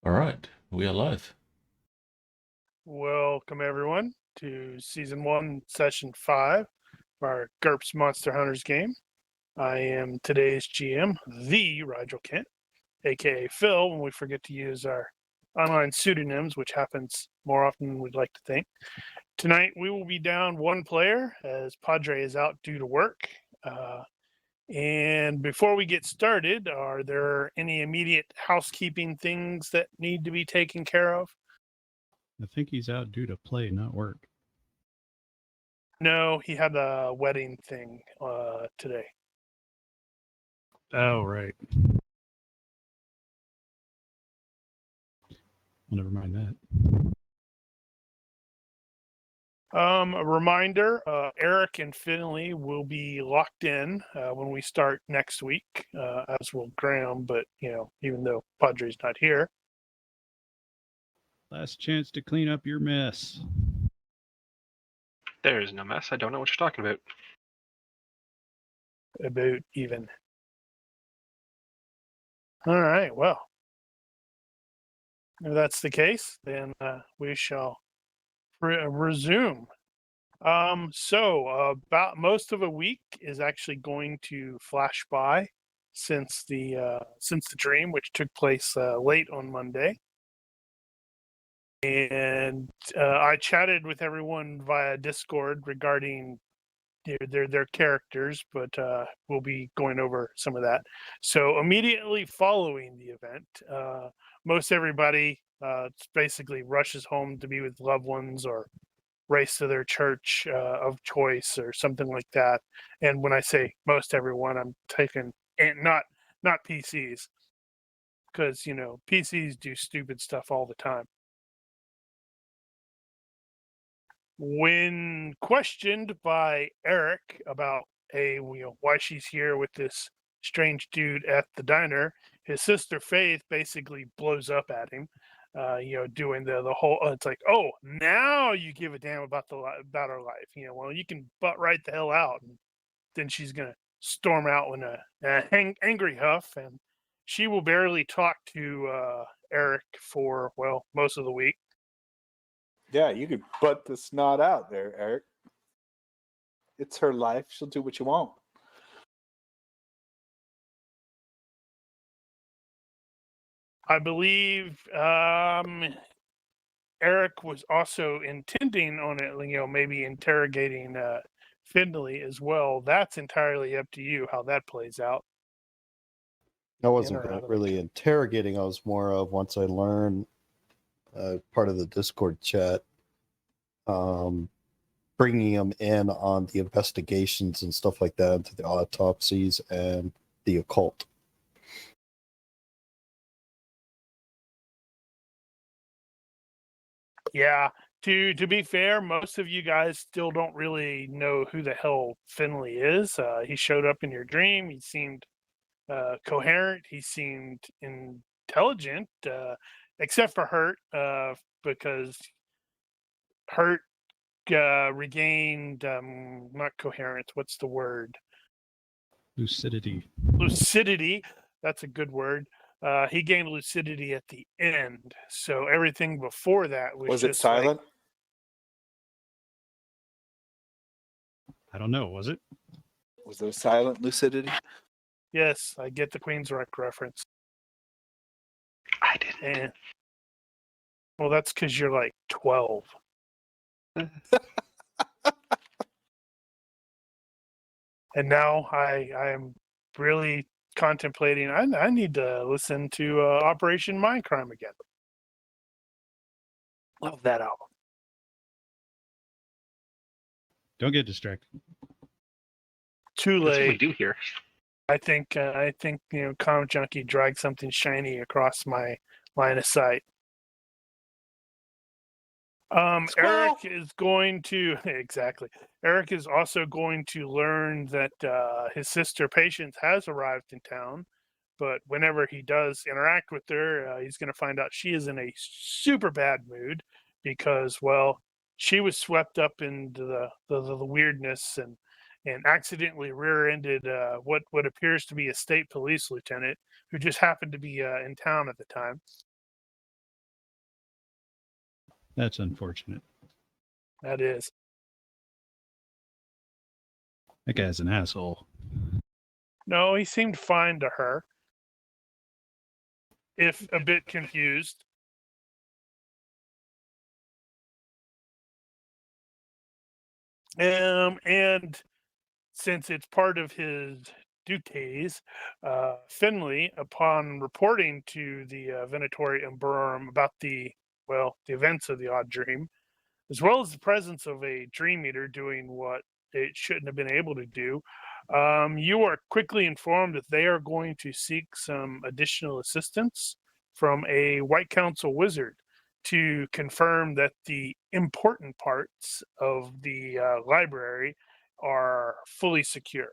All right, we are live. Welcome, everyone, to Season 1, Session 5 of our GURPS Monster Hunters game. I am today's GM, the Rigil Kent, aka Phil, when we forget to use our online pseudonyms, which happens more often than we'd like to think. Tonight, we will be down one player as Padre is out due to work. And before we get started, are there any immediate housekeeping things that need to be taken care of? I think he's out due to play, not work. No, he had a wedding thing today. Oh, right. Well, never mind that. A reminder, Eric and Finlay will be locked in when we start next week, as will Graham, but, even though Padre's not here. Last chance to clean up your mess. There is no mess. I don't know what you're talking about. About even. All right, well, if that's the case, then we shall resume. So about most of a week is actually going to flash by since the dream, which took place late on Monday. And I chatted with everyone via Discord regarding their characters, but we'll be going over some of that. So immediately following the event, most everybody basically rushes home to be with loved ones or race to their church of choice or something like that. And when I say most everyone, I'm taking and not PCs, because PCs do stupid stuff all the time. When questioned by Eric about why she's here with this strange dude at the diner, his sister Faith basically blows up at him, doing the whole. It's like, oh, now you give a damn about our life. Well, you can butt right the hell out. And then she's gonna storm out in a angry huff, and she will barely talk to Eric for most of the week. Yeah, you could butt the snot out there, Eric. It's her life. She'll do what you want. I believe Eric was also intending on it, maybe interrogating Finlay as well. That's entirely up to you how that plays out. I wasn't really interrogating. I was more of, once I learned part of the Discord chat, bringing them in on the investigations and stuff like that, into the autopsies and the occult. Yeah, to be fair, most of you guys still don't really know who the hell Finlay is. He showed up in your dream. He seemed coherent. He seemed intelligent, except for Hurt, because Hurt regained not coherence. What's the word? Lucidity. Lucidity. That's a good word. He gained lucidity at the end, so everything before that was it just silent? I don't know. Was it? Was it a silent lucidity? Yes, I get the Queen's Wreck reference. I didn't. And well, that's because you're like 12. And now I am really contemplating. I need to listen to Operation Mindcrime again. Love that album. Don't get distracted. Too That's what we late. do here. I think Comic Junkie dragged something shiny across my line of sight. Eric is going to exactly. Eric is also going to learn that his sister Patience has arrived in town, but whenever he does interact with her, he's going to find out she is in a super bad mood because, well, she was swept up into the weirdness and accidentally rear-ended what appears to be a state police lieutenant who just happened to be in town at the time. That's unfortunate. That is. That guy's an asshole. No, he seemed fine to her, if a bit confused. And since it's part of his duties, Finlay, upon reporting to the Venatori Umburum about the events of the odd dream, as well as the presence of a dream eater doing what it shouldn't have been able to do, you are quickly informed that they are going to seek some additional assistance from a White Council wizard to confirm that the important parts of the library are fully secure.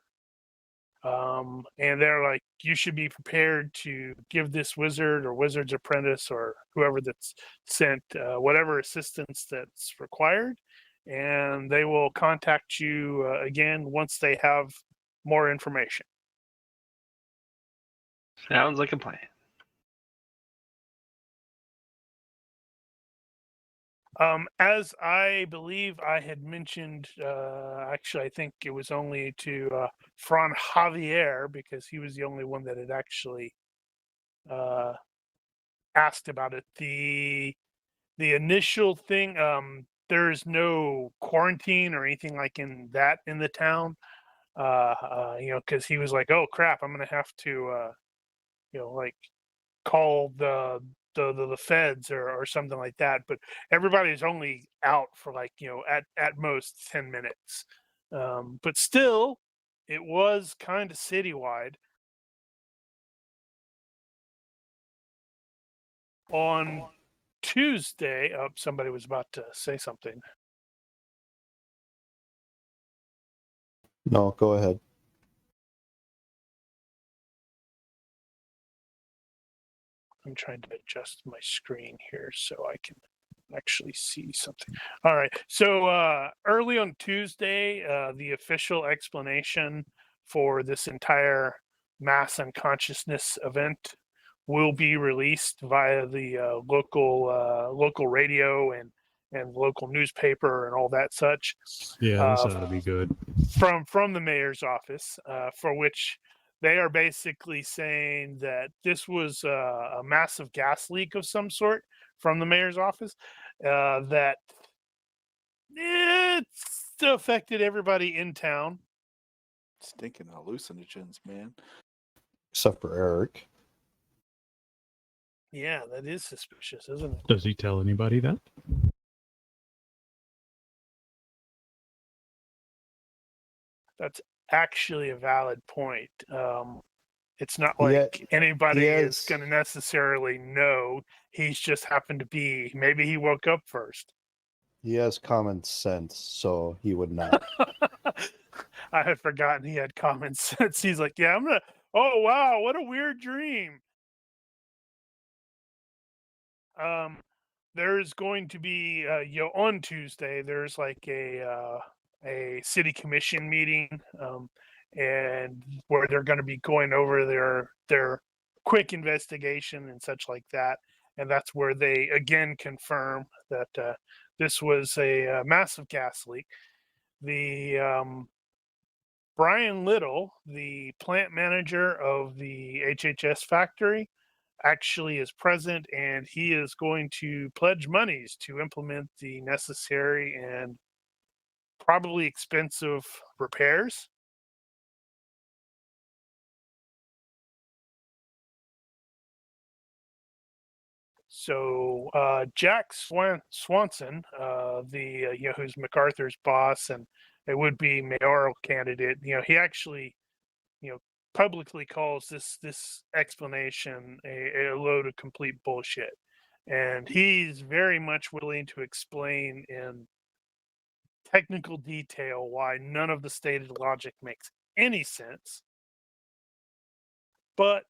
And they're like, you should be prepared to give this wizard or wizard's apprentice or whoever that's sent whatever assistance that's required. And they will contact you again once they have more information. Sounds like a plan. As I believe I had mentioned, actually, I think it was only to Fran Javier because he was the only one that had actually asked about it. The initial thing, there's no quarantine or anything like in the town, because he was like, oh crap, I'm gonna have to, like call the feds or something like that. But everybody's only out for like at most 10 minutes. But still, it was kind of citywide. On Tuesday, somebody was about to say something. No, go ahead. I'm trying to adjust my screen here so I can actually see something. All right. So early on Tuesday, the official explanation for this entire mass unconsciousness event will be released via the local radio and local newspaper and all that such. Yeah, this ought to be good. From the mayor's office, for which they are basically saying that this was a massive gas leak of some sort from the mayor's office, that it's affected everybody in town. Stinking hallucinogens, man. Except for Eric. Yeah, that is suspicious, isn't it? Does he tell anybody that? That's actually a valid point. It's not He like ha- anybody he is has- going to necessarily know. He's just happened to be. Maybe he woke up first. He has common sense, so he would not. I had forgotten he had common sense. He's like, yeah, I'm gonna. Oh wow, what a weird dream. There's going to be on Tuesday. There's like a city commission meeting, and where they're going to be going over their quick investigation and such like that. And that's where they again confirm that this was a massive gas leak. The Brian Little, the plant manager of the HHS factory, actually is present, and he is going to pledge monies to implement the necessary and probably expensive repairs. So Jack Swanson, who's McArthur's boss and a would-be mayoral candidate, he actually publicly calls this explanation a load of complete bullshit, and he's very much willing to explain in technical detail why none of the stated logic makes any sense. But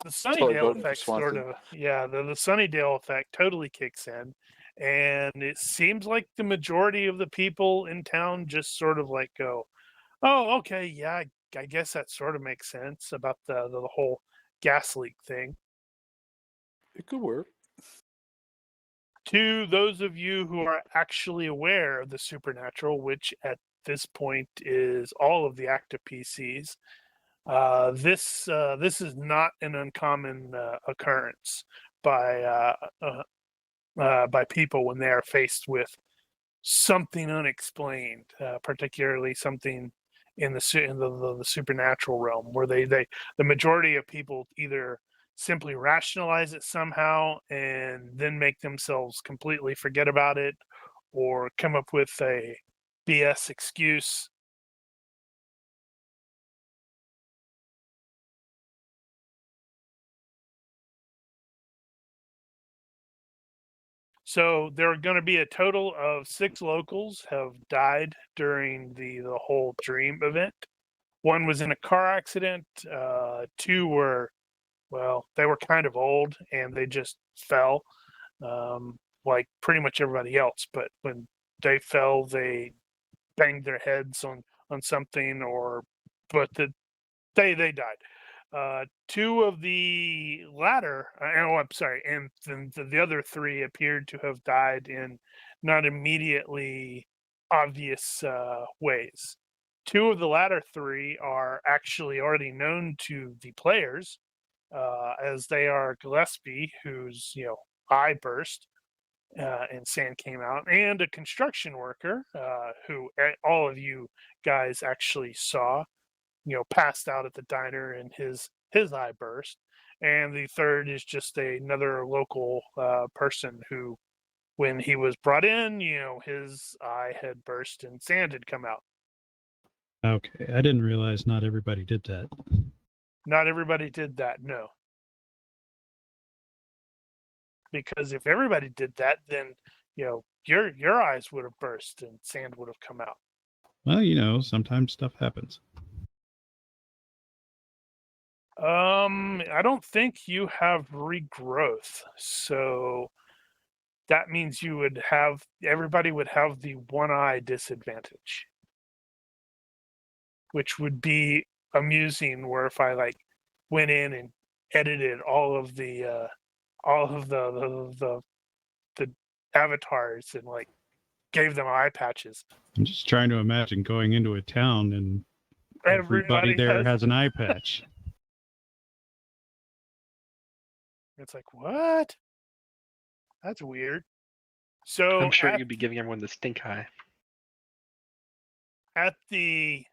the Totally Sunnydale voting for effect sort Swanson. of, the Sunnydale effect totally kicks in, and it seems like the majority of the people in town just sort of like go, "Oh, okay, yeah, I guess that sort of makes sense about the whole gas leak thing." It could work. To those of you who are actually aware of the supernatural, which at this point is all of the active PCs, this is not an uncommon occurrence by people when they are faced with something unexplained, particularly something in the supernatural realm, where the majority of people either simply rationalize it somehow and then make themselves completely forget about it, or come up with a BS excuse. So there are going to be a total of 6 locals have died during the whole dream event. One was in a car accident. 2 were, well, they were kind of old and they just fell, like pretty much everybody else. But when they fell, they banged their heads on something, they died. 2 of the latter, I'm sorry, and then the other 3 appeared to have died in not immediately obvious ways. 2 of the latter 3 are actually already known to the players, as they are Gillespie, whose eye burst and sand came out, and a construction worker who all of you guys actually saw, passed out at the diner and his eye burst. And the third is just another local person who, when he was brought in, his eye had burst and sand had come out. Okay, I didn't realize not everybody did that. Not everybody did that, no. Because if everybody did that, then your eyes would have burst and sand would have come out. Well, sometimes stuff happens. I don't think you have regrowth, so that means everybody would have the one eye disadvantage, which would be amusing. Where if I went in and edited all of the avatars and gave them eye patches. I'm just trying to imagine going into a town and everybody there has an eye patch. It's like, what? That's weird. So I'm sure you'd be giving everyone the stink eye. At the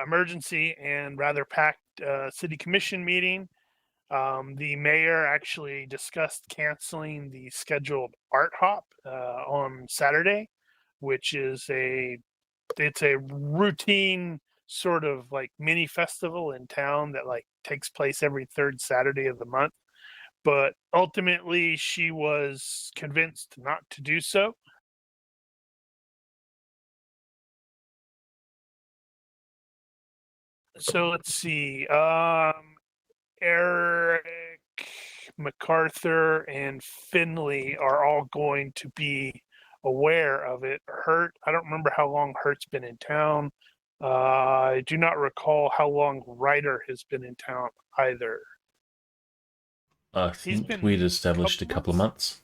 emergency and rather packed city commission meeting, the mayor actually discussed canceling the scheduled art hop on Saturday, which is it's a routine sort of mini festival in town that takes place every 3rd Saturday of the month. But ultimately, she was convinced not to do so. So let's see. Eric, McArthur, and Finlay are all going to be aware of it. Hurt, I don't remember how long Hurt's been in town. I do not recall how long Ryder has been in town either. I think we'd established a couple of months.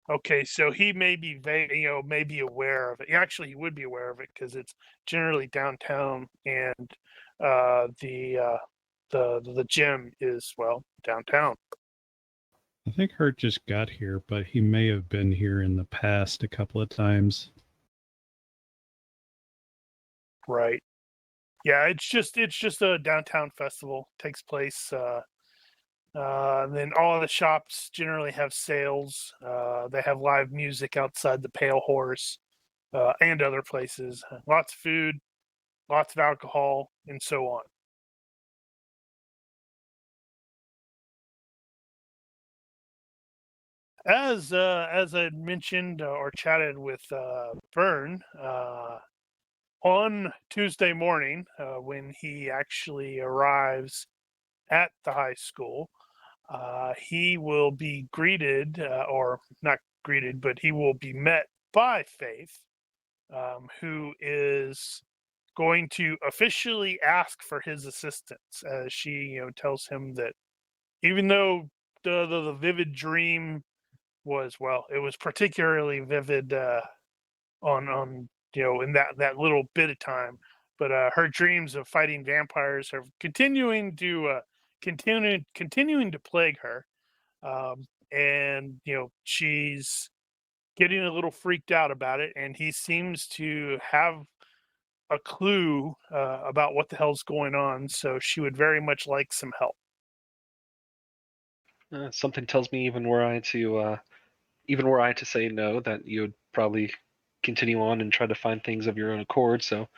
Okay, so he may be maybe aware of it. Actually, he would be aware of it because it's generally downtown, and the gym is downtown. I think Hurt just got here, but he may have been here in the past a couple of times. Right. Yeah, it's just a downtown festival. Takes place. Then all of the shops generally have sales. They have live music outside the Pale Horse and other places. Lots of food, lots of alcohol, and so on. as I mentioned or chatted with Vern on Tuesday morning when he actually arrives at the high school, he will be greeted, or not greeted, but he will be met by Faith, who is going to officially ask for his assistance, as she, tells him that even though the vivid dream was, well, it was particularly vivid on in that little bit of time, but her dreams of fighting vampires are continuing to plague her, and she's getting a little freaked out about it, and he seems to have a clue about what the hell's going on, so she would very much like some help. Something tells me even were I to say no, that you would probably continue on and try to find things of your own accord. So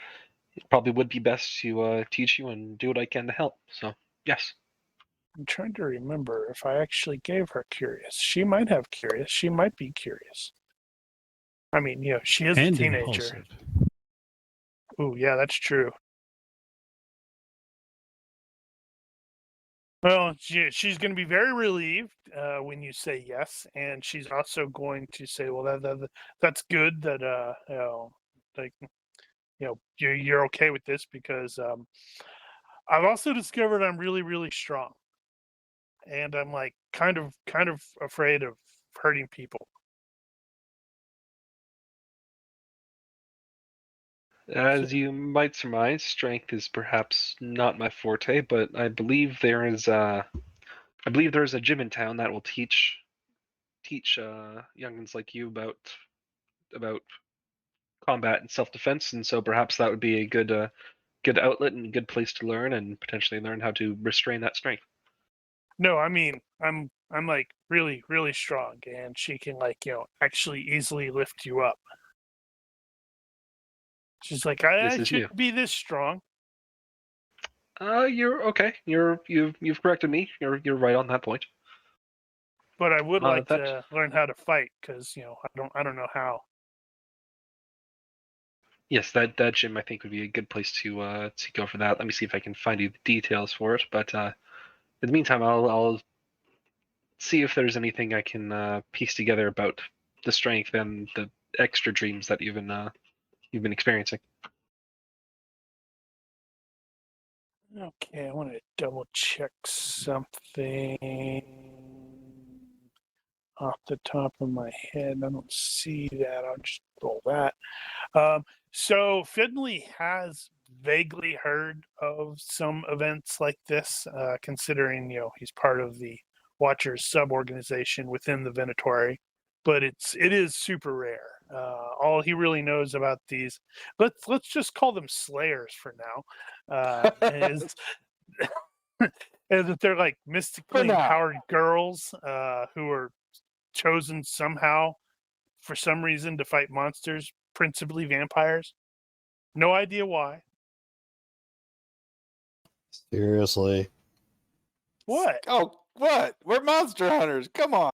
it probably would be best to teach you and do what I can to help. So yes. I'm trying to remember if I actually gave her curious. She might have curious. She might be curious. I mean, she is And a teenager. impulsive. Ooh, yeah, that's true. Well, she's going to be very relieved when you say yes, and she's also going to say, "Well, that's good that you're okay with this, because I've also discovered I'm really, really strong, and I'm like kind of afraid of hurting people." As you might surmise, strength is perhaps not my forte, but I believe there is a gym in town that will teach youngins like you about combat and self-defense, and so perhaps that would be a good outlet and a good place to learn and potentially learn how to restrain that strength. No, I mean, I'm like really, really strong, and she can actually easily lift you up. She's like, I This is new. shouldn't be this strong. You're okay. You've corrected me. You're right on that point. But I would like that to learn how to fight, because I don't know how. yes, that gym I think would be a good place to go for that. Let me see if I can find you the details for it. But in the meantime, I'll see if there's anything I can piece together about the strength and the extra dreams that you've been experiencing. Okay, I want to double check something off the top of my head. I don't see that. I'll just roll that. So Finlay has vaguely heard of some events like this, considering he's part of the Watchers sub-organization within the Venatori, but it is super rare. All he really knows about these, let's just call them Slayers for now, is is that they're like mystically empowered girls who are chosen somehow for some reason to fight monsters, principally vampires. No idea why. Seriously. What? Oh, what? We're monster hunters. Come on.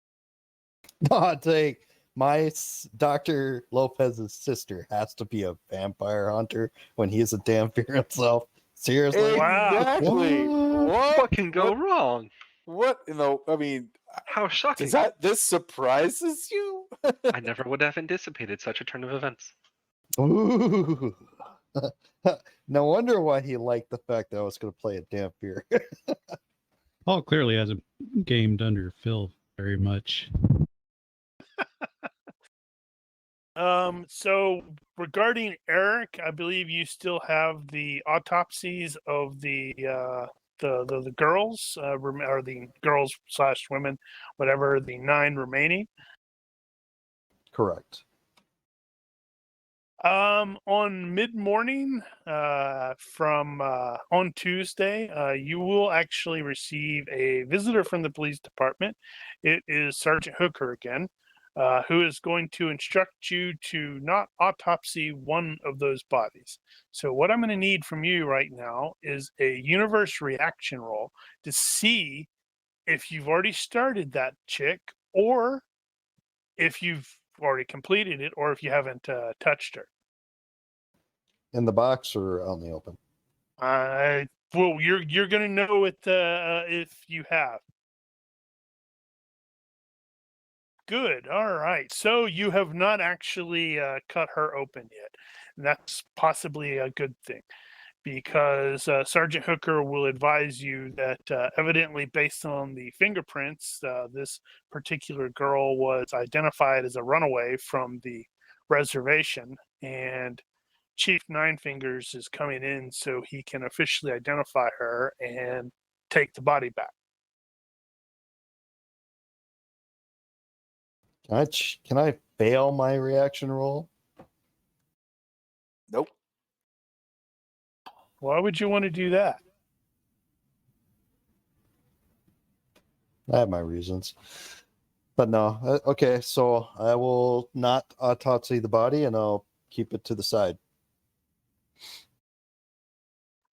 No, take my Dr. Lopez's sister has to be a vampire hunter when he's a damn fear himself. Seriously? Wow. Exactly. What can go wrong? What I mean, How shocking! this surprises you? I never would have anticipated such a turn of events. Ooh. No wonder why he liked the fact that I was going to play a damn fear. Paul clearly hasn't gamed under Phil very much. So regarding Eric, I believe you still have the autopsies of the girls, or the girls / women, whatever, the 9 remaining. Correct. On mid-morning, from on Tuesday, you will actually receive a visitor from the police department. It is Sergeant Hooker again, who is going to instruct you to not autopsy one of those bodies. So what I'm going to need from you right now is a universe reaction roll to see if you've already started that chick, or if you've already completed it or if you haven't touched her. In the box or out in the open? Well, you're gonna know it if you have. Good. All right. So you have not actually cut her open yet. And that's possibly a good thing, because Sergeant Hooker will advise you that evidently, based on the fingerprints, this particular girl was identified as a runaway from the reservation, and Chief Nine Fingers is coming in so he can officially identify her and take the body back. Can I fail my reaction roll? Nope. Why would you want to do that? I have my reasons. But no. Okay, so I will not autopsy the body and I'll keep it to the side.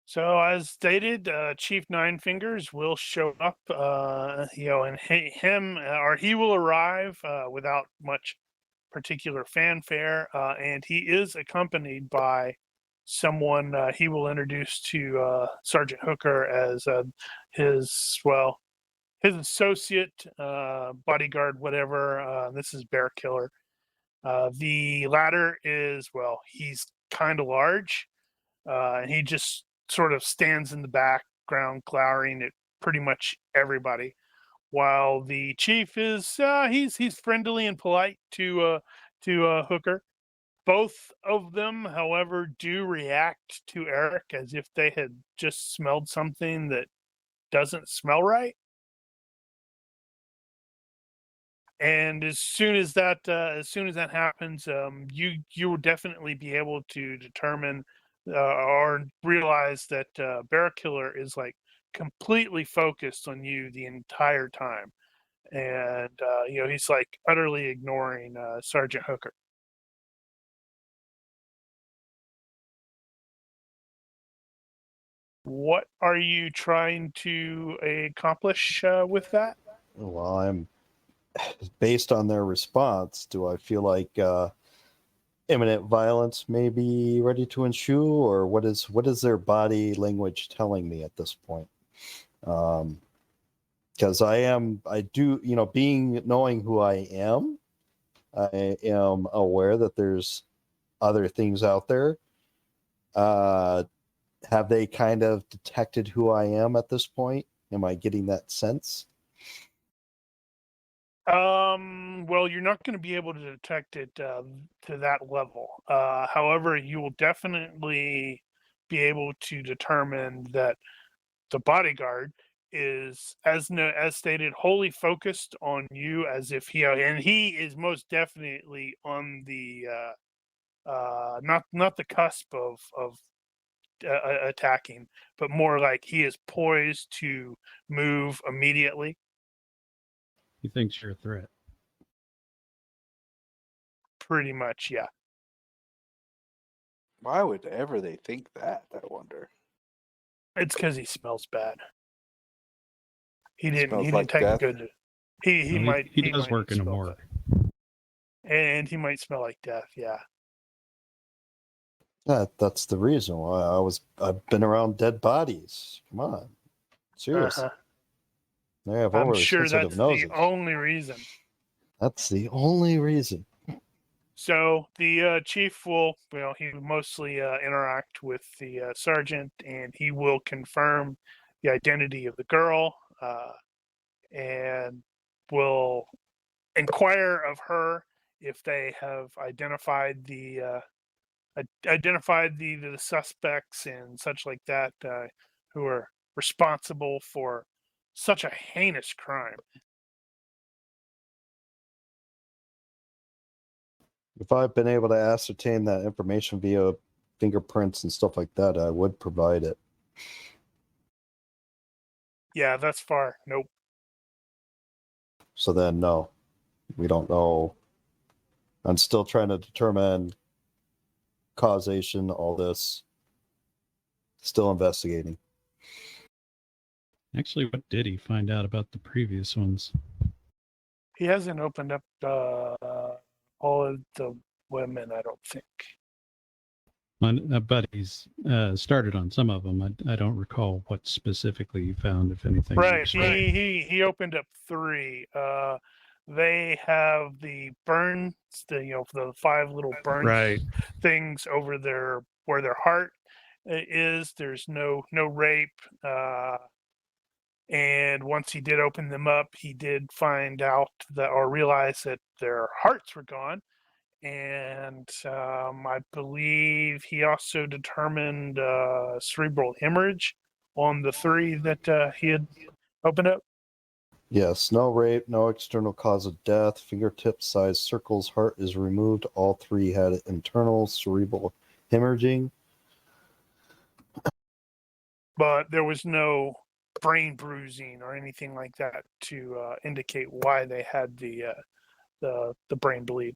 So, as stated, Chief Nine Fingers will show up, and he will arrive without much particular fanfare, and he is accompanied by someone he will introduce to Sergeant Hooker as his associate, bodyguard, whatever. This is Bear Killer. The latter is, he's kind of large, and he just sort of stands in the background glowering at pretty much everybody, while the chief is he's friendly and polite to Hooker. Both of them, however, do react to Eric as if they had just smelled something that doesn't smell right. And as soon as that happens, you will definitely be able to determine or realize that Bear Killer is like completely focused on you the entire time, and he's like utterly ignoring Sergeant Hooker. What are you trying to accomplish with that? Well, I'm based on their response. Do I feel like imminent violence may be ready to ensue, or what is their body language telling me at this point? Because knowing who I am aware that there's other things out there. Have they kind of detected who I am at this point? Am I getting that sense? Well, you're not going to be able to detect it to that level. However, you will definitely be able to determine that the bodyguard is, as stated, wholly focused on you, as if he is most definitely on the not the cusp of attacking, but more like he is poised to move immediately. He thinks you're a threat. Pretty much, yeah. Why would ever they think that? I wonder. It's because he smells bad. He didn't Smells like take death. good. He does might work in a smell morgue. bad. And he might smell like death. Yeah. That's the reason why I've been around dead bodies. Come on, seriously. Uh-huh. They have I'm overly sure sensitive that's noses. the only reason. That's the only reason. So the chief will, he will mostly interact with the sergeant, and he will confirm the identity of the girl, and will inquire of her if they have identified the suspects and such like that, who are responsible for such a heinous crime. If I've been able to ascertain that information via fingerprints and stuff like that, I would provide it. Yeah, thus far, nope. So then, no, we don't know. I'm still trying to determine causation, all this. Still investigating. Actually, what did he find out about the previous ones? He hasn't opened up all of the women, I don't think. But he's started on some of them. I don't recall what specifically you found, if anything. Right. He opened up 3. They have the burns, the 5 little burns things over where their heart is. There's no rape. And once he did open them up, he did find out that, or realize that their hearts were gone. And I believe he also determined cerebral hemorrhage on the 3 that he had opened up. Yes, no rape, no external cause of death, fingertip-sized circles, heart is removed. All 3 had internal cerebral hemorrhaging. But there was no brain bruising or anything like that to indicate why they had the brain bleed.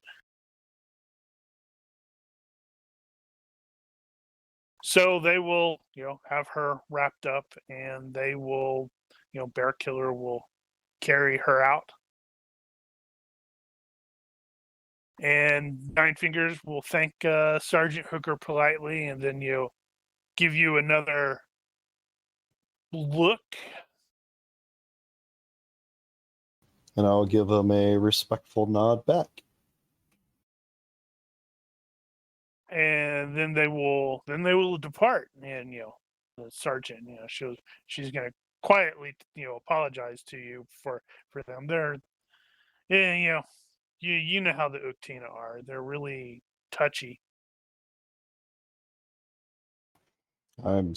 So they will, have her wrapped up, and they will, Bear Killer will carry her out. And Nine Fingers will thank Sergeant Hooker politely, and then give you another look. And I'll give him a respectful nod back. And then they will depart. And the sergeant, she's going to quietly, apologize to you for them. They're, you know how the Uktina are. They're really touchy. I'm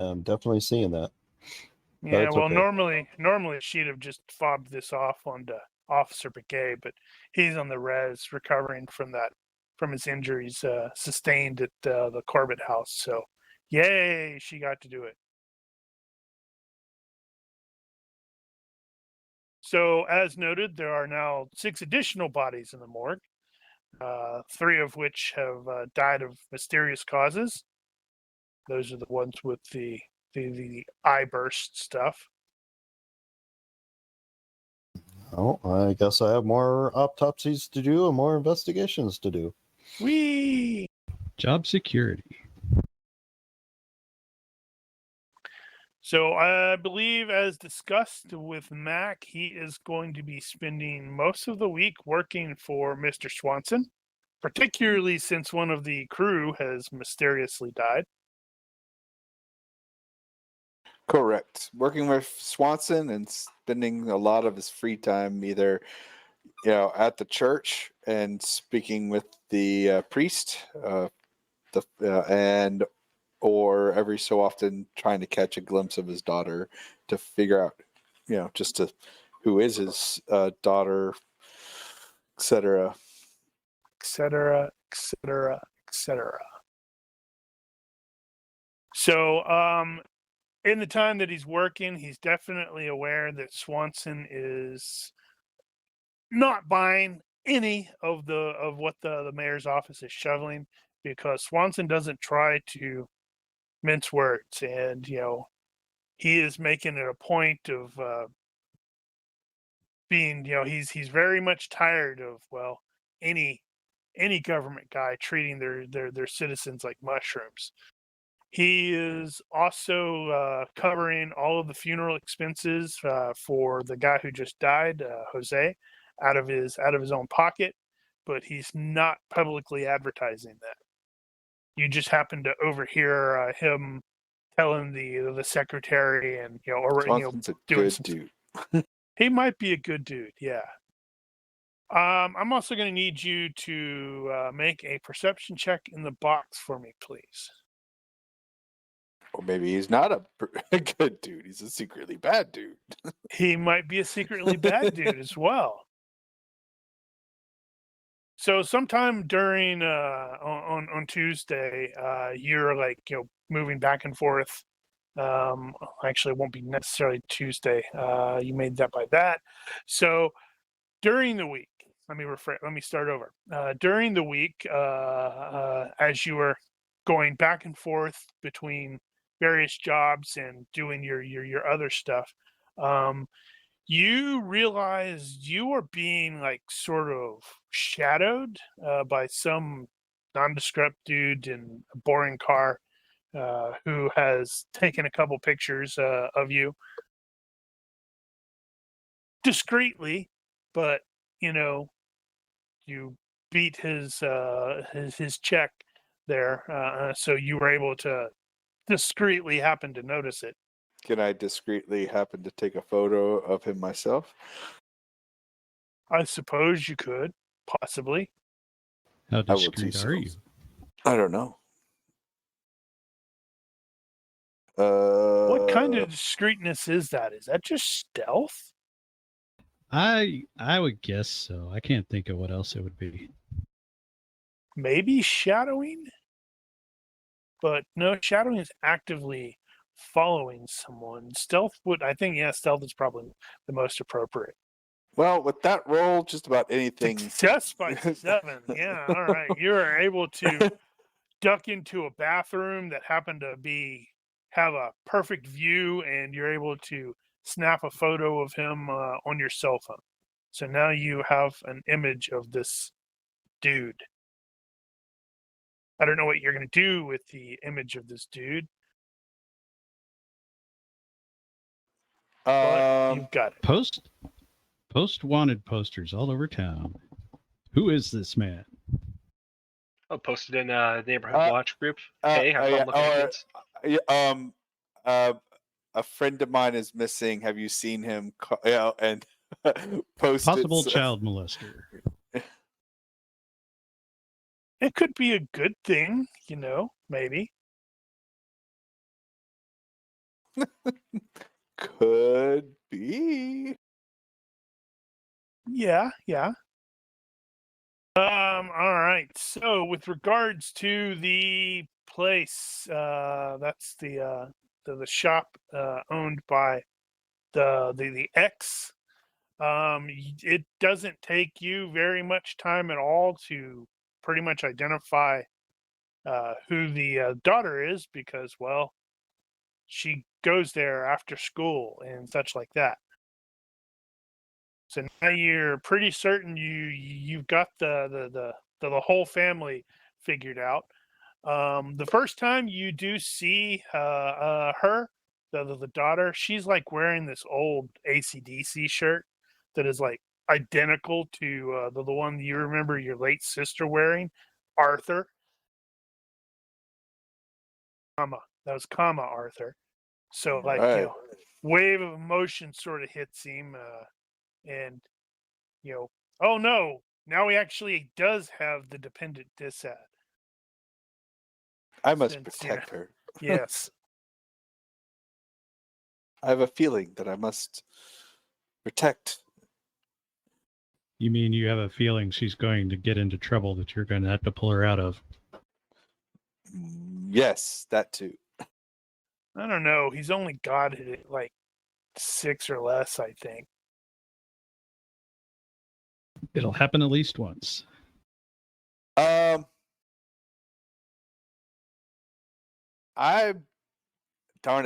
definitely seeing that. Yeah, well, okay. normally she'd have just fobbed this off onto Officer Pregame, but he's on the res, recovering from his injuries sustained at the Corbett house. So, yay, she got to do it. So, as noted, there are now 6 additional bodies in the morgue, 3 of which have died of mysterious causes. Those are the ones with the eye burst stuff. Oh, I guess I have more autopsies to do and more investigations to do. Whee! Job security. So I believe, as discussed with Mac, he is going to be spending most of the week working for Mr. Swanson, particularly since one of the crew has mysteriously died. Correct. Working with Swanson and spending a lot of his free time either, at the church and speaking with the priest, or every so often trying to catch a glimpse of his daughter to figure out, who is his daughter, etc. etc., etc., etc. So, in the time that he's working, he's definitely aware that Swanson is not buying any of what the mayor's office is shoveling, because Swanson doesn't try to mince words, and he is making it a point of being, he's very much tired of any government guy treating their citizens like mushrooms. He is also covering all of the funeral expenses for the guy who just died, Jose, out of his own pocket, but he's not publicly advertising that. You just happen to overhear him telling the secretary, and Swanson's a doing good dude. He might be a good dude, yeah. I'm also going to need you to make a perception check in the box for me, please. Or maybe he's not a good dude. He's a secretly bad dude. He might be a secretly bad dude as well. So sometime during on Tuesday, you're moving back and forth. Actually, it won't be necessarily Tuesday. You made that by that. So during the week, let me start over. During the week, as you were going back and forth between various jobs and doing your other stuff, you realize you are being like sort of shadowed by some nondescript dude in a boring car who has taken a couple pictures of you discreetly, but you beat his check there, so you were able to discreetly happen to notice it. Can I discreetly happen to take a photo of him myself? I suppose you could, possibly. How I will do discreet so. are you? I don't know. What kind of discreetness is that? Is that just stealth? I would guess so. I can't think of what else it would be. Maybe shadowing? But no, shadowing is actively following someone. Stealth stealth is probably the most appropriate. Well, with that roll, just about anything. Success by 7. Yeah, all right. You are able to duck into a bathroom that happened to have a perfect view, and you're able to snap a photo of him on your cell phone. So now you have an image of this dude. I don't know what you're going to do with the image of this dude, but you've got it. Post wanted posters all over town. Who is this man? I'll post it in a neighborhood watch group. Hey, have fun looking at kids. A friend of mine is missing. Have you seen him? And post Possible it. child molester. It could be a good thing, maybe. Could be. Yeah. All right. So with regards to the place, that's the shop owned by the X. It doesn't take you very much time at all to pretty much identify who the daughter is, because, well, she goes there after school and such like that. So now you're pretty certain you've got the whole family figured out. The first time you do see her, the daughter, she's like wearing this old AC/DC shirt that is like identical to the one you remember your late sister wearing, Arthur. That was Arthur. So like Right. wave of emotion sort of hits him, and oh no, now he actually does have the dependent disad. I must Since, protect her. Yes. I have a feeling that I must protect. You mean you have a feeling she's going to get into trouble that you're going to have to pull her out of? Yes, that too. I don't know. He's only got it at like 6 or less, I think. It'll happen at least once. Darn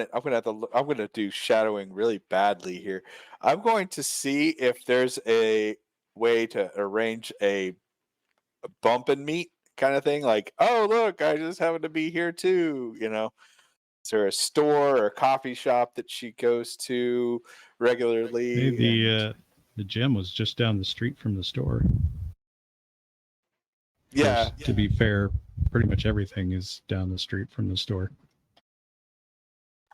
it, I'm gonna do shadowing really badly here. I'm going to see if there's a way to arrange a bump and meet kind of thing. Like, oh look, I just happen to be here too. Is there a store or a coffee shop that she goes to regularly? Hey, the gym was just down the street from the store. Yeah. To be fair, pretty much everything is down the street from the store.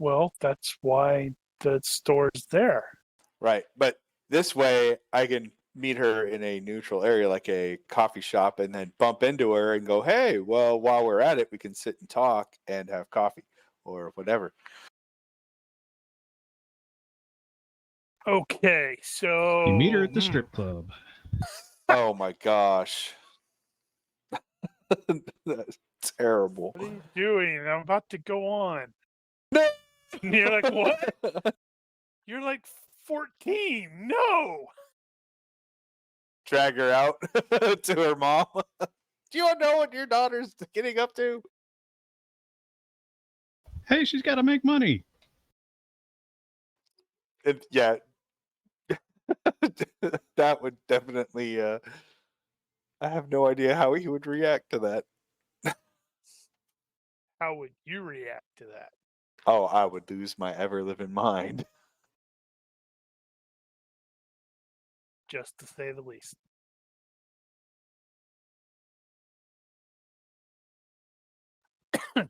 Well, that's why the store's there. Right. But this way I can meet her in a neutral area like a coffee shop and then bump into her and go, hey, well, while we're at it, we can sit and talk and have coffee or whatever. Okay, so... You meet her at the strip club. Oh my gosh. That's terrible. What are you doing? I'm about to go on. No! And you're like, what? You're like 14. No! Drag her out to her mom. Do you know what your daughter's getting up to? Hey, she's got to make money. Yeah. That would definitely. I have no idea how he would react to that. How would you react to that? Oh, I would lose my ever living mind. Just to say the least.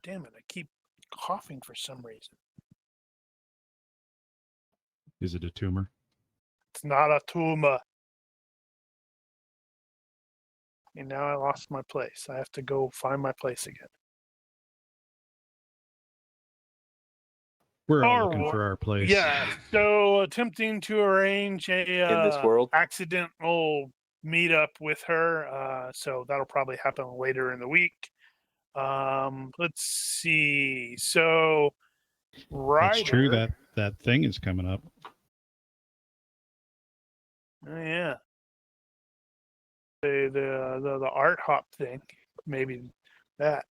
Damn it, I keep coughing for some reason. Is it a tumor? It's not a tumor. And now I lost my place. I have to go find my place again. We're all Or looking for our place. Yeah, so attempting to arrange a In this world? accidental meetup with her. So that'll probably happen later in the week. Let's see. So Ryder. That's true. That thing is coming up. Oh, yeah. The art hop thing. Maybe that.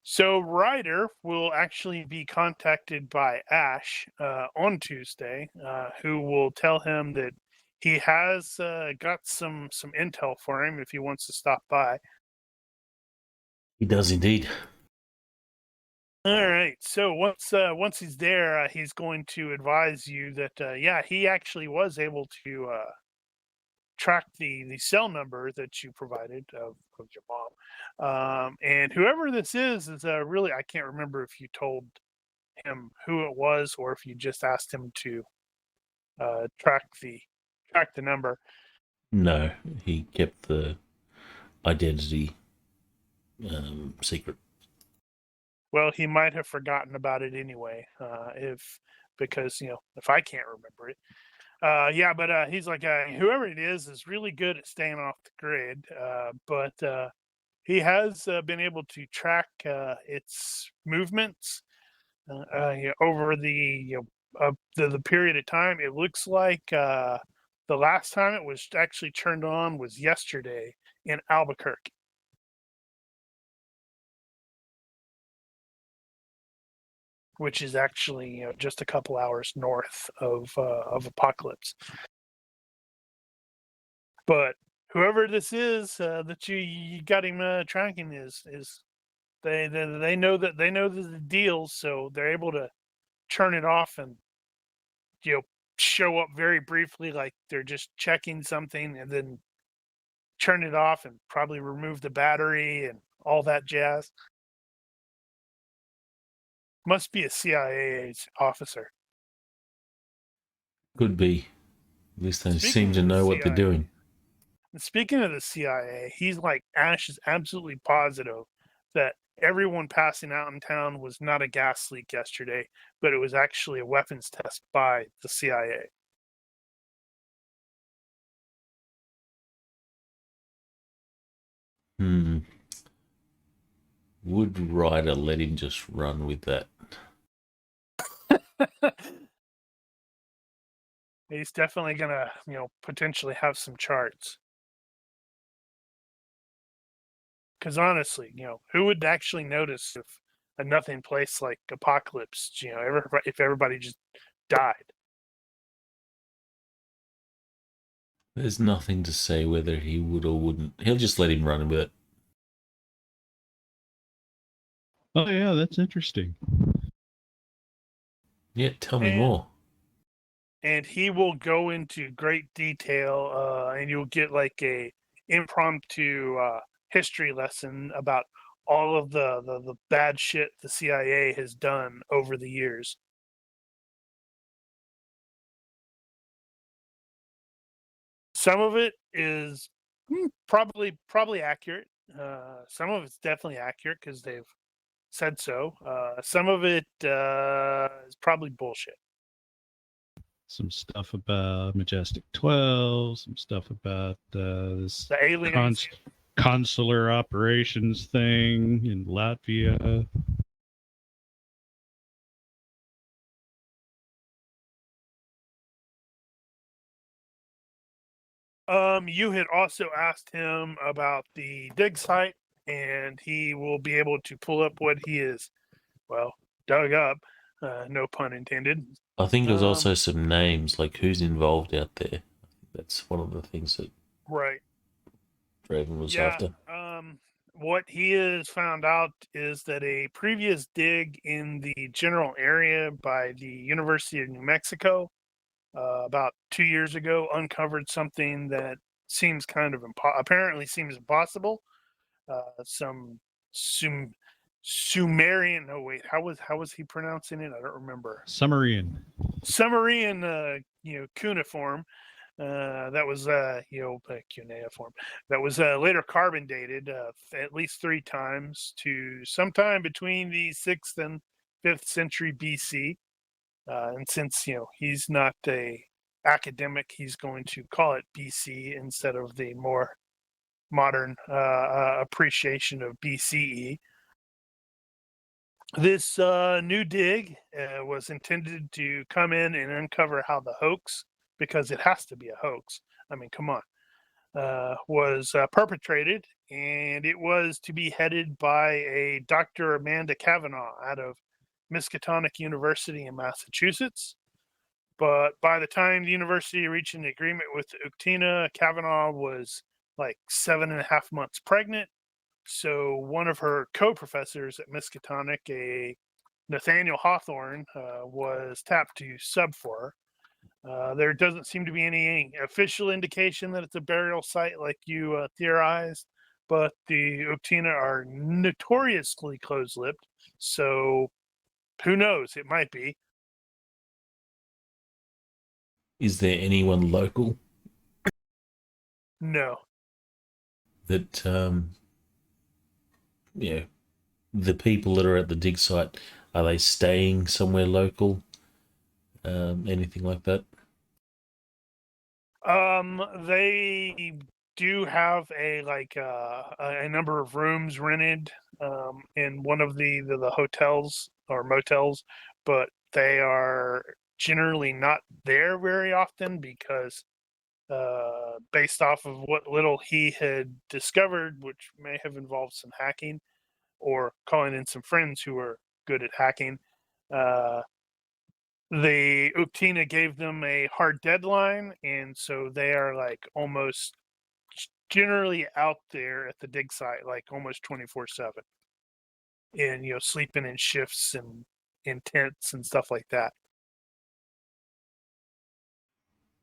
So Ryder will actually be contacted by Ash on Tuesday, who will tell him that he has got some intel for him if he wants to stop by. He does indeed. All right. So once he's there, he's going to advise you that he actually was able to track the cell number that you provided of your mom. And whoever this is really, I can't remember if you told him who it was or if you just asked him to track the number. No, he kept the identity secret. Well, he might have forgotten about it anyway, because if I can't remember it. But he's like, whoever it is really good at staying off the grid. But he has been able to track its movements over the period of time. It looks like the last time it was actually turned on was yesterday in Albuquerque. Which is actually just a couple hours north of Apocalypse. But whoever this is that you got him tracking is they know the deal, so they're able to turn it off and show up very briefly, like they're just checking something, and then turn it off and probably remove the battery and all that jazz. Must be a CIA officer. Could be. At least they Speaking seem to of the know what they're CIA, doing. And speaking of the CIA, he's like, Ash is absolutely positive that everyone passing out in town was not a gas leak yesterday, but it was actually a weapons test by the CIA. Would Ryder let him just run with that? He's definitely gonna, potentially have some charts. Because honestly, who would actually notice if a nothing place like Apocalypse, if everybody just died? There's nothing to say whether he would or wouldn't. He'll just let him run with it. Oh yeah, that's interesting. Yeah, tell me more. And he will go into great detail, and you'll get like a impromptu history lesson about all of the bad shit the CIA has done over the years. Some of it is probably accurate. Some of it's definitely accurate because they've said so. Some of it is probably bullshit. Some stuff about Majestic 12, some stuff about this The aliens. consular operations thing in Latvia. You had also asked him about the dig site, and he will be able to pull up what he is, dug up. No pun intended. I think there's Um, also some names, like who's involved out there. That's one of the things that Right. Draven was Yeah. after. What he has found out is that a previous dig in the general area by the University of New Mexico about 2 years ago uncovered something that seems kind of apparently seems impossible. Some Sumerian. Oh wait, how was he pronouncing it? I don't remember. Sumerian. Sumerian, cuneiform. That was cuneiform. That was later carbon dated at least 3 times to sometime between the 6th and 5th century BC. And since he's not a academic, he's going to call it BC instead of the more modern appreciation of BCE. This new dig was intended to come in and uncover how the hoax, because it has to be a hoax. I mean, come on, was perpetrated, and it was to be headed by a Dr. Amanda Kavanaugh out of Miskatonic University in Massachusetts. But by the time the university reached an agreement with Uktina, Kavanaugh was like 7.5 months pregnant. So one of her co-professors at Miskatonic, a Nathaniel Hawthorne, was tapped to sub for her. There doesn't seem to be any official indication that it's a burial site like you theorized, but the Uktina are notoriously close-lipped, so who knows? It might be. Is there anyone local No. that, the people that are at the dig site, are they staying somewhere local? Anything like that? They do have a number of rooms rented in one of the hotels or motels, but they are generally not there very often because based off of what little he had discovered, which may have involved some hacking or calling in some friends who are good at hacking, the Uktina gave them a hard deadline, and so they are like almost generally out there at the dig site, like almost 24/7, and sleeping in shifts and in tents and stuff like that.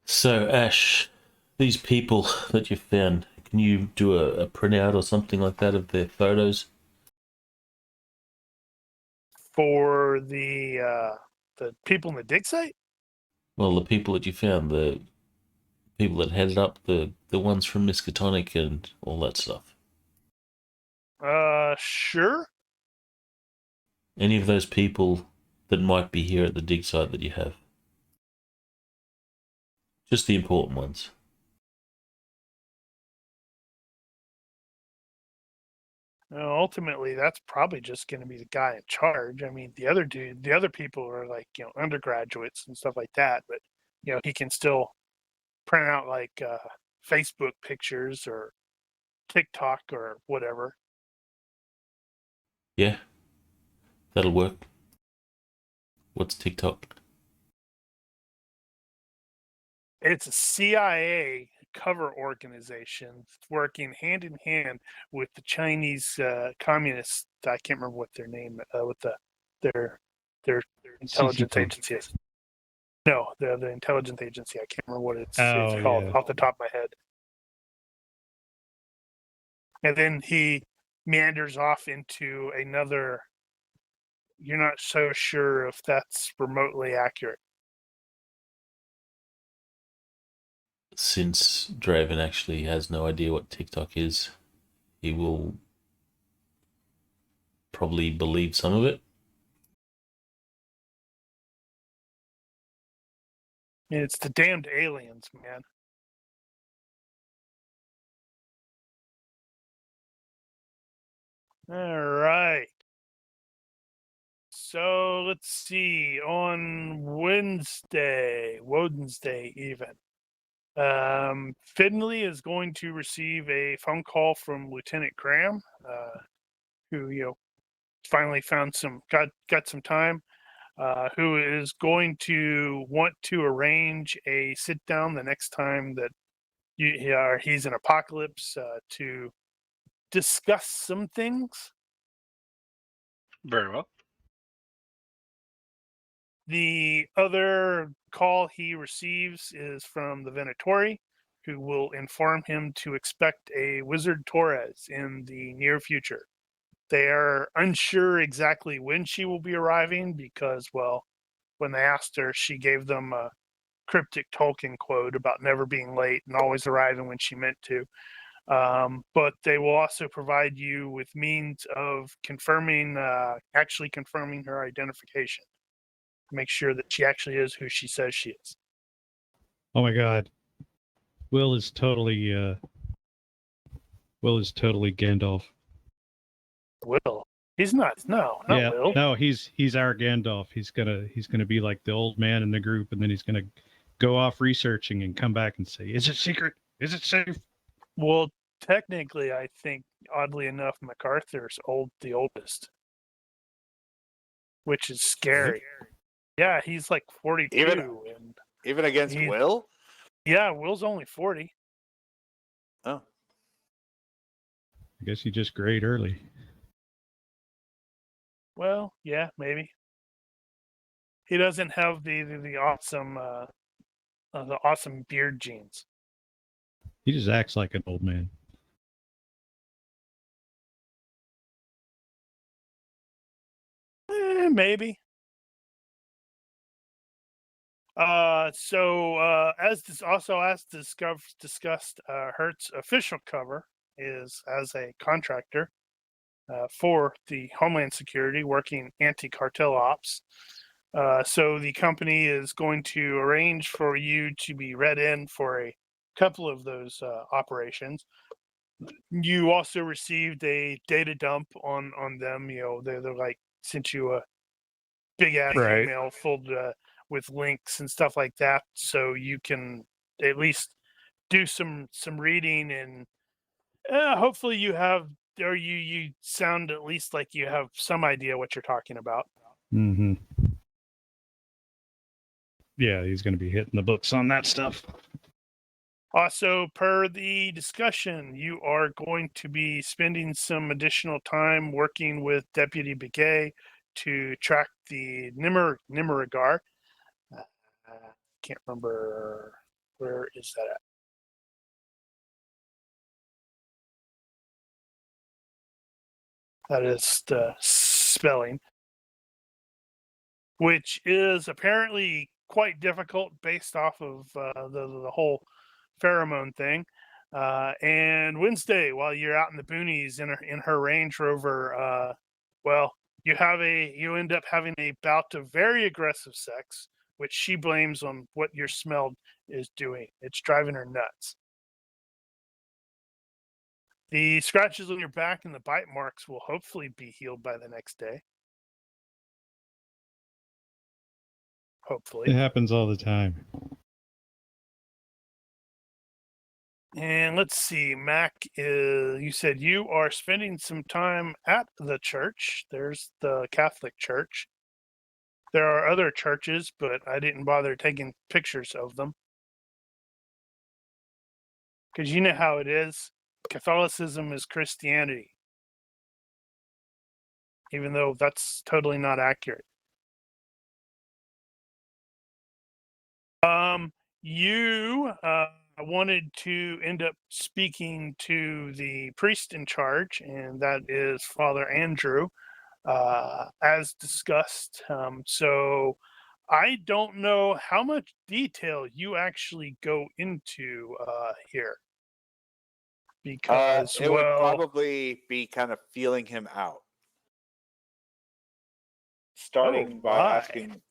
So, Ash, these people that you found, can you do a printout or something like that of their photos? For the people in the dig site, Well, the people that you found, the people that headed up, the ones from Miskatonic and all that stuff. sure. Any of those people that might be here at the dig site that you have? Just the important ones. Ultimately, that's probably just going to be the guy in charge. I mean, the other people are like undergraduates and stuff like that, but he can still print out like Facebook pictures or TikTok or whatever. Yeah, that'll work. What's TikTok? It's a CIA cover organization working hand in hand with the Chinese communists. I can't remember what their name, what their intelligence CCP. agency is. No, the intelligence agency. I can't remember what it's Oh, called yeah. off the top of my head. And then he meanders off into another. You're not so sure if that's remotely accurate. Since Draven actually has no idea what TikTok is, he will probably believe some of it. I mean, it's the damned aliens, man. All right. So let's see. On Wednesday even, Finlay is going to receive a phone call from Lieutenant Graham, who finally found got some time. who is going to want to arrange a sit down the next time that he's in Apocalypse to discuss some things. Very well. The other call he receives is from the Venatori, who will inform him to expect a Wizard Torres in the near future. They are unsure exactly when she will be arriving because, well, when they asked her, she gave them a cryptic Tolkien quote about never being late and always arriving when she meant to. But they will also provide you with means of actually confirming her identification. Make sure that she actually is who she says she is. Oh my God. Will is totally Gandalf. Will? He's not. No, not Yeah, Will. no, he's our Gandalf. He's gonna be like the old man in the group, and then he's gonna go off researching and come back and say, "Is it secret? Is it safe?" Well, technically, I think, oddly enough, McArthur's the oldest, which is scary. Yeah, he's like 42, and Even against He- Will? yeah, Will's only 40. Oh. I guess he just grayed early. Well, yeah, maybe. He doesn't have the awesome beard genes. He just acts like an old man. Maybe. As discussed, Hertz official cover is as a contractor for the Homeland Security working anti-cartel ops. So the company is going to arrange for you to be read in for a couple of those operations. You also received a data dump on them. They're like sent you a big ass Right. email full with links and stuff like that, so you can at least do some reading, and hopefully you have, or you sound at least like you have some idea what you're talking about. Mm-hmm. Yeah, he's gonna be hitting the books on that stuff. Also, per the discussion, you are going to be spending some additional time working with Deputy Begay to track the Nimmergar. Can't remember, where is that at? That is the spelling, which is apparently quite difficult based off of the whole pheromone thing. And Wednesday, while you're out in the boonies in her Range Rover, you end up having a bout of very aggressive sex, which she blames on what your smell is doing. It's driving her nuts. The scratches on your back and the bite marks will hopefully be healed by the next day. Hopefully. It happens all the time. And let's see, Mac, you said you are spending some time at the church. There's the Catholic Church. There are other churches, but I didn't bother taking pictures of them. Because you know how it is. Catholicism is Christianity. Even though that's totally not accurate. You wanted to end up speaking to the priest in charge, and that is Father Andrew, as discussed. So I don't know how much detail you actually go into here. Because, it would probably be kind of feeling him out. Starting by asking.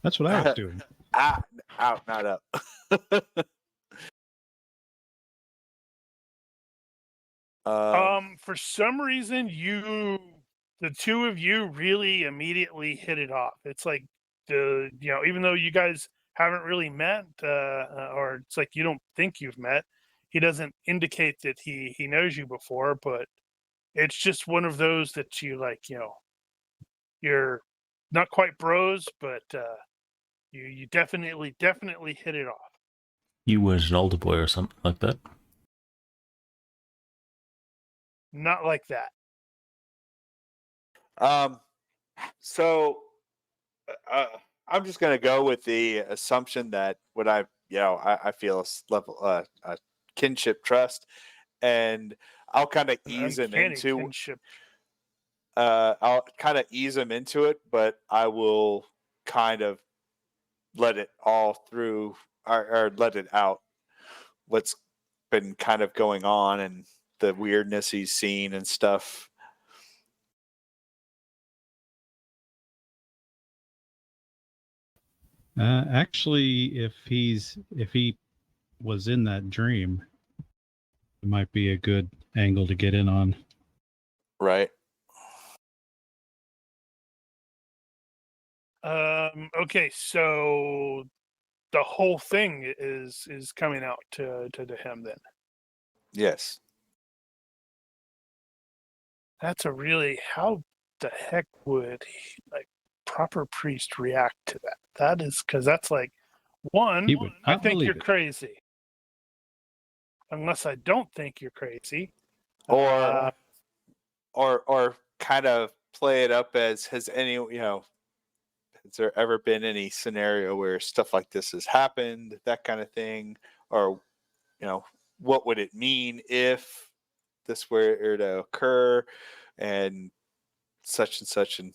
That's what I was doing. Out, not up. For some reason, the two of you really immediately hit it off. It's like even though you guys haven't really met, or it's like you don't think you've met, he doesn't indicate that he knows you before, but it's just one of those that you like, you're not quite bros, but you definitely hit it off. You weren't an older boy or something like that? Not like that. So I'm just going to go with the assumption that what I feel a kinship trust, and I'll kind of An ease him uncanny into kinship. I'll kind of ease him into it, but I will kind of let it all through or let it out what's been kind of going on and the weirdness he's seen and stuff. Actually, if he was in that dream, it might be a good angle to get in on. Right. Okay, so the whole thing is coming out to him then. Yes. That's a really, how the heck would proper priest react to that? That is, because that's like, one, He would I not think believe you're it. crazy. Unless I don't think you're crazy. Or kind of play it up as has there ever been any scenario where stuff like this has happened, that kind of thing, or what would it mean if this were to occur, and such and such. And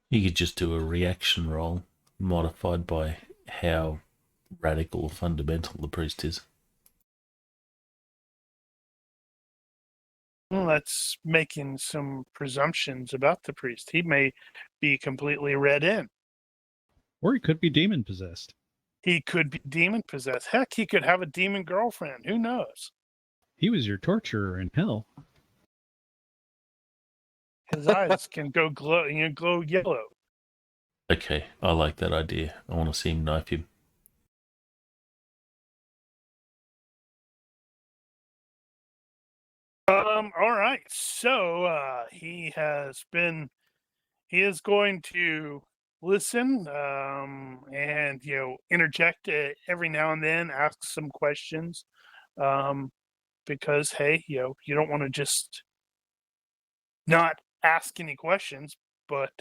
You could just do a reaction roll modified by how radical or fundamental the priest is. Well, that's making some presumptions about the priest. He may be completely read in. Or he could be demon possessed. He could be demon possessed. Heck, he could have a demon girlfriend. Who knows? He was your torturer in hell. His eyes can go glow yellow. Okay, I like that idea. I want to see him knife him. All right. So he is going to listen, and interject every now and then, ask some questions, because hey, you don't want to just not ask any questions, but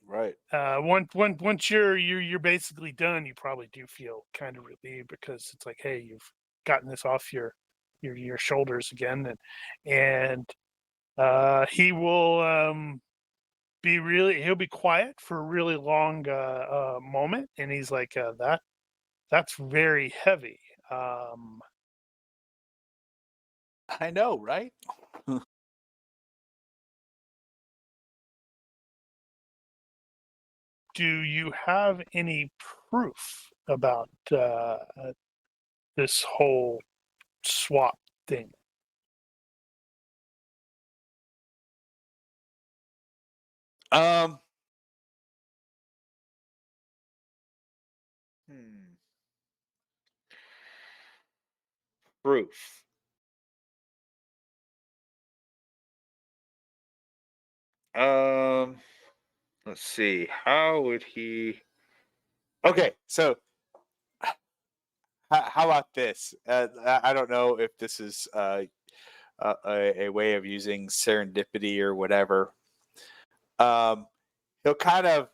right. once you're basically done, you probably do feel kind of relieved, because it's like, hey, you've gotten this off your shoulders again, and he will he'll be quiet for a really long moment, and he's like, that's very heavy. I know, right? Do you have any proof about this whole swap thing? Um. Proof. Let's see. How would he? Okay, so how about this? I don't know if this is a way of using serendipity or whatever. He'll kind of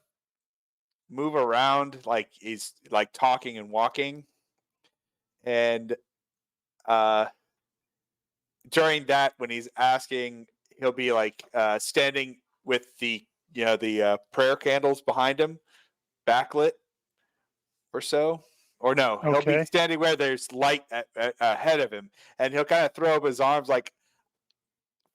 move around like he's like talking and walking, and uh, during that, when he's asking, he'll be like standing with the prayer candles behind him, backlit or so. Or no, he'll be Okay. standing where there's light ahead of him, and he'll kind of throw up his arms like,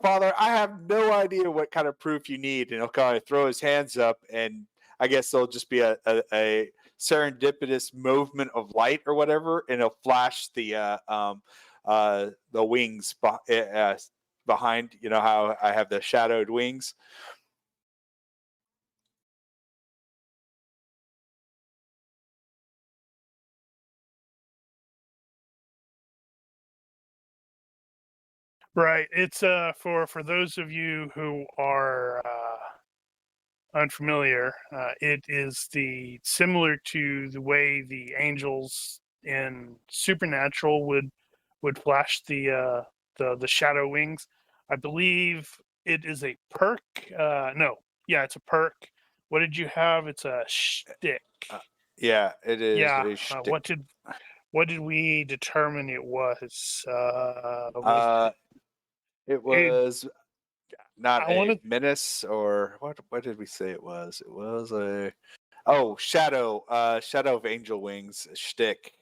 Father, I have no idea what kind of proof you need. And he'll kind of throw his hands up, and I guess there'll just be a serendipitous movement of light or whatever, and he'll flash the wings behind. You know how I have the shadowed wings? Right. It's for those of you who are unfamiliar, it is similar to the way the angels in Supernatural would flash the shadow wings. I believe it is a perk. No, yeah, it's a perk. What did you have? It's a shtick. Yeah, it is Yeah. a shtick. What did we determine it was? It was not I a wanna- menace, or what did we say it was? It was a shadow of angel wings shtick.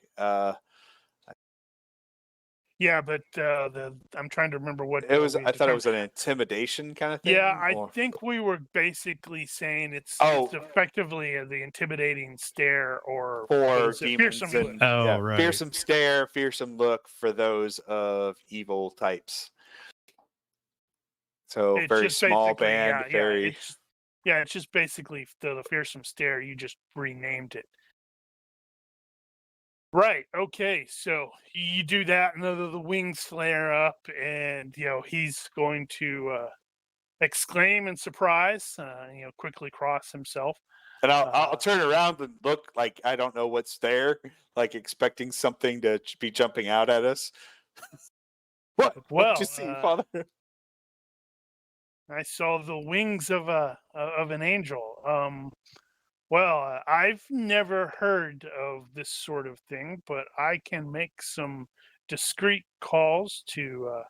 Yeah, but I'm trying to remember what It was. we I thought it determined. was an intimidation kind of thing. Yeah, I or- think we were basically saying it's Oh. effectively the intimidating stare or for was it demons fearsome look? and Oh, right. fearsome stare, fearsome look for those of evil types. So It's very just small basically, band, very. it's just basically the fearsome stare. You just renamed it. Right. Okay. So you do that, and the wings flare up, and he's going to exclaim in surprise. Quickly cross himself. And I'll turn around and look like I don't know what's there, like expecting something to be jumping out at us. What Well, you see, Father? I saw the wings of an angel. Well, I've never heard of this sort of thing, but I can make some discreet calls to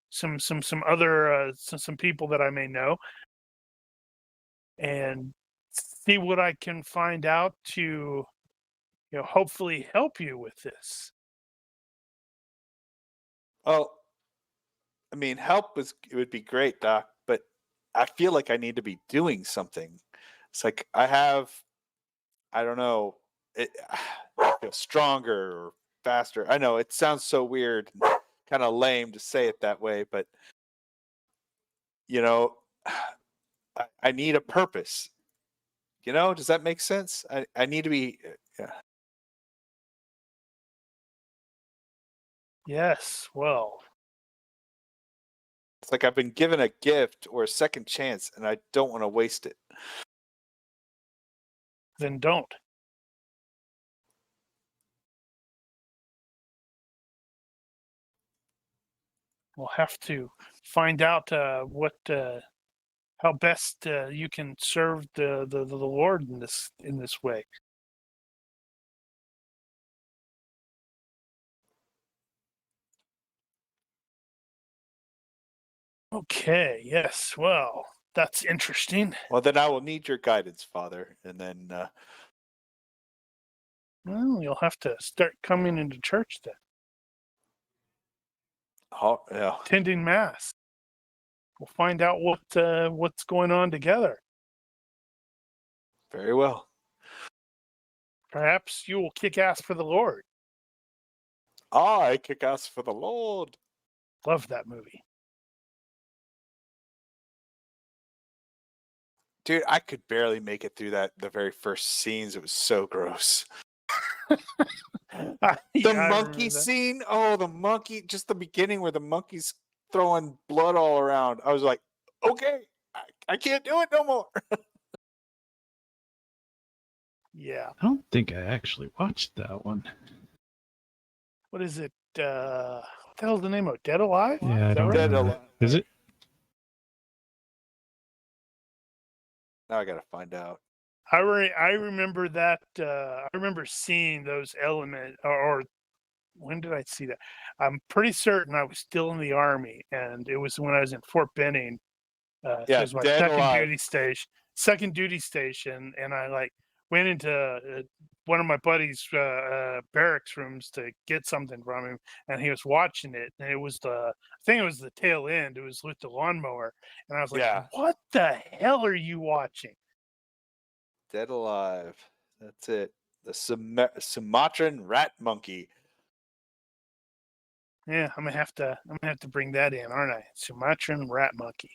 some other some people that I may know, and see what I can find out to hopefully help you with this. Well, I mean, it would be great, Doc, but I feel like I need to be doing something. It's like I don't know, I feel stronger or faster. I know it sounds so weird, kind of lame to say it that way, but you know, I need a purpose. Does that make sense? I need to be. Yeah. Yes. Well, It's like I've been given a gift or a second chance, and I don't want to waste it. then don't. We'll have to find out how best you can serve the Lord in this way. Okay. Yes. Well, that's interesting. Well, then I will need your guidance, Father, and then Well, you'll have to start coming into church then, yeah, attending mass. We'll find out what's going on together. very well. Perhaps you will kick ass for the Lord. I kick ass for the Lord. Love that movie. Dude, I could barely make it through the very first scenes. It was so gross. The monkey scene, the monkey, just the beginning where the monkey's throwing blood all around. I was like, okay, I can't do it no more. Yeah. I don't think I actually watched that one. What is it? What the hell's the name of it? Dead Alive? Yeah, I Is that don't right? Dead remember. Alive. Is it? Now I gotta find out. I remember that. I remember seeing those elements, or when did I see that? I'm pretty certain I was still in the Army, and it was when I was in Fort Benning. Yeah, it was my Dead second Alive. duty station, and I went into one of my buddy's barracks rooms to get something from him, and he was watching it, and I think it was the tail end. It was with the lawnmower, and I was like, Yeah. "What the hell are you watching?" Dead Alive. That's it. The Sumatran rat monkey. Yeah, I'm gonna have to bring that in, aren't I? Sumatran rat monkey.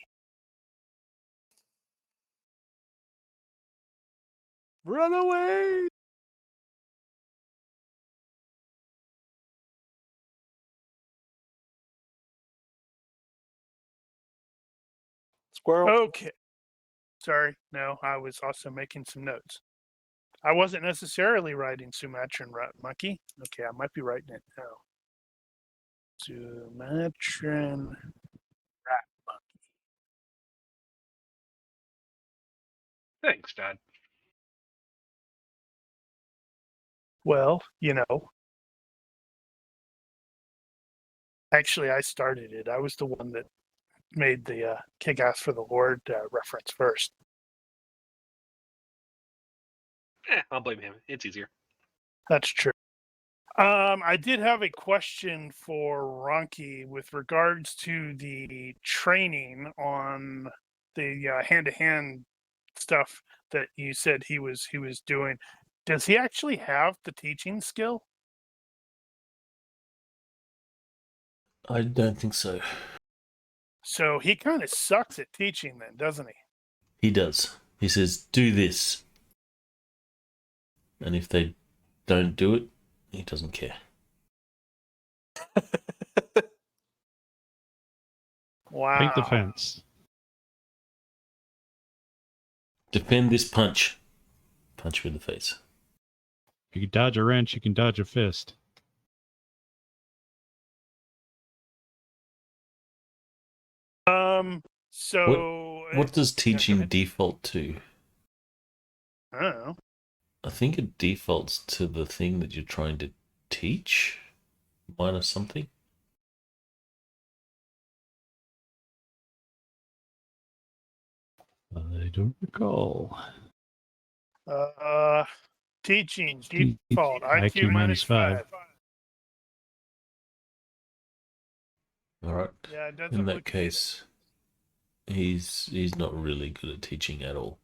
Run away! Squirrel. Okay. Sorry, no, I was also making some notes. I wasn't necessarily writing Sumatran rat monkey. Okay, I might be writing it now. Sumatran rat. Thanks, Dad. Well, actually, I started it. I was the one that made the kick ass for the Lord reference first. I'll blame him. It's easier. That's true. I did have a question for Ronki with regards to the training on the hand-to-hand stuff that you said he was doing. Does he actually have the teaching skill? I don't think so. So he kind of sucks at teaching then, doesn't he? He does. He says, do this. And if they don't do it, he doesn't care. Wow. Paint the fence. Defend this punch. Punch me in the face. If you can dodge a wrench, you can dodge a fist. So What does go teaching ahead. default to? I don't know. I think it defaults to the thing that you're trying to teach, minus something. I don't recall. Teaching default IQ minus -5. 5. All right. Yeah, it doesn't In look that case, he's not really good at teaching at all.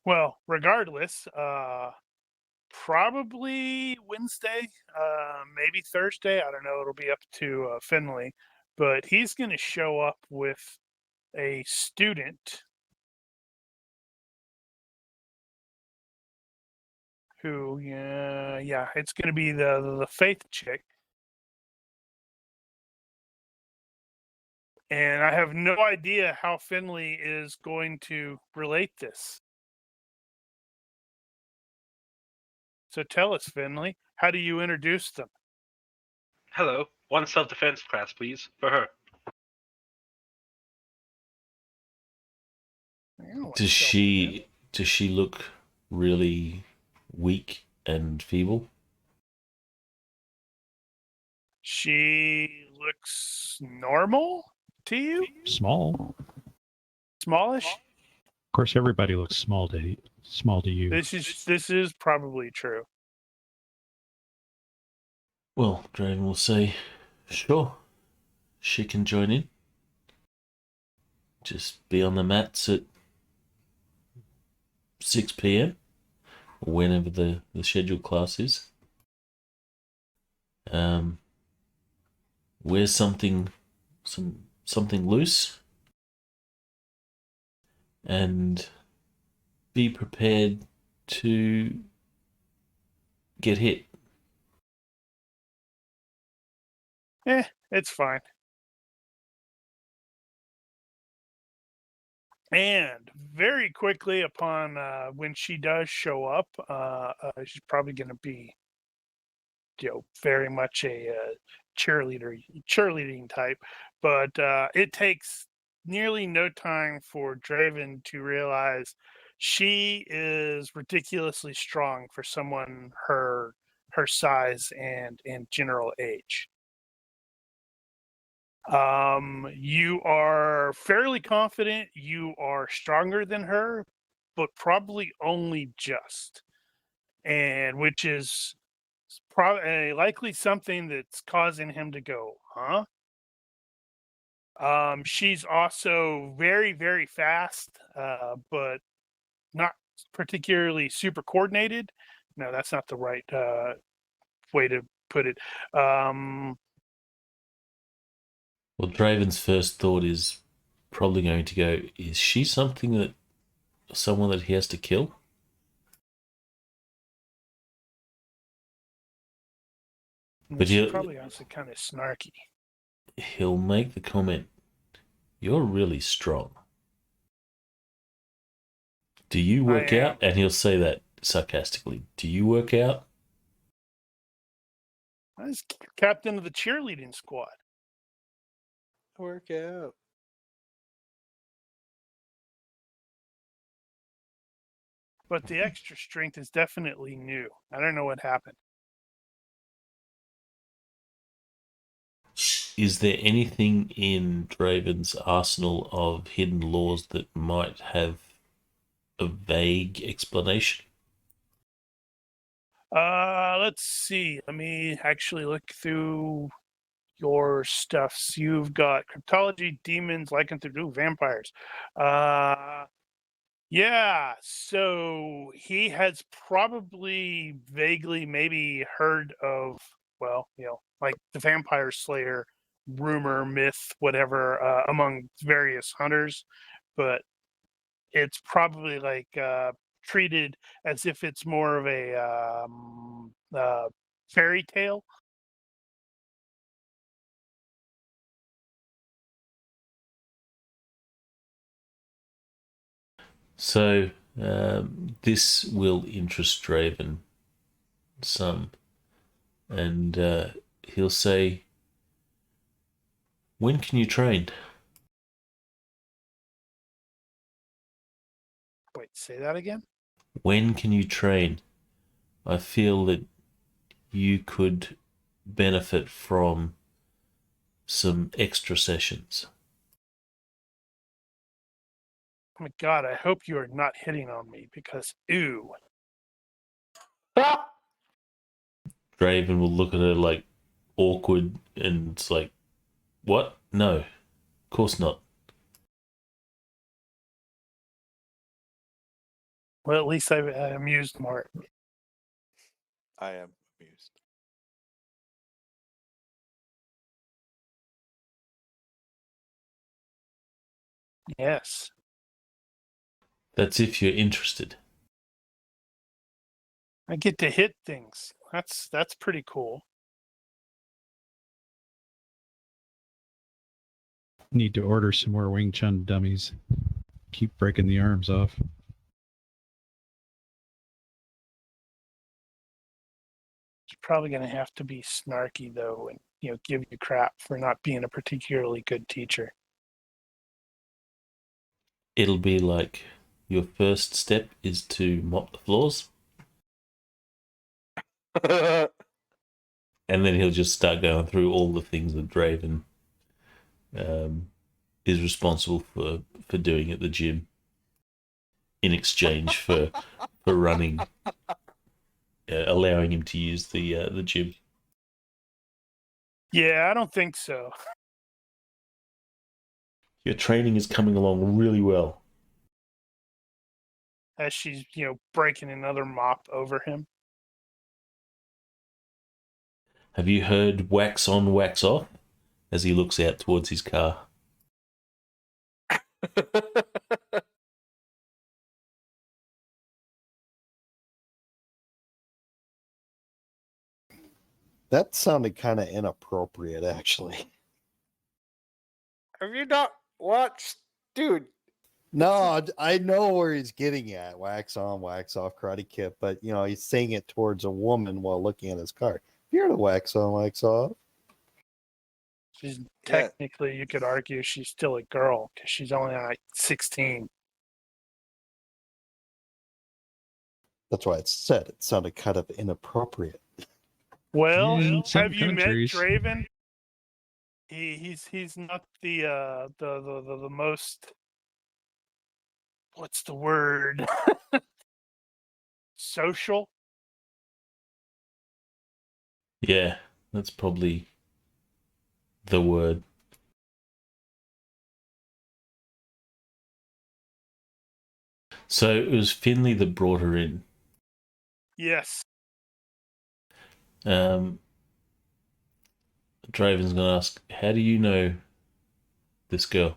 Well, regardless, probably Wednesday, maybe Thursday. I don't know. It'll be up to Finlay, but he's going to show up with a student who, yeah, it's going to be the faith chick, and I have no idea how Finlay is going to relate this. So tell us, Finlay, how do you introduce them? Hello. One self-defense class, please, for her. Does she look really weak and feeble? She looks normal to you? Small. Smallish? Of course, everybody looks small to you. This is probably true. Well, Draven will say, sure, she can join in. Just be on the mats at 6 p.m. or whenever the scheduled class is. Wear something loose and be prepared to get hit. It's fine. And very quickly upon when she does show up, she's probably going to be, very much a cheerleading type. But it takes nearly no time for Draven to realize she is ridiculously strong for someone her size and general age. You are fairly confident you are stronger than her, but probably only just, and which is probably likely something that's causing him to go, huh? She's also very, very fast, but not particularly super coordinated. No, that's not the right way to put it. Well, Draven's first thought is probably going to go, is she someone that he has to kill? But She's probably also kind of snarky. he'll make the comment, "You're really strong. Do you work I am. out?" And he'll say that sarcastically. Do you work out? I was captain of the cheerleading squad. Work out. But the extra strength is definitely new. I don't know what happened. Is there anything in Draven's arsenal of hidden laws that might have a vague explanation? Let's see. Let me actually look through your stuffs. You've got cryptology, demons, lycanthropy, vampires. Yeah. So he has probably vaguely maybe heard of, well, like the vampire slayer rumor, myth, whatever, among various hunters, but it's probably like treated as if it's more of a fairy tale. So this will interest Draven some, and he'll say, "When can you train?" Wait, say that again? When can you train? I feel that you could benefit from some extra sessions. Oh my God, I hope you are not hitting on me because, ew. Draven will look at her like awkward, and it's like, what? No, of course not. Well, at least I've amused Mark. I am amused. Yes. That's if you're interested. I get to hit things. That's pretty cool. Need to order some more Wing Chun dummies. Keep breaking the arms off. It's probably going to have to be snarky though, and give you crap for not being a particularly good teacher. It'll be like your first step is to mop the floors, and then he'll just start going through all the things that Draven is responsible for doing at the gym in exchange for running, allowing him to use the gym. Yeah, I don't think so. Your training is coming along really well. As she's, breaking another mop over him. Have you heard wax on, wax off? As he looks out towards his car. That sounded kind of inappropriate, actually. Have you not watched, dude? No, I know where he's getting at. Wax on, wax off, Karate Kid. But, he's saying it towards a woman while looking at his car. You're the wax on, wax off. She's Yeah. technically, you could argue she's still a girl because she's only like 16. That's why it said it sounded kind of inappropriate. Well, In some have you countries. met Draven? He's not the most, what's the word? Social. Yeah, that's probably the word. So it was Finlay that brought her in. Yes. Draven's going to ask, how do you know this girl?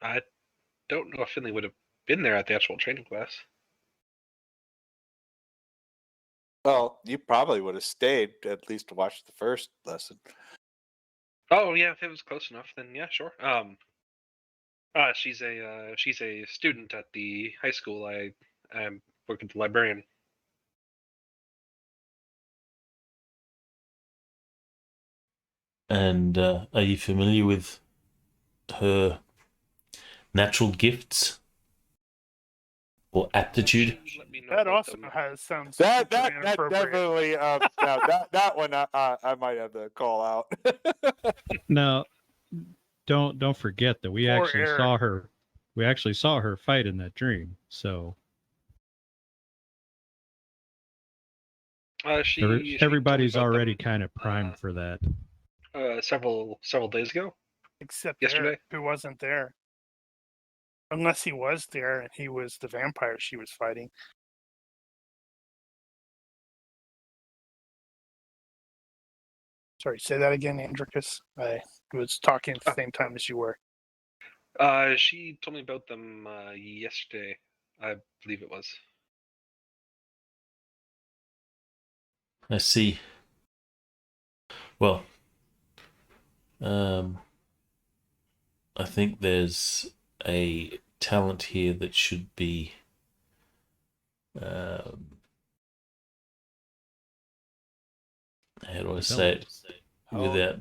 I don't know if Finlay would have been there at the actual training class. Well, you probably would have stayed at least to watch the first lesson. Oh yeah, if it was close enough, then yeah, sure. She's a student at the high school. I'm working the librarian. And are you familiar with her natural gifts or aptitude? She let me know That about also them. sounds That super that inappropriate. definitely now that one I might have to call out. Now, don't forget that we Poor actually Eric. saw her. We actually saw her fight in that dream. So She told me everybody's about already them, kind of primed for that. several days ago. Except Yesterday? Eric, who wasn't there. Unless he was there and he was the vampire she was fighting. Sorry, say that again, Andricus. I was talking at the same time as you were. She told me about them yesterday, I believe it was. I see. Well, I think there's a talent here that should be how do I say it without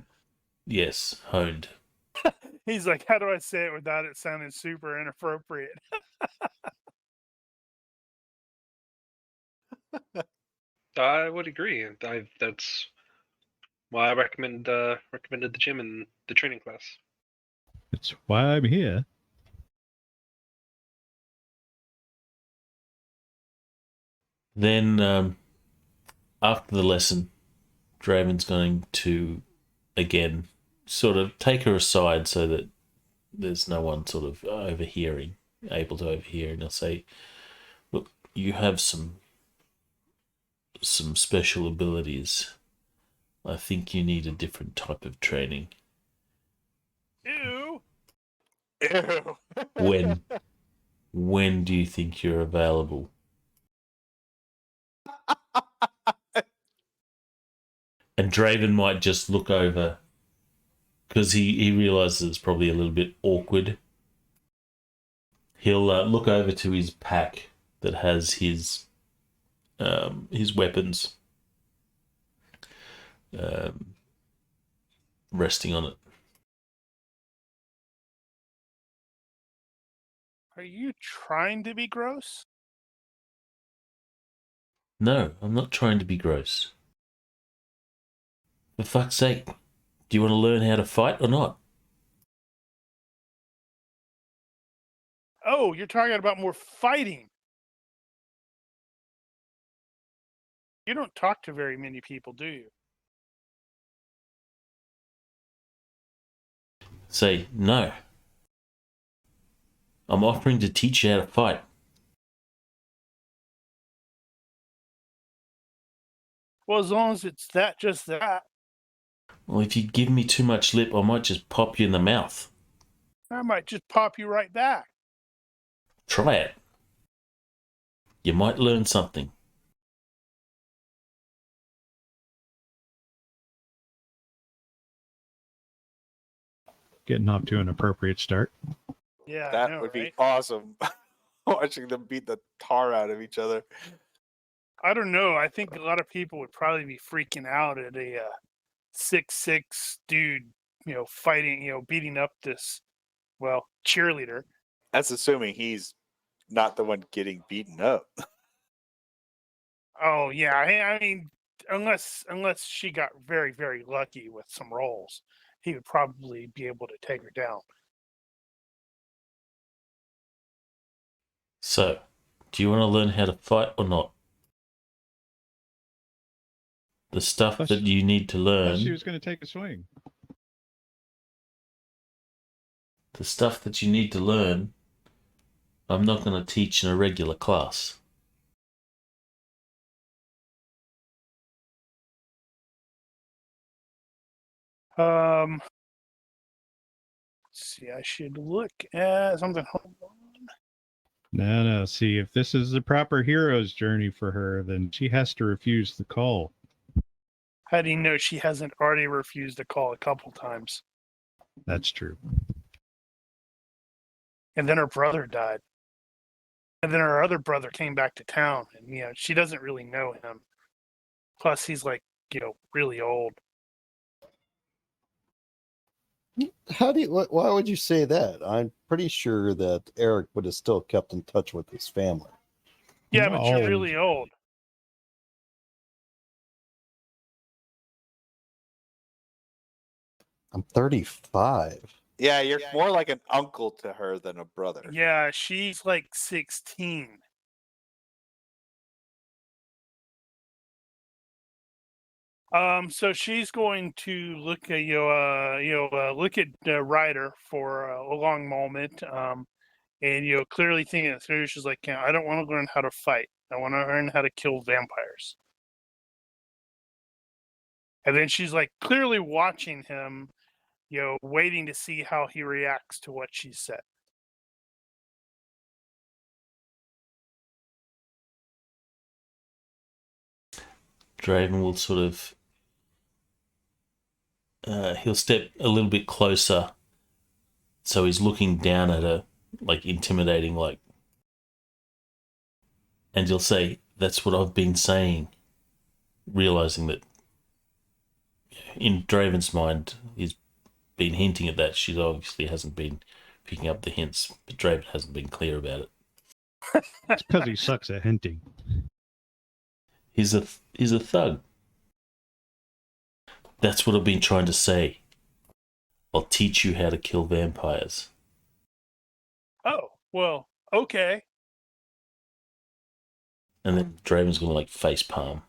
honed. He's like, how do I say it without it sounding super inappropriate? I would agree. That's why I recommended the gym and the training class. It's why I'm here. Then after the lesson, Draven's going to again sort of take her aside so that there's no one sort of able to overhear, and he'll say, "Look, you have some special abilities. I think you need a different type of training. Ew. Ew. When do you think you're available?" And Draven might just look over because he realizes it's probably a little bit awkward. He'll look over to his pack that has his weapons resting on it. Are you trying to be gross? No, I'm not trying to be gross. For fuck's sake, do you want to learn how to fight or not? Oh, you're talking about more fighting. You don't talk to very many people, do you? Say, no. I'm offering to teach you how to fight. Well, as long as it's just that, Well, if you give me too much lip, I might just pop you in the mouth. I might just pop you right back. Try it. You might learn something. Getting off to an appropriate start. Yeah, That I know, would be right? awesome. Watching them beat the tar out of each other. I don't know. I think a lot of people would probably be freaking out at a 6'6" dude, fighting, beating up this, cheerleader. That's assuming he's not the one getting beaten up. Oh yeah, I mean, unless she got very very lucky with some rolls, he would probably be able to take her down. So, do you want to learn how to fight or not? The stuff Thought that you need to Thought learn, she was going to take a swing. the stuff that you need to learn, I'm not going to teach in a regular class. see, I should look at something. Hold on. No. See, if this is the proper hero's journey for her, then she has to refuse the call. How do you know she hasn't already refused a call a couple times? That's true. And then her brother died. And then her other brother came back to town, and she doesn't really know him. Plus, he's like, really old. How do you? Why would you say that? I'm pretty sure that Eric would have still kept in touch with his family. Yeah, but you're Old. really old. I'm 35. Yeah, you're more like an uncle to her than a brother. Yeah, she's like 16. So she's going to look at Ryder for a long moment, and clearly thinking it through. She's like, I don't want to learn how to fight. I want to learn how to kill vampires. And then she's like clearly watching him, waiting to see how he reacts to what she said. Draven will sort of he'll step a little bit closer, so he's looking down at her, like intimidating, like, and he'll say, "That's what I've been saying," realizing that in Draven's mind, he's been hinting at that. She obviously hasn't been picking up the hints, but Draven hasn't been clear about it. It's because he sucks at hinting. He's a thug. That's what I've been trying to say. I'll teach you how to kill vampires. Oh, well, okay. And then Draven's gonna like face palm.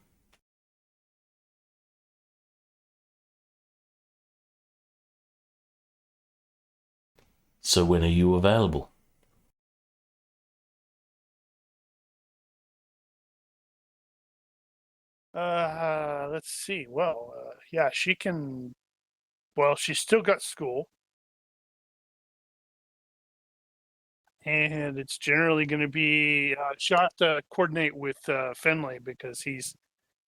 So when are you available? Let's see. Well, yeah, she can. Well, she's still got school. And it's generally going to be, she'll have to coordinate with Finlay because he's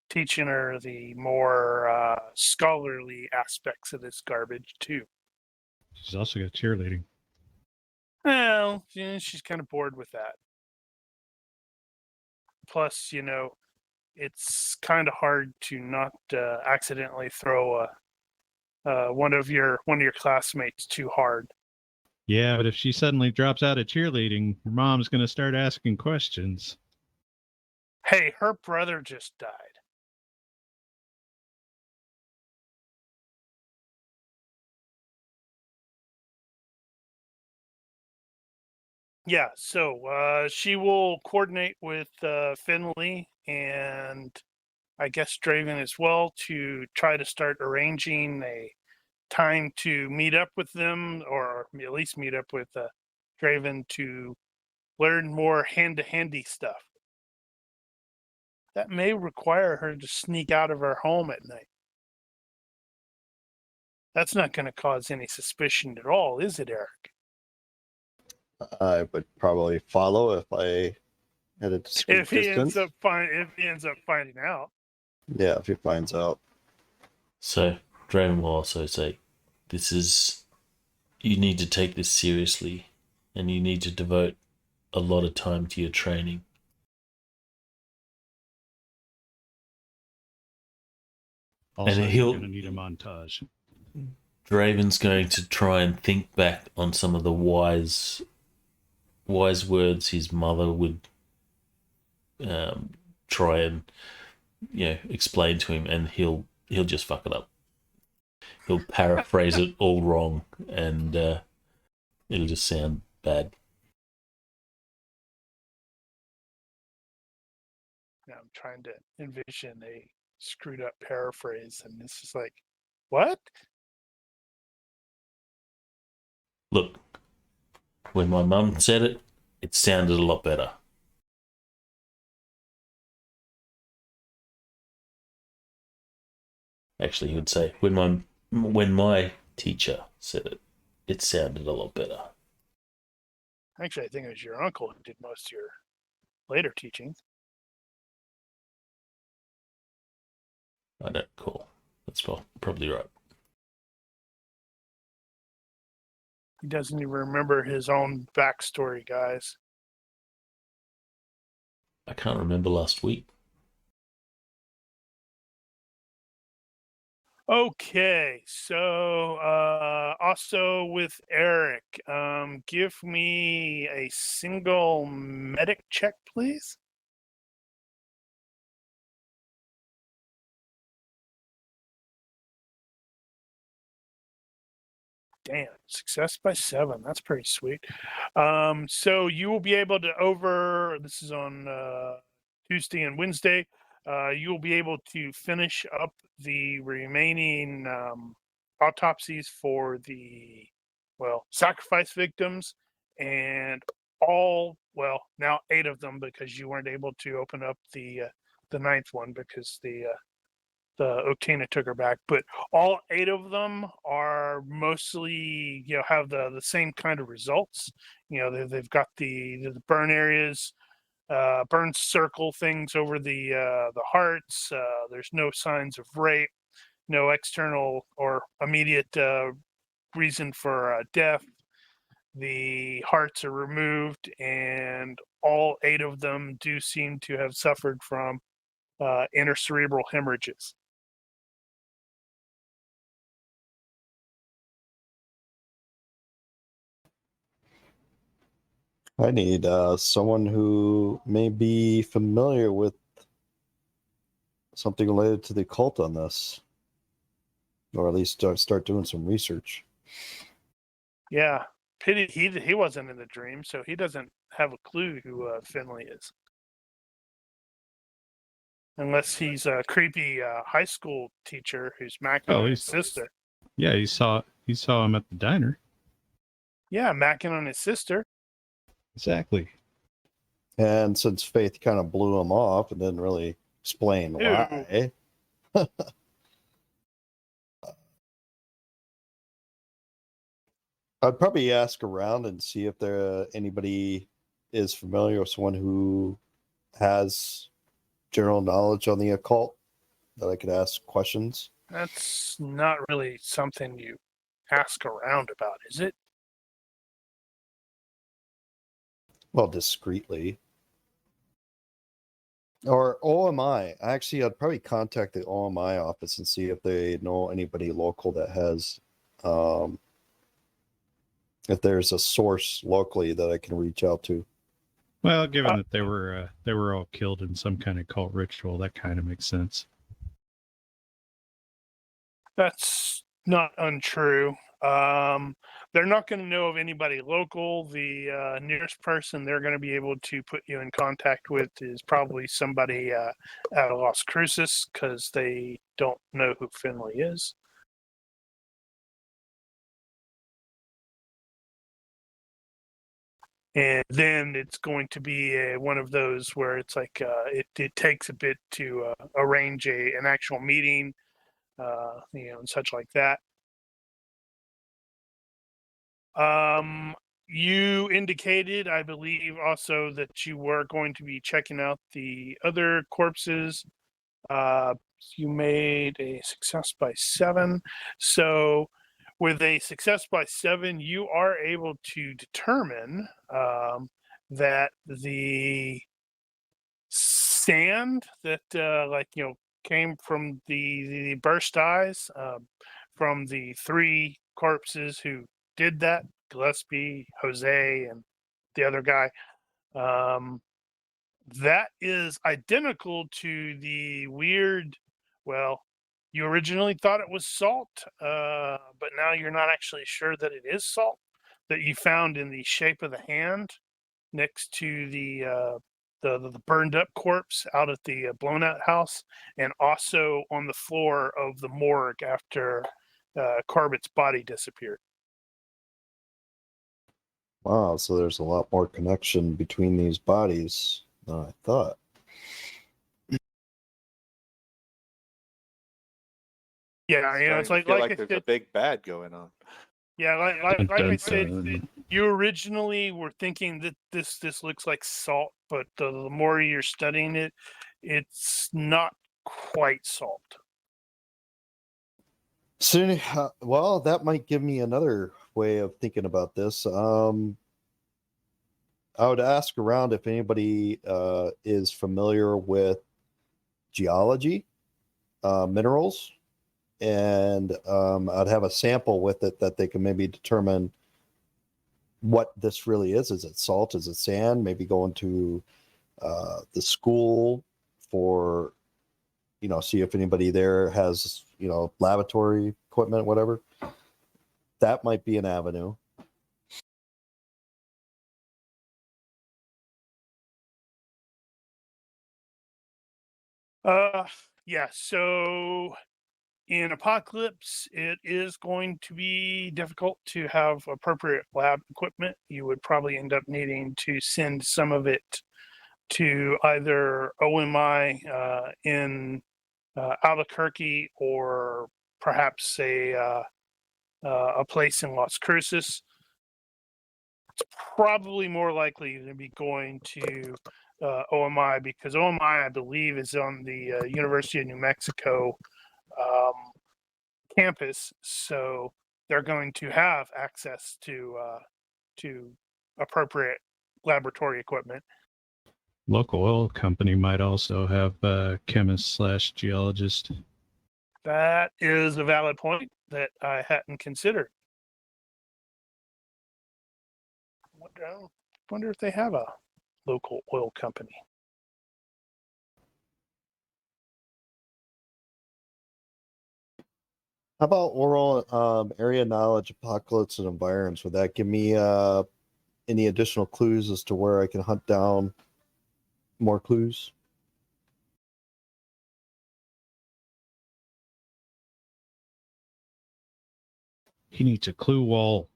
teaching her the more scholarly aspects of this garbage, too. She's also got cheerleading. Well, she's kind of bored with that. Plus, it's kind of hard to not accidentally throw one of your classmates too hard. Yeah, but if she suddenly drops out of cheerleading, her mom's going to start asking questions. Hey, her brother just died. Yeah, so she will coordinate with Finlay and I guess Draven as well to try to start arranging a time to meet up with them, or at least meet up with Draven to learn more hand-to-handy stuff. That may require her to sneak out of her home at night. That's not going to cause any suspicion at all, is it, Eric? I would probably follow if I at a discreet If he distance. ends up finding out. Yeah, if he finds out. So Draven will also say, you need to take this seriously, and you need to devote a lot of time to your training. Also, And you're going to need a montage. Draven's going to try and think back on some of the wise words his mother would try and explain to him, and he'll just fuck it up. He'll paraphrase it all wrong, and it'll just sound bad. Now I'm trying to envision a screwed up paraphrase, and it's just like, what? Look, when my mum said it, it sounded a lot better. Actually, he would say, when my teacher said it, it sounded a lot better. Actually, I think it was your uncle who did most of your later teaching. I don't recall. That's probably right. He doesn't even remember his own backstory, guys. I can't remember last week. Okay, so also with Eric, give me a single medic check, please. Damn, success by 7. That's pretty sweet. So you will be able to this is on Tuesday and Wednesday. You will be able to finish up the remaining autopsies for the sacrifice victims, and now 8 of them, because you weren't able to open up the 9th one because the Oktina took her back. But all 8 of them are mostly, have the same kind of results. They've got the burn areas, burn circle things over the hearts. There's no signs of rape, no external or immediate reason for death. The hearts are removed, and all 8 of them do seem to have suffered from intracerebral hemorrhages. I need someone who may be familiar with something related to the occult on this, or at least start doing some research. Yeah, pity he wasn't in the dream, so he doesn't have a clue who Finlay is, unless he's a creepy high school teacher who's macking on his sister. Yeah, he saw him at the diner. Yeah, macking on his sister. Exactly. And since Faith kind of blew him off and didn't really explain why, I'd probably ask around and see if anybody is familiar with someone who has general knowledge on the occult that I could ask questions. That's not really something you ask around about, is it? Well, discreetly. Or OMI. Actually, I'd probably contact the OMI office and see if they know anybody local that has, if there's a source locally that I can reach out to. Well, given that they were all killed in some kind of cult ritual, that kind of makes sense. That's not untrue. They're not going to know of anybody local. The nearest person they're going to be able to put you in contact with is probably somebody out of Las Cruces, because they don't know who Finlay is. And then it's going to be one of those where it's like it takes a bit to arrange an actual meeting, and such like that. You indicated, I believe, also that you were going to be checking out the other corpses. You made a success by 7. So with a success by 7, you are able to determine that the sand that came from the burst eyes from the 3 corpses who did that, Gillespie, Jose, and the other guy, that is identical to the weird, you originally thought it was salt, but now you're not actually sure that it is salt, that you found in the shape of the hand next to the burned up corpse out at the blown out house, and also on the floor of the morgue after Corbett's body disappeared. Wow, so there's a lot more connection between these bodies than I thought. Yeah, it's Starting to feel like I there's said, a big bad going on. Yeah, like I said, Dun-dun-dun. you originally were thinking that this looks like salt, but the more you're studying it, it's not quite salt. Soon, well, that might give me another way of thinking about this. I would ask around if anybody is familiar with geology, minerals, and I'd have a sample with it that they can maybe determine what this really is. Is it salt? Is it sand? Maybe go into the school for, see if anybody there has, laboratory equipment, whatever. That might be an avenue. Yeah, so in Apocalypse, it is going to be difficult to have appropriate lab equipment. You would probably end up needing to send some of it to either OMI in Albuquerque, or perhaps a place in Las Cruces. It's probably more likely to be going to OMI, because OMI, I believe, is on the University of New Mexico campus, so they're going to have access to appropriate laboratory equipment. Local oil company might also have a chemist/geologist. That is a valid point that I hadn't considered. I wonder if they have a local oil company. How about oral area knowledge, apocalypse, and environs? Would that give me any additional clues as to where I can hunt down more clues? He needs a clue wall.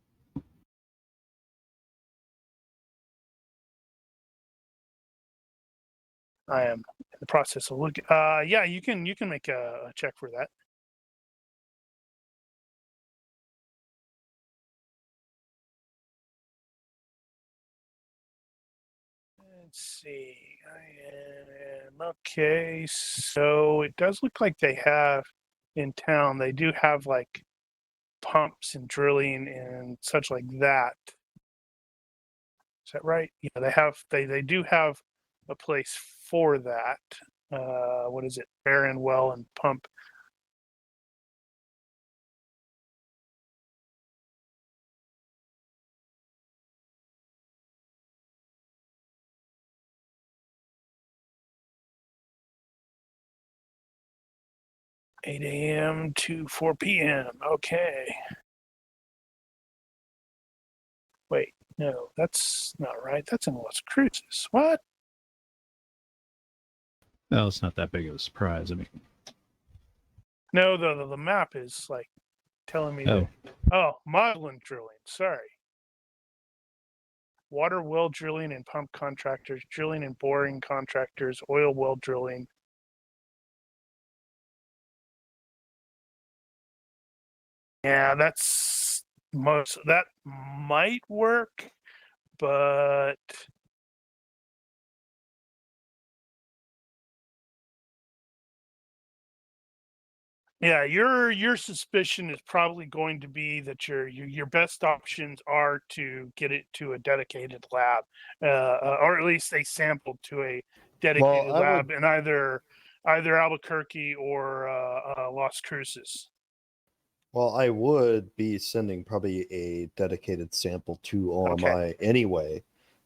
I am in the process of looking. Yeah, you can make a check for that. Let's see. I am okay. So it does look like they have in town. They do have like pumps and drilling and such like that. Is that right? Yeah, they do have a place for that. What is it? Barren well and pump. $8 a.m. to 4 p.m. Okay. Wait, no, that's not right. That's in Las Cruces. What? Well, it's not that big of a surprise. I mean, No, the map is like telling me that. Oh, modeling drilling. Sorry. Water well drilling and pump contractors, drilling and boring contractors, oil well drilling. Yeah, that might work, but yeah, your suspicion is probably going to be that your best options are to get it to a dedicated lab, or at least a sample to a dedicated lab in either Albuquerque or Las Cruces. Well, I would be sending probably a dedicated sample to OMI anyway,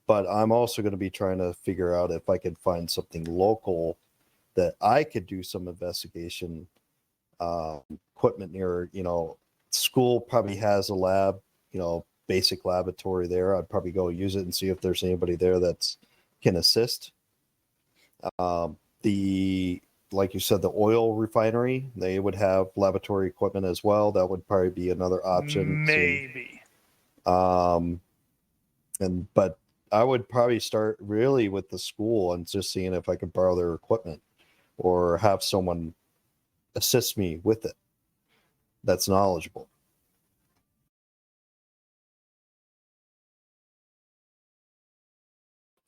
but I'm also going to be trying to figure out if I could find something local that I could do some investigation. Equipment near, school probably has a lab, basic laboratory there. I'd probably go use it and see if there's anybody there that's can assist. Like you said, the oil refinery, they would have laboratory equipment as well. That would probably be another option. Maybe. But I would probably start really with the school and just seeing if I could borrow their equipment or have someone assist me with it that's knowledgeable.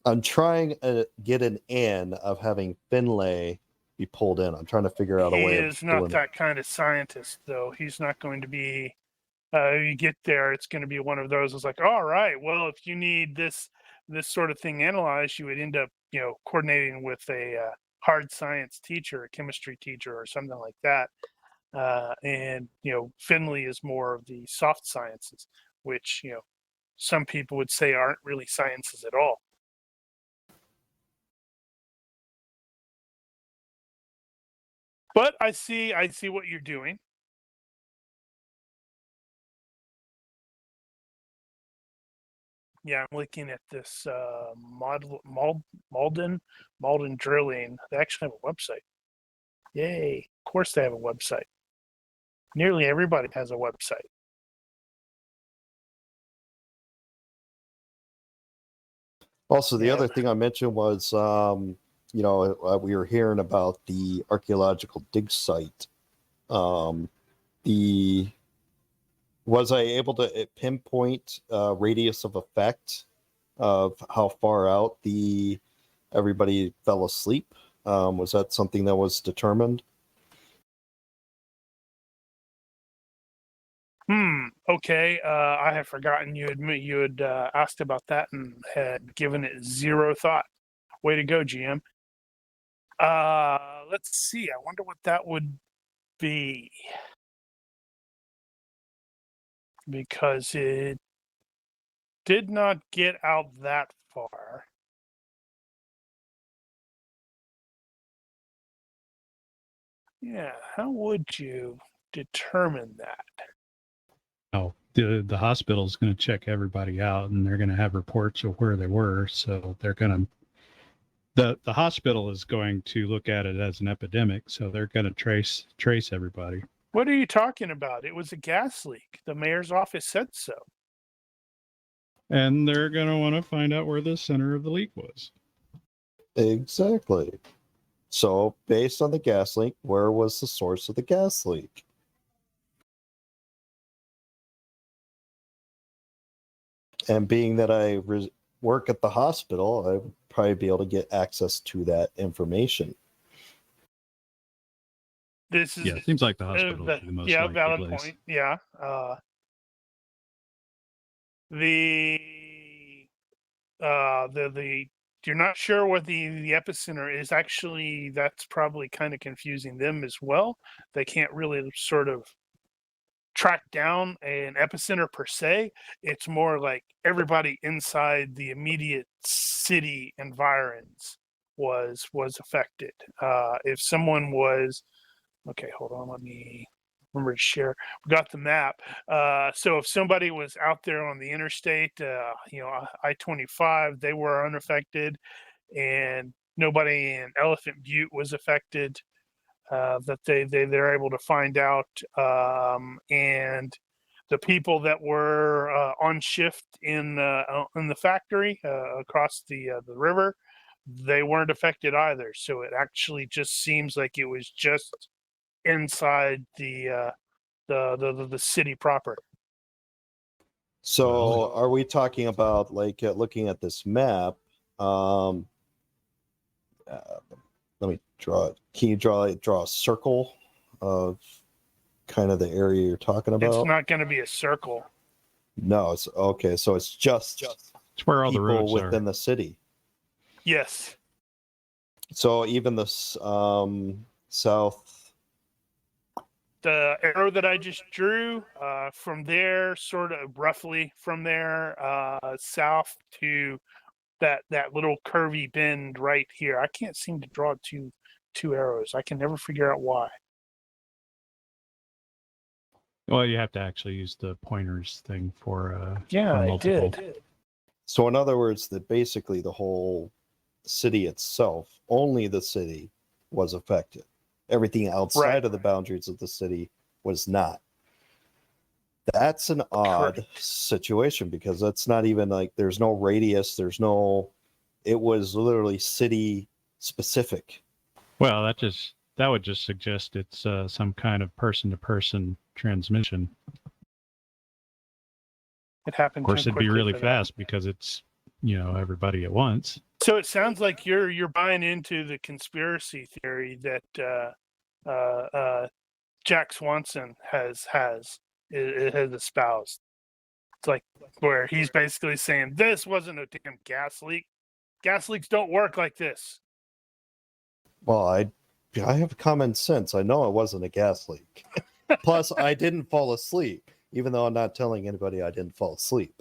I'm trying to get an in of having Finlay be pulled in. I'm trying to figure out a He way is of not doing that kind of scientist, though. He's not going to be. You get there, it's going to be one of those. It's like, all right, well, if you need this sort of thing analyzed, you would end up, coordinating with a hard science teacher, a chemistry teacher, or something like that. And Finlay is more of the soft sciences, which some people would say aren't really sciences at all. But I see what you're doing. Yeah, I'm looking at this Malden Drilling. They actually have a website. Yay! Of course they have a website. Nearly everybody has a website. Also, the Yeah. other thing I mentioned was, we were hearing about the archaeological dig site. Was I able to pinpoint radius of effect of how far out everybody fell asleep? Was that something that was determined? Okay. I had forgotten you had asked about that and had given it zero thought. Way to go, GM. Let's see. I wonder what that would be. Because it did not get out that far. Yeah, how would you determine that? Oh, the hospital is going to check everybody out, and they're going to have reports of where they were. So they're going to the hospital is going to look at it as an epidemic. So they're going to trace everybody. What are you talking about? It was a gas leak. The mayor's office said so. And they're going to want to find out where the center of the leak was. Exactly. So, based on the gas leak, where was the source of the gas leak? And being that I work at the hospital, I would probably be able to get access to that information. This is It seems like the hospital would be the most likely valid place. point. Yeah. The you're not sure what the epicenter is. Actually, that's probably kind of confusing them as well. They can't really sort of track down an epicenter per se. It's more like everybody inside the immediate city environs was affected. If someone was hold on, let me remember to share. We got the map. So if somebody was out there on the interstate, I-25, they were unaffected, and nobody in Elephant Butte was affected. That they're able to find out, and the people that were on shift in the factory across the river, they weren't affected either. So it actually just seems like it was just inside the city proper. So, are we talking about looking at this map? Let me draw it. Can you draw a circle of kind of the area you're talking about? It's not going to be a circle. No, it's okay. So it's just it's where all the people roads within are. the city. Yes. So even the south. The arrow that I just drew, from there, sort of roughly from there, south to that little curvy bend right here. I can't seem to draw two arrows. I can never figure out why. Well, you have to actually use the pointers thing for Yeah, for I multiple. did. So in other words, that basically the whole city itself, only the city was affected. Everything outside of the boundaries of the city was not. That's an odd situation because that's not even like there's no radius, it was literally city specific. Well, that would just suggest it's some kind of person-to-person transmission. It happened. Of course, it'd be really fast because it's everybody at once. So it sounds like you're buying into the conspiracy theory that Jack Swanson has espoused. It's like where he's basically saying this wasn't a damn gas leak. Gas leaks don't work like this. Well, I have common sense. I know it wasn't a gas leak. Plus, I didn't fall asleep, even though I'm not telling anybody I didn't fall asleep.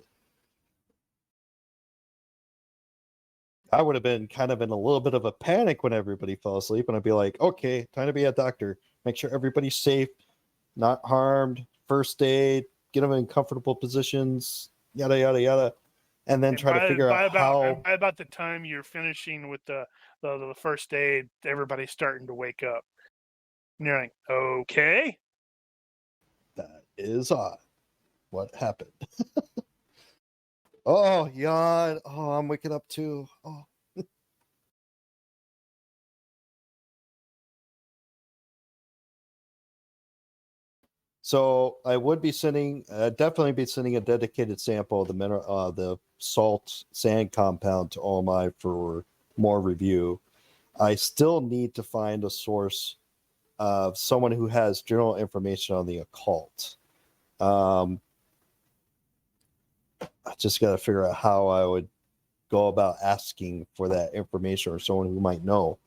I would have been kind of in a little bit of a panic when everybody fell asleep, and I'd be like, okay, time to be a doctor. Make sure everybody's safe, not harmed, first aid, get them in comfortable positions, yada, yada, yada. And then try to figure out how. By about the time you're finishing with the first aid, everybody's starting to wake up. And you're like, okay. That is odd. What happened? Oh, yawn. Oh, I'm waking up too. Oh. So I would be sending, definitely be sending a dedicated sample of the salt sand compound to OMI for more review. I still need to find a source of someone who has general information on the occult. I just got to figure out how I would go about asking for that information, or someone who might know.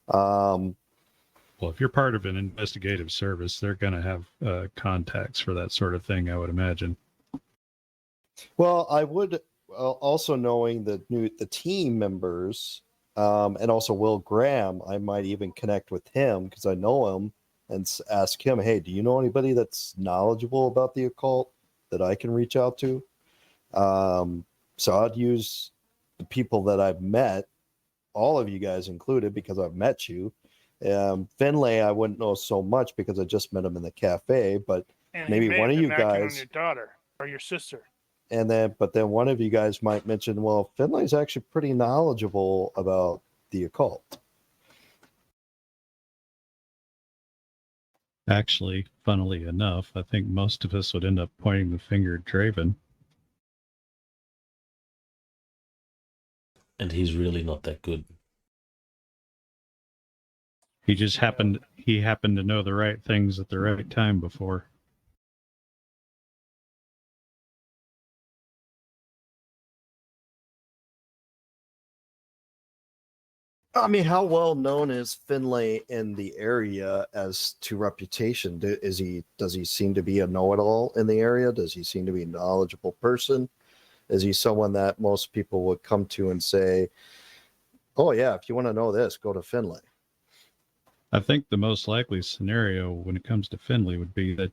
Well, if you're part of an investigative service, they're going to have contacts for that sort of thing, I would imagine. Well, I would also, knowing the team members, and also Will Graham, I might even connect with him because I know him and ask him, hey, do you know anybody that's knowledgeable about the occult that I can reach out to? So I'd use the people that I've met, all of you guys included, because I've met you. Finlay, I wouldn't know so much because I just met him in the cafe, but And maybe he may one have of been you acting guys on your daughter or your sister. And then one of you guys might mention, well, Finlay's actually pretty knowledgeable about the occult. Actually, funnily enough, I think most of us would end up pointing the finger at Draven. And he's really not that good. He just happened to know the right things at the right time before. I mean, how well known is Finlay in the area as to reputation? Does he seem to be a know-it-all in the area? Does he seem to be a knowledgeable person? Is he someone that most people would come to and say, oh yeah, if you want to know this, go to Finlay? I think the most likely scenario when it comes to Finlay would be that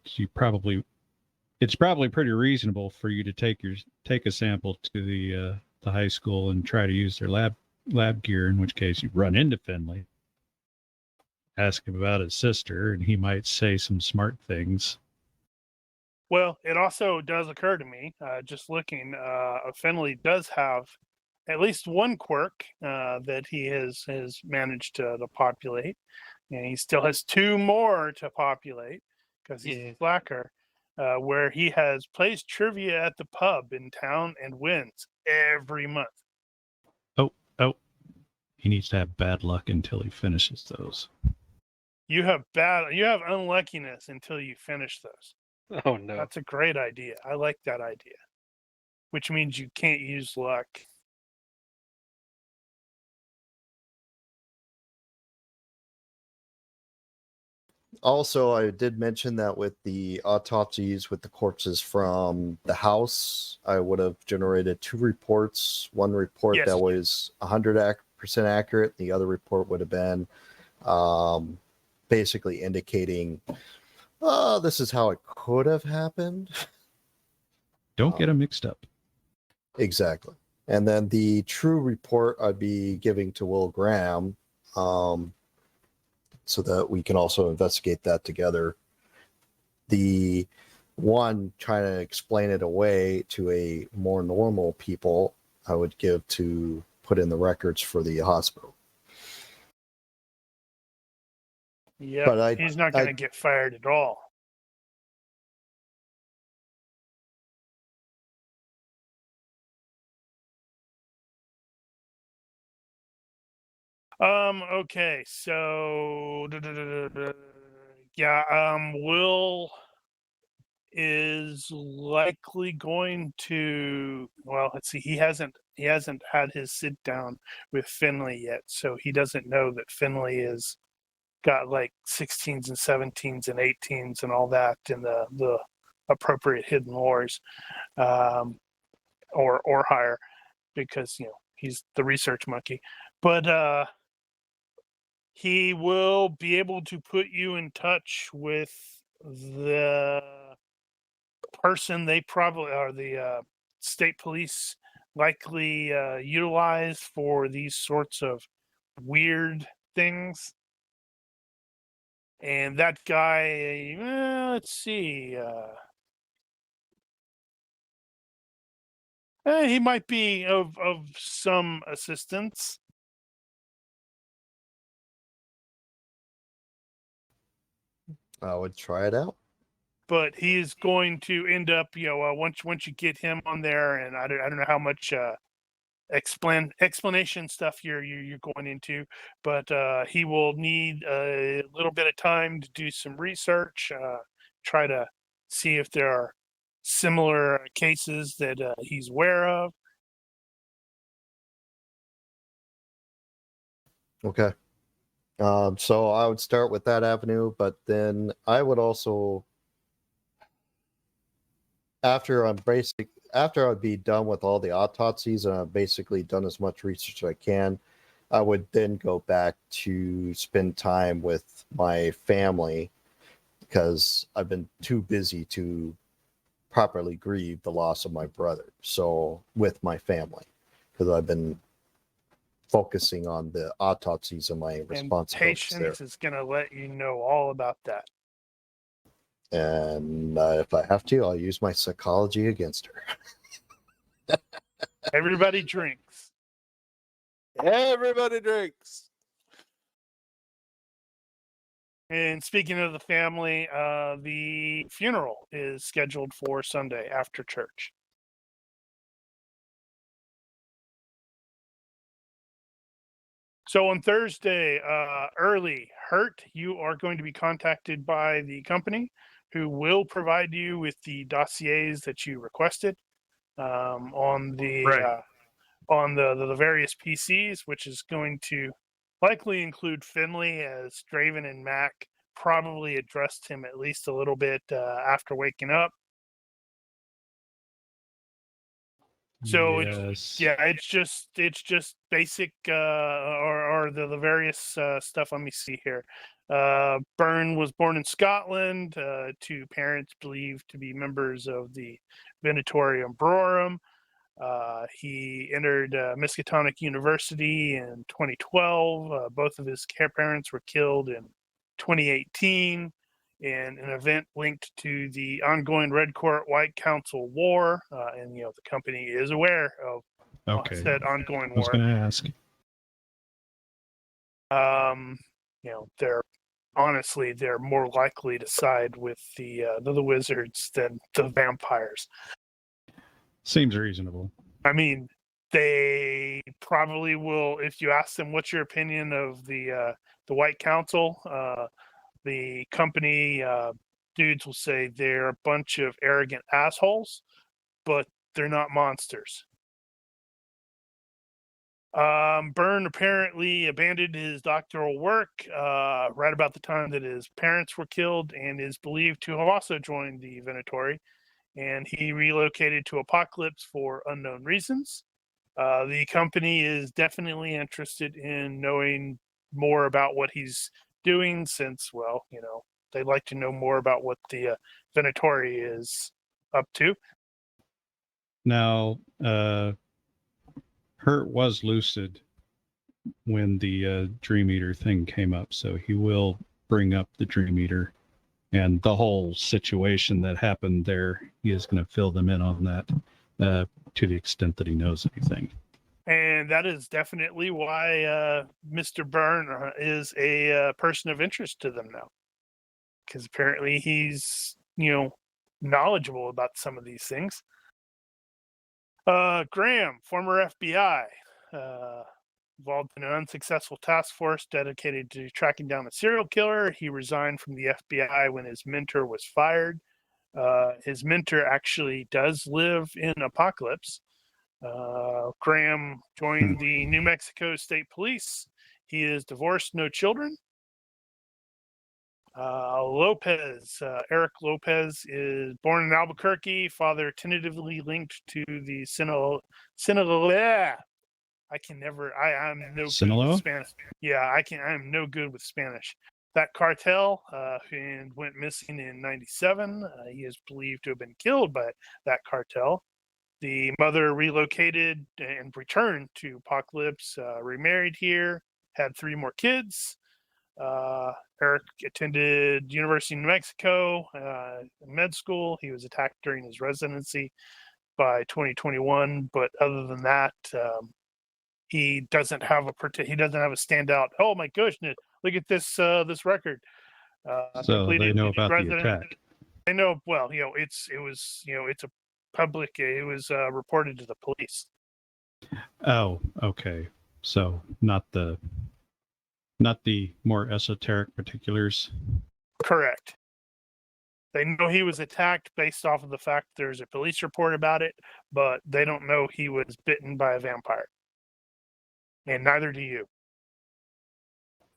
it's probably pretty reasonable for you to take a sample to the high school and try to use their lab gear, in which case you run into Finlay, ask him about his sister, and he might say some smart things. Well, it also does occur to me, just looking, Finlay does have at least one quirk that he has managed to populate. And he still has two more to populate because he's slacker, where he plays trivia at the pub in town and wins every month. Oh, he needs to have bad luck until he finishes those. You have unluckiness until you finish those. Oh no. That's a great idea. I like that idea. Which means you can't use luck. Also, I did mention that with the autopsies with the corpses from the house, I would have generated 2 reports. One report that was 100% accurate. The other report would have been basically indicating, oh, this is how it could have happened. Don't get them mixed up. Exactly. And then the true report I'd be giving to Will Graham, so that we can also investigate that together. The one trying to explain it away to a more normal people, I would give to put in the records for the hospital. Yeah, but he's not going to get fired at all. Okay, so yeah, Will is likely going to, well, let's see, he hasn't had his sit down with Finlay yet, so he doesn't know that Finlay is got like 16s and 17s and 18s and all that in the appropriate hidden lores, or higher, because he's the research monkey. But he will be able to put you in touch with the person they probably are, the state police likely utilize for these sorts of weird things. And that guy, let's see, he might be of some assistance. I would try it out. But he's going to end up, once you get him on there, and I don't know how much explanation stuff you're going into, but he will need a little bit of time to do some research, try to see if there are similar cases that he's aware of. Okay. So I would start with that avenue, but then I would also, after I'd be done with all the autopsies and I've basically done as much research as I can, I would then go back to spend time with my family, because I've been too busy to properly grieve the loss of my brother. So with my family, because I've been focusing on the autopsies and my And responsibilities there. Patience is going to let you know all about that. And if I have to, I'll use my psychology against her. Everybody drinks. Everybody drinks. And speaking of the family, the funeral is scheduled for Sunday after church. So on Thursday, early, Hurt, you are going to be contacted by the company, who will provide you with the dossiers that you requested on the Right. on the various PCs, which is going to likely include Finlay, as Draven and Mac probably addressed him at least a little bit after waking up. So Yes. it's just basic or the various stuff. Let me see here. Byrne was born in Scotland to parents believed to be members of the Venatori Umbrorum. He entered Miskatonic University in 2012. Both of his parents were killed in 2018 in an event linked to the ongoing Red Court White Council War. And the company is aware of Okay. said ongoing I was war. going to ask. They're more likely to side with the wizards than the vampires. Seems reasonable. I mean, they probably will. If you ask them, what's your opinion of the White Council? The company dudes will say they're a bunch of arrogant assholes, but they're not monsters. Byrne apparently abandoned his doctoral work right about the time that his parents were killed, and is believed to have also joined the Venatori. And he relocated to Apocalypse for unknown reasons. The company is definitely interested in knowing more about what he's doing, since, well, they'd like to know more about what the Venatori is up to. Now, Hurt was lucid when the Dream Eater thing came up, so he will bring up the Dream Eater and the whole situation that happened there. He is going to fill them in on that to the extent that he knows anything. And that is definitely why Mr. Byrne is a person of interest to them now, because apparently he's knowledgeable about some of these things. Graham, former FBI, involved in an unsuccessful task force dedicated to tracking down a serial killer. He resigned from the FBI when his mentor was fired. His mentor actually does live in Apocalypse. Graham joined the New Mexico State Police. He is divorced, no children. Lopez, Eric Lopez, is born in Albuquerque. Father tentatively linked to the Sinaloa. I'm no good with Sinaloa? Spanish. Yeah, I'm no good with Spanish. That cartel and went missing in '97. He is believed to have been killed by that cartel. The mother relocated and returned to Apocalypse, remarried here, had 3 more kids. Eric attended University of New Mexico med school. He was attacked during his residency by 2021, but other than that, he doesn't have a standout. Oh my goodness! Look at this this record. So they Completed know about the resident- attack. They know well. It's a public. It was reported to the police. Oh, okay. So not the more esoteric particulars. Correct. They know he was attacked based off of the fact there's a police report about it, but they don't know he was bitten by a vampire. And neither do you.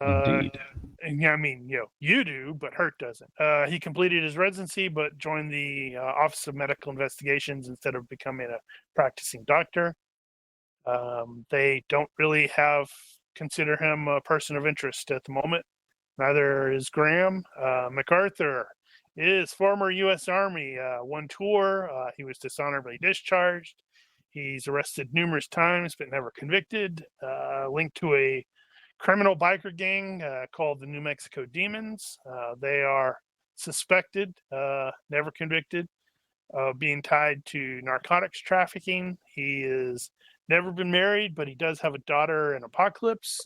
Indeed. I mean, you do, but Hurt doesn't. He completed his residency, but joined the Office of Medical Investigations instead of becoming a practicing doctor. They don't really consider him a person of interest at the moment. Neither is Graham. McArthur is former U.S. Army, one tour. He was dishonorably discharged. He's arrested numerous times, but never convicted. Linked to a criminal biker gang called the New Mexico Demons. They are suspected, never convicted, of being tied to narcotics trafficking. He has never been married, but he does have a daughter in Apocalypse.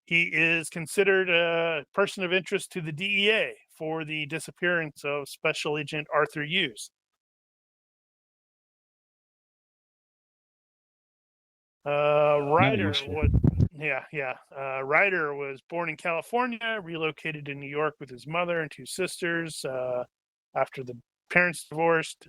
He is considered a person of interest to the DEA for the disappearance of Special Agent Arthur Hughes. Ryder Ryder was born in California, relocated to New York with his mother and 2 sisters after the parents divorced.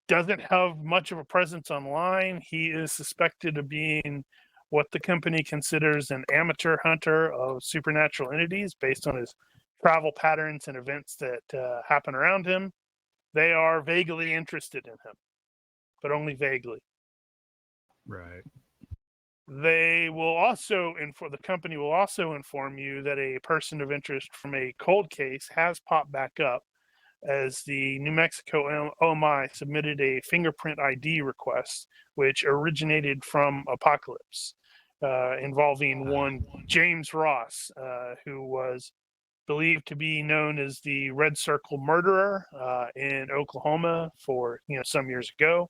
Doesn't have much of a presence online. He is suspected of being what the company considers an amateur hunter of supernatural entities based on his travel patterns and events that happen around him. They are vaguely interested in him, but only vaguely. Right. They will also the company will also inform you that a person of interest from a cold case has popped back up, as the New Mexico OMI submitted a fingerprint ID request, which originated from Apocalypse, involving one James Ross, who was believed to be known as the Red Circle murderer in Oklahoma for some years ago.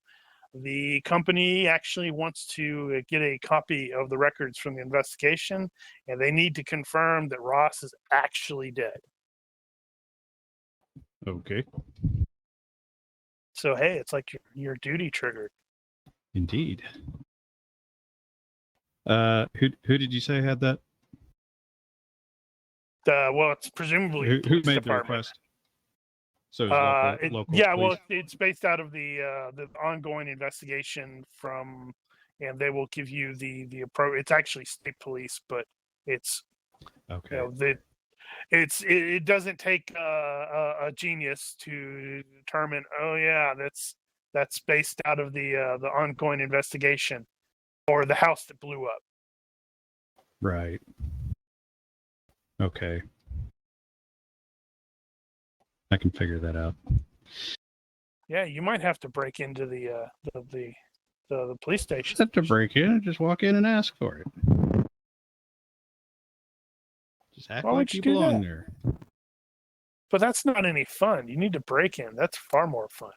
The company actually wants to get a copy of the records from the investigation, and they need to confirm that Ross is actually dead. Okay. So, hey, it's like your duty triggered. Indeed. Who did you say had that? Well, it's presumably Who police made the department. request? So it's local yeah, police? well, it's based out of the ongoing investigation and they will give you the approach. It's actually state police, but it's Okay. it doesn't take a genius to determine. Oh yeah, that's based out of the ongoing investigation or the house that blew up. Right. Okay. I can figure that out. Yeah, you might have to break into the police station. Just have to break in and just walk in and ask for it. Just act Why would like you you do belong that? there. But that's not any fun. You need to break in. That's far more fun.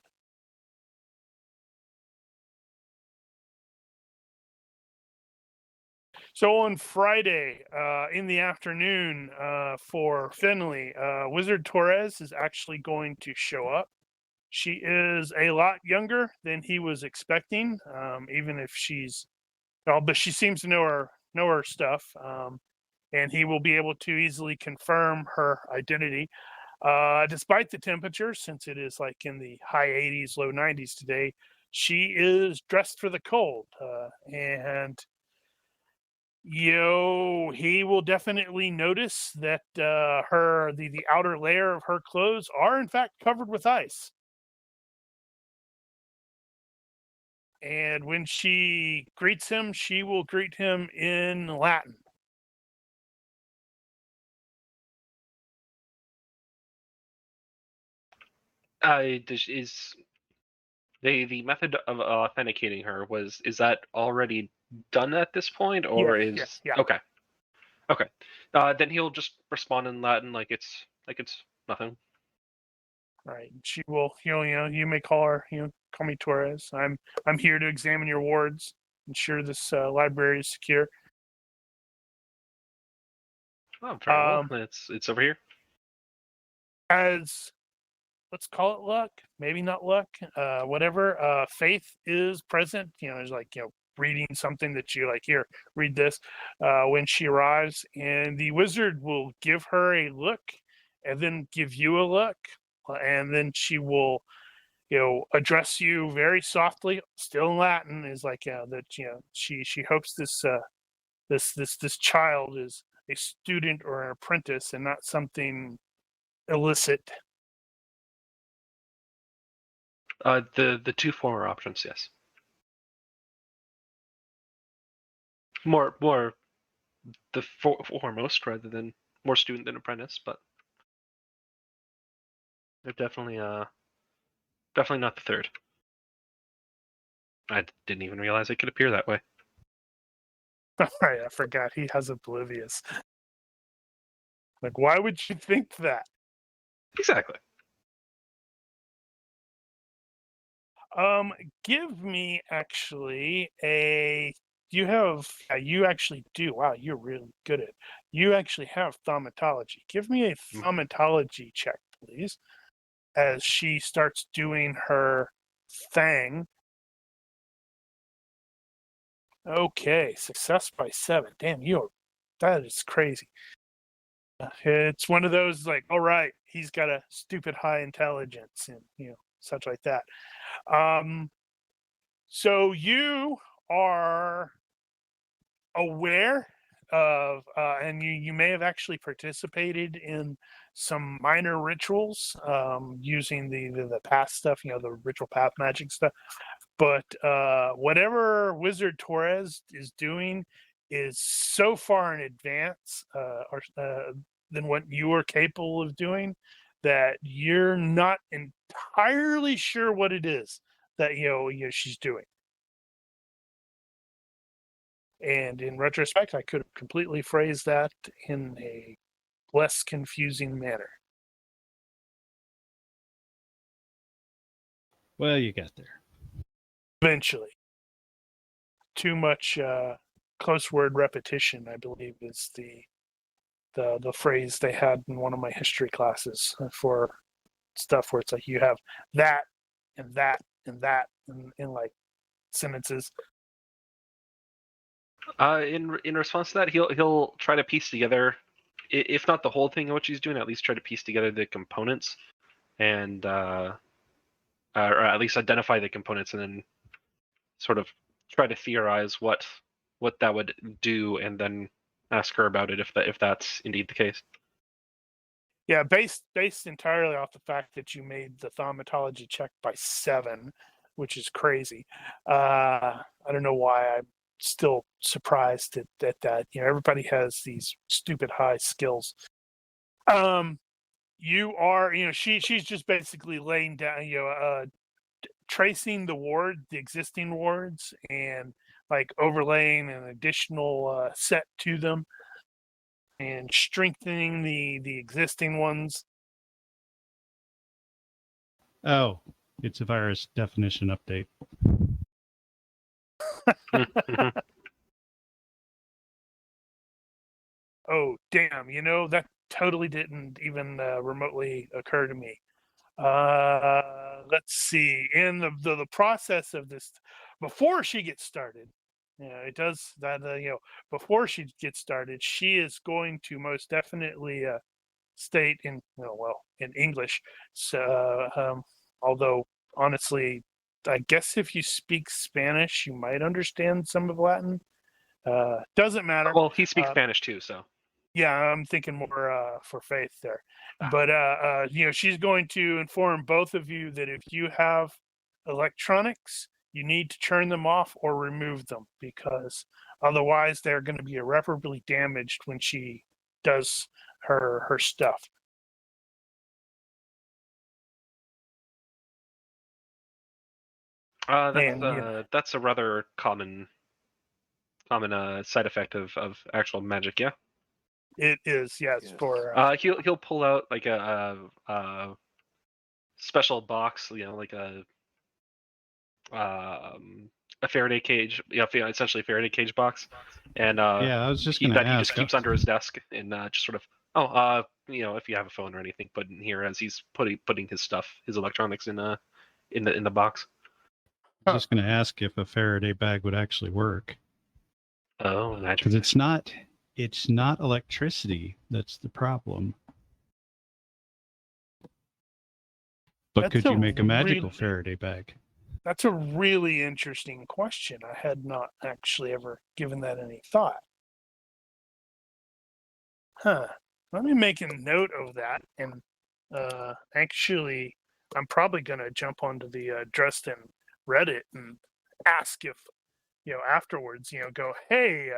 So on Friday in the afternoon for Finlay, Wizard Torres is actually going to show up. She is a lot younger than he was expecting, even if but she seems to know her stuff, and he will be able to easily confirm her identity. Despite the temperature, since it is like in the high 80s, low 90s today, she is dressed for the cold, and he will definitely notice that the outer layer of her clothes are in fact covered with ice. And when she greets him, she will greet him in Latin. Is the method of authenticating her is that already done at this point, or Yeah. okay? Okay, then he'll just respond in Latin like it's nothing. Right. She will. You may call her. Call me Torres. I'm here to examine your wards, ensure this library is secure. Oh, very well. It's over here. As let's call it luck, maybe not luck, whatever. Faith is present. There's like reading something that you like. Here, read this. When she arrives, and the wizard will give her a look, and then give you a look, and then she will, address you very softly, still in Latin. Is like that. She hopes this child is a student or an apprentice and not something illicit. The two former options, yes. More the foremost rather than more student than apprentice, but they're definitely not the third. I didn't even realize it could appear that way. Right, I forgot he has oblivious. Like, why would you think that? Exactly. Give me actually you actually do. Wow, you're really good at it. You actually have thaumatology. Give me a thaumatology check, please, as she starts doing her thing. Okay, success by 7. Damn, that is crazy. It's one of those like, all right, he's got a stupid high intelligence and such like that. So you are aware of, and you may have actually participated in some minor rituals using the path stuff, the ritual path magic stuff. But whatever Wizard Torres is doing is so far in advance than what you are capable of doing that you're not entirely sure what it is that she's doing. And in retrospect, I could have completely phrased that in a less confusing manner. Well, you got there. Eventually. Too much close word repetition, I believe, is the phrase they had in one of my history classes for stuff where it's like you have that and that and that in like sentences. In response to that, he'll try to piece together, if not the whole thing of what she's doing, at least try to piece together the components, and or at least identify the components, and then sort of try to theorize what that would do, and then ask her about it if that's indeed the case. Yeah, based entirely off the fact that you made the thaumatology check by 7, which is crazy. I don't know why I'm still surprised at that. Everybody has these stupid high skills. You are, she's just basically laying down, tracing the existing wards, and like overlaying an additional set to them, and strengthening the existing ones. Oh, it's a virus definition update. Oh, damn. That totally didn't even remotely occur to me. Let's see. In the process of this, before she gets started, it does that. Before she gets started, she is going to most definitely state in in English. So, although honestly, I guess if you speak Spanish, you might understand some of Latin. Doesn't matter. Well, he speaks Uh, Spanish too, so. Yeah, I'm thinking more for Faith there. But she's going to inform both of you that if you have electronics, you need to turn them off or remove them, because otherwise they're going to be irreparably damaged when she does her stuff. That's a rather common side effect of actual magic. Yeah. It is, yes, Yes. for He'll pull out like a special box, like a Faraday cage, essentially a Faraday cage box, and Yeah, I was just going to that he just ask. keeps under his desk, and just sort of, if you have a phone or anything, put in here as he's putting his stuff, his electronics in the box. I was just going to ask if a Faraday bag would actually work, Oh, magic! because it's not electricity that's the problem. But That's could you make a magical really- Faraday bag? That's a really interesting question. I had not actually ever given that any thought. Huh. Let me make a note of that. And actually, I'm probably going to jump onto the Dresden Reddit and ask if, afterwards, go, hey,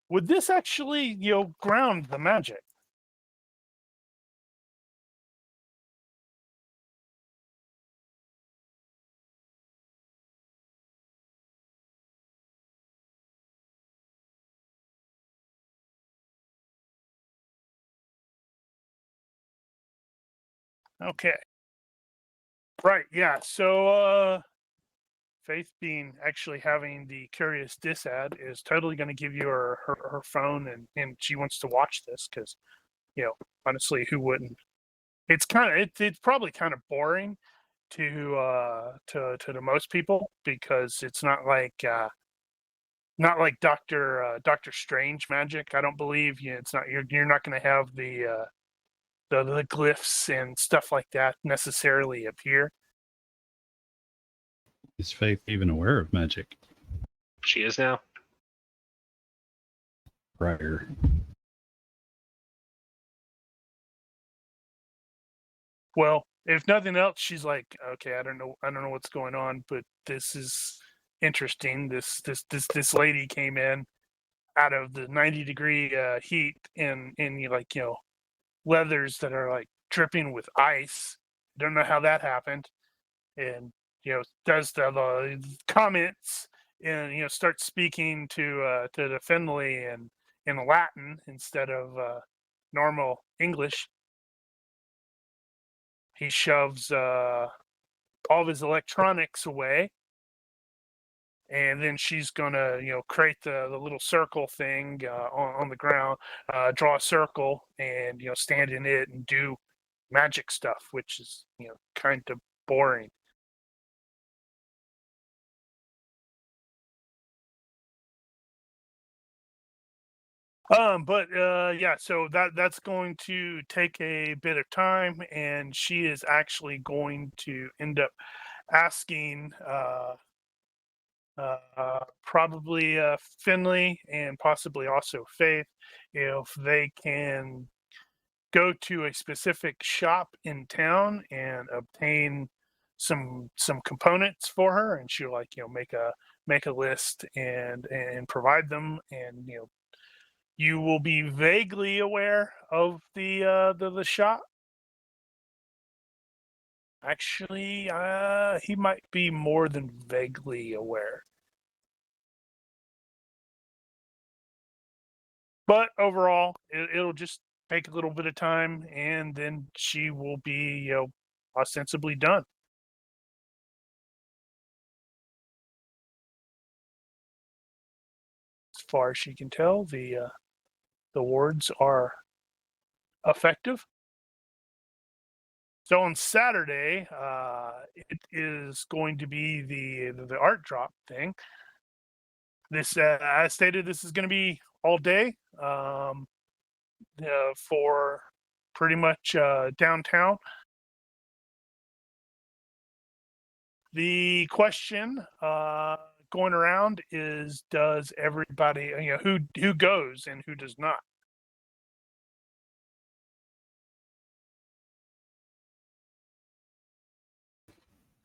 would this actually, ground the magic? Okay. Right. Yeah. So, Faith, being actually having the Curious Disad, is totally going to give you her phone, and she wants to watch this because, honestly, who wouldn't? It's probably kind of boring to most people, because it's not like Doctor Strange magic. I don't believe it's not you're not going to have the glyphs and stuff like that necessarily appear. Is Faith even aware of magic? She is now. Ryder. Well, if nothing else, she's like, okay, I don't know what's going on, but this is interesting. This lady came in out of the 90-degree heat in leathers that are like dripping with ice. Don't know how that happened, and does the comments, and starts speaking to the Finlay in Latin instead of normal English. He shoves all of his electronics away, and then she's gonna create the little circle thing on the ground, draw a circle, and stand in it and do magic stuff, which is kind of boring. But yeah, so that's going to take a bit of time, and she is actually going to end up asking probably Finlay and possibly also Faith if they can go to a specific shop in town and obtain some components for her, and she'll make a list and provide them, and you will be vaguely aware of the shop. Actually, he might be more than vaguely aware. But overall, it'll just take a little bit of time, and then she will be, ostensibly done. As far as she can tell, the wards are effective. So on Saturday, it is going to be the art drop thing. This, as stated, this is going to be all day for pretty much downtown. The question going around is, does everybody, who goes and who does not?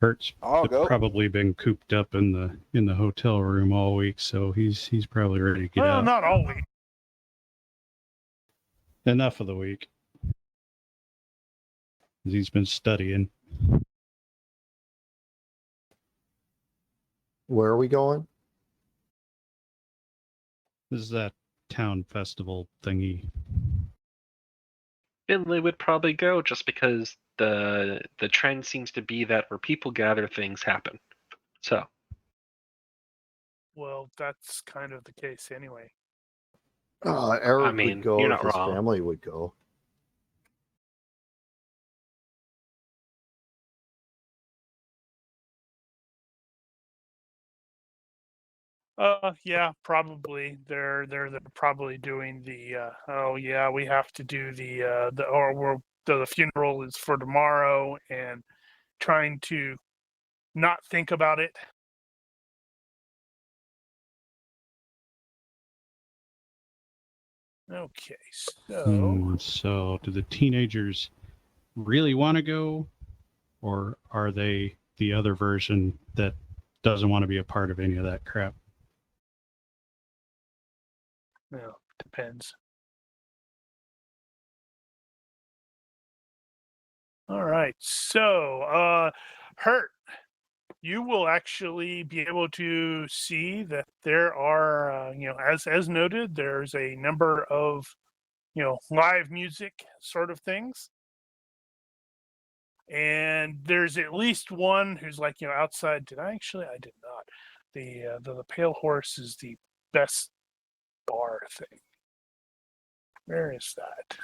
Kurt's I'll go. probably been cooped up in the hotel room all week, so he's probably ready to get Well, out. not all week. Enough of the week. He's been studying. Where are we going? This is that town festival thingy. Finlay would probably go just because the trend seems to be that where people gather, things happen. So Well, that's kind of the case anyway. Eric mean, would go you're if not his wrong. family would go. Yeah, probably. They're probably doing the oh yeah, we have to do the funeral is for tomorrow, and trying to not think about it. Okay, so So do the teenagers really want to go, or are they the other version that doesn't want to be a part of any of that crap? depends. All right, so Hurt, you will actually be able to see that there are, as noted, there's a number of, live music sort of things. And there's at least one who's like, outside. I did not. The Pale Horse is the best bar thing. Where is that?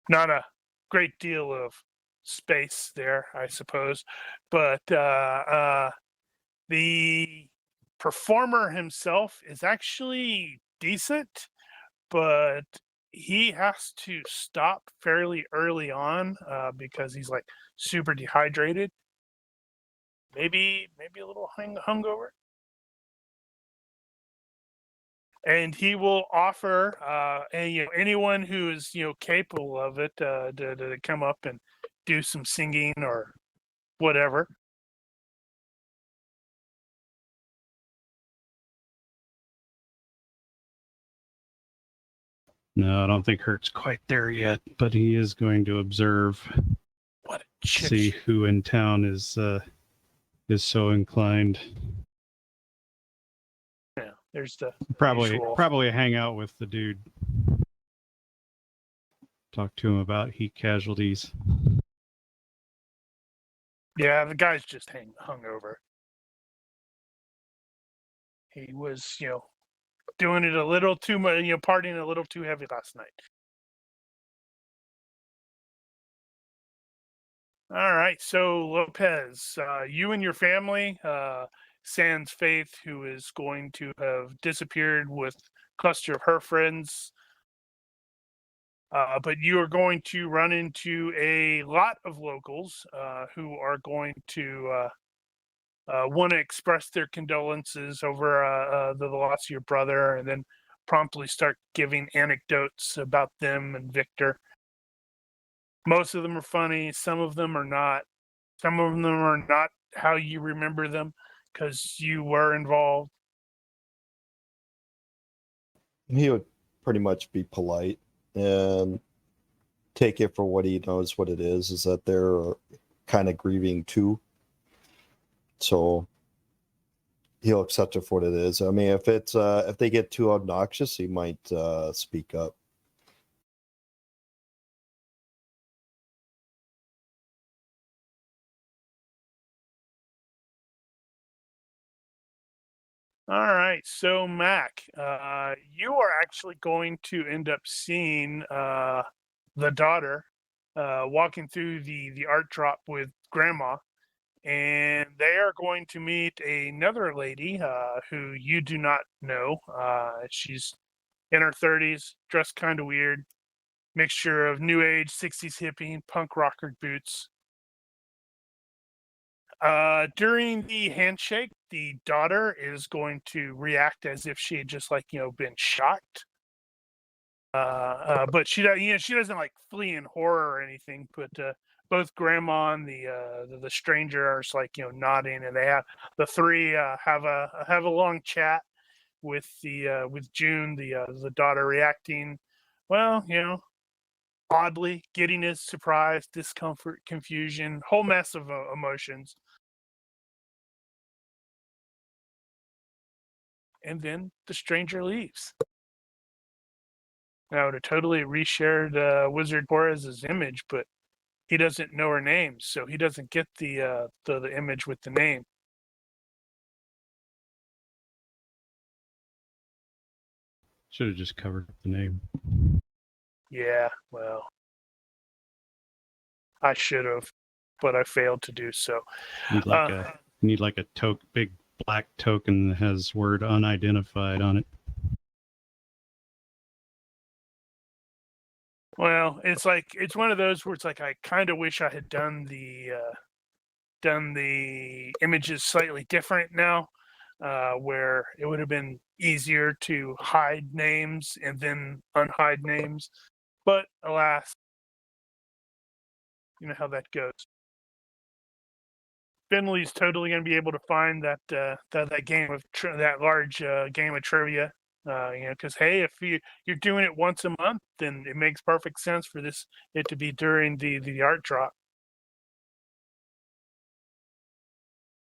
Not a great deal of space there, I suppose, but the performer himself is actually decent, but he has to stop fairly early on because he's like super dehydrated. Maybe a little hungover. And he will offer anyone who is capable of it to come up and do some singing or whatever. No, I don't think Hurt's quite there yet, but he is going to observe, What a chick. see who in town is so inclined. Yeah, there's the usual. Probably hang out with the dude. Talk to him about heat casualties. Yeah, the guy's just hungover. He was, doing it a little too much, partying a little too heavy last night. All right, so Lopez, you and your family, sans Faith, who is going to have disappeared with a cluster of her friends, but you are going to run into a lot of locals who are going to want to express their condolences over the loss of your brother, and then promptly start giving anecdotes about them and Victor. Most of them are funny. Some of them are not. Some of them are not how you remember them because you were involved. He would pretty much be polite and take it for what he knows what it is that they're kind of grieving too. So he'll accept it for what it is. I mean, if they get too obnoxious, he might speak up. All right, so Mac, you are actually going to end up seeing the daughter walking through the art drop with Grandma, and they are going to meet another lady who you do not know. She's in her 30s, dressed kind of weird, mixture of new age, 60s hippie, punk rocker boots. During the handshake, the daughter is going to react as if she had just been shocked. But she doesn't like flee in horror or anything. But both grandma and the stranger are just nodding, and they have the three have a long chat with June, the daughter reacting, well, oddly, giddiness, surprise, discomfort, confusion, whole mess of emotions. And then the stranger leaves. Now, to totally reshared Wizard Torres's image, but he doesn't know her name, so he doesn't get the image with the name. Should have just covered up the name. Yeah, well, I should have, but I failed to do so. Need like a big black token that has word unidentified on it. Well, it's one of those where it's like I kind of wish I had done the images slightly different now, where it would have been easier to hide names and then unhide names. But alas, you know how that goes. Finley's totally going to be able to find that game of that large game of trivia. Because hey, if you're doing it once a month, then it makes perfect sense for it to be during the art drop.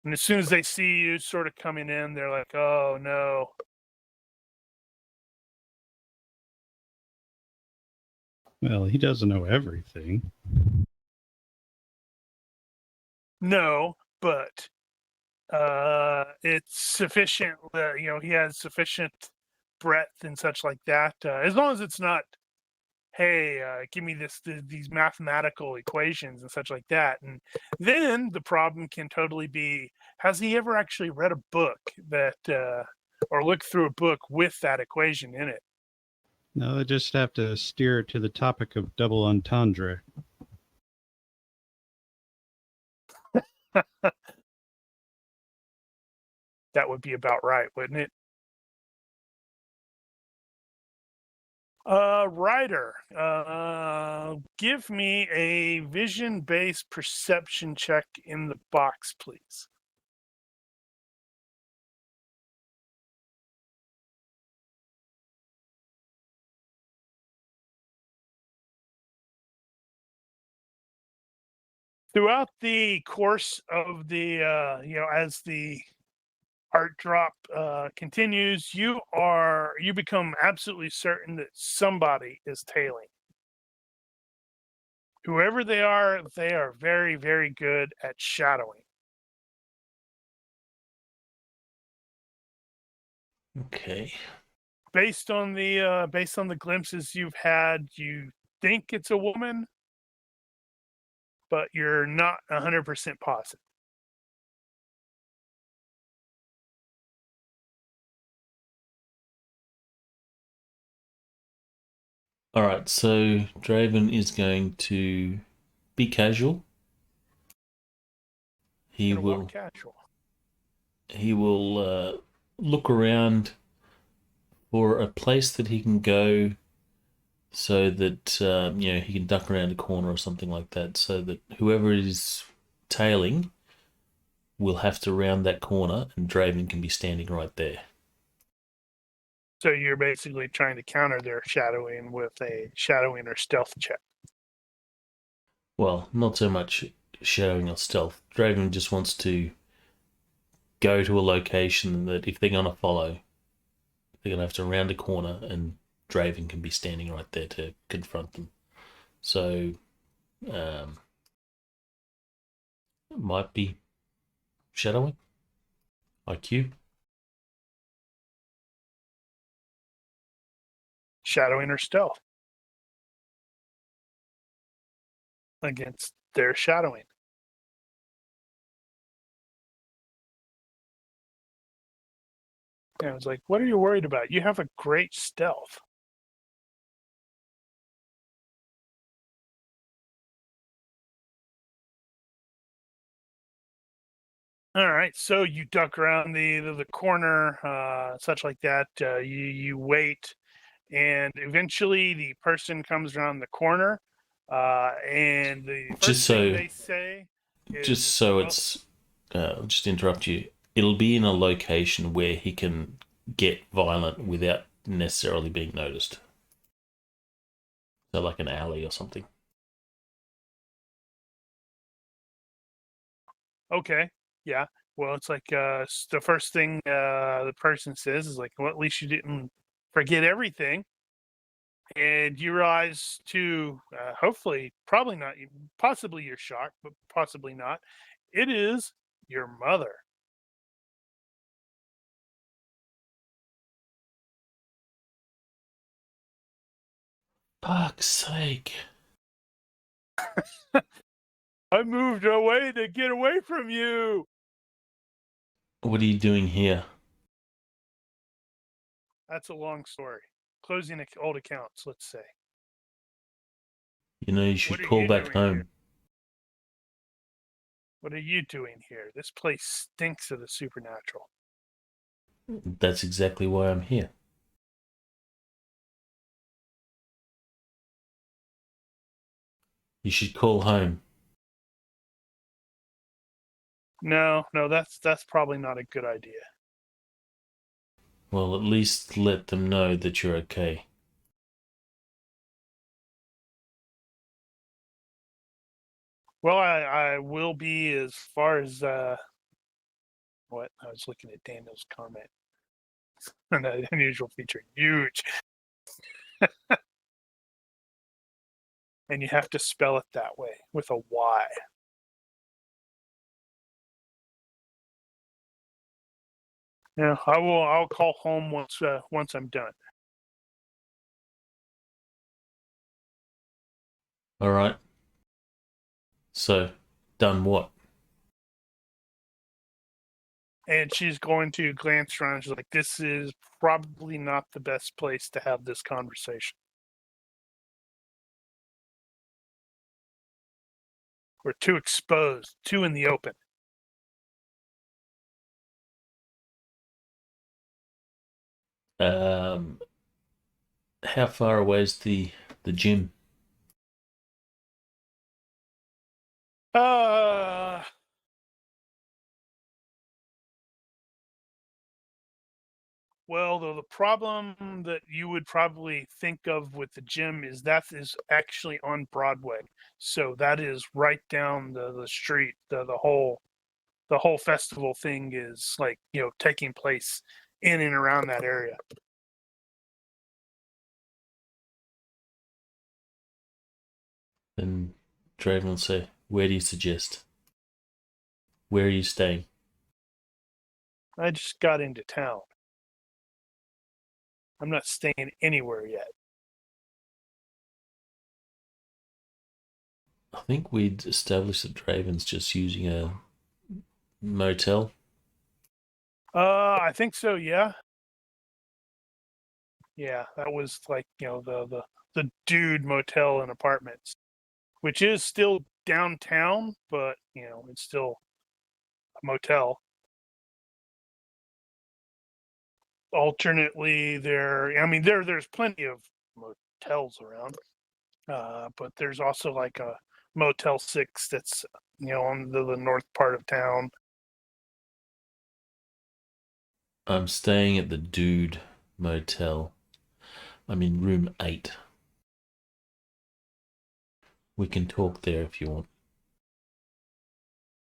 And as soon as they see you sort of coming in, they're like, "Oh no." Well, he doesn't know everything. No, but it's sufficient. He has sufficient breadth and such like that. As long as it's not, hey, give me these mathematical equations and such like that. And then the problem can totally be: has he ever actually read a book that, or looked through a book with that equation in it? No, they just have to steer it to the topic of double entendre. That would be about right, wouldn't it? Ryder, give me a vision-based perception check in the box, please. Throughout the course of the, as the art drop continues, you become absolutely certain that somebody is tailing. Whoever they are very, very good at shadowing. Okay. Based on the glimpses you've had, you think it's a woman, but you're not 100% positive. All right, so Draven is going to be casual. He Gonna will walk casual. look around for a place that he can go so that he can duck around a corner or something like that, so that whoever is tailing will have to round that corner and Draven can be standing right there. So you're basically trying to counter their shadowing with a shadowing or stealth check. Well, not so much shadowing or stealth. Draven just wants to go to a location that if they're going to follow, they're going to have to round a corner and Draven can be standing right there to confront them. So, it might be shadowing. IQ. Shadowing or stealth against their shadowing. And I was like, what are you worried about? You have a great stealth. All right, so you duck around the corner, such like that. You wait, and eventually the person comes around the corner, and the Just first thing so, they say is, just so well, it's, I'll just interrupt you. It'll be in a location where he can get violent without necessarily being noticed. So like an alley or something. okay, yeah. Well, it's like the first thing the person says is like, well, at least you didn't forget everything. And you realize too, hopefully, probably not, possibly you're shocked, but possibly not. It is your mother. Fuck's sake. I moved away to get away from you. What are you doing here? That's a long story. Closing old accounts, let's say. You know, you What should are call you back doing home. here? What are you doing here? This place stinks of the supernatural. That's exactly why I'm here. You should call home. No, that's probably not a good idea. Well, at least let them know that you're okay. Well, I will be as far as what I was looking at Daniel's comment. An unusual feature, huge, and you have to spell it that way with a Y. Yeah, I will. I'll call home once I'm done. All right. So, done what? And she's going to glance around. She's like, "This is probably not the best place to have this conversation. We're too exposed, too in the open." Um, how far away is the gym? Uh, well, the problem that you would probably think of with the gym is that is actually on Broadway. So that is right down the street. The whole festival thing is like, taking place in and around that area. Then Draven will say, where do you suggest? Where are you staying? I just got into town. I'm not staying anywhere yet. I think we'd established that Draven's just using a motel. I think so, yeah. Yeah, that was like, the dude motel and apartments, which is still downtown, but it's still a motel. Alternately, there's plenty of motels around, but there's also like a Motel 6 that's on the north part of town. I'm staying at the Dude Motel. I'm in room 8. We can talk there if you want.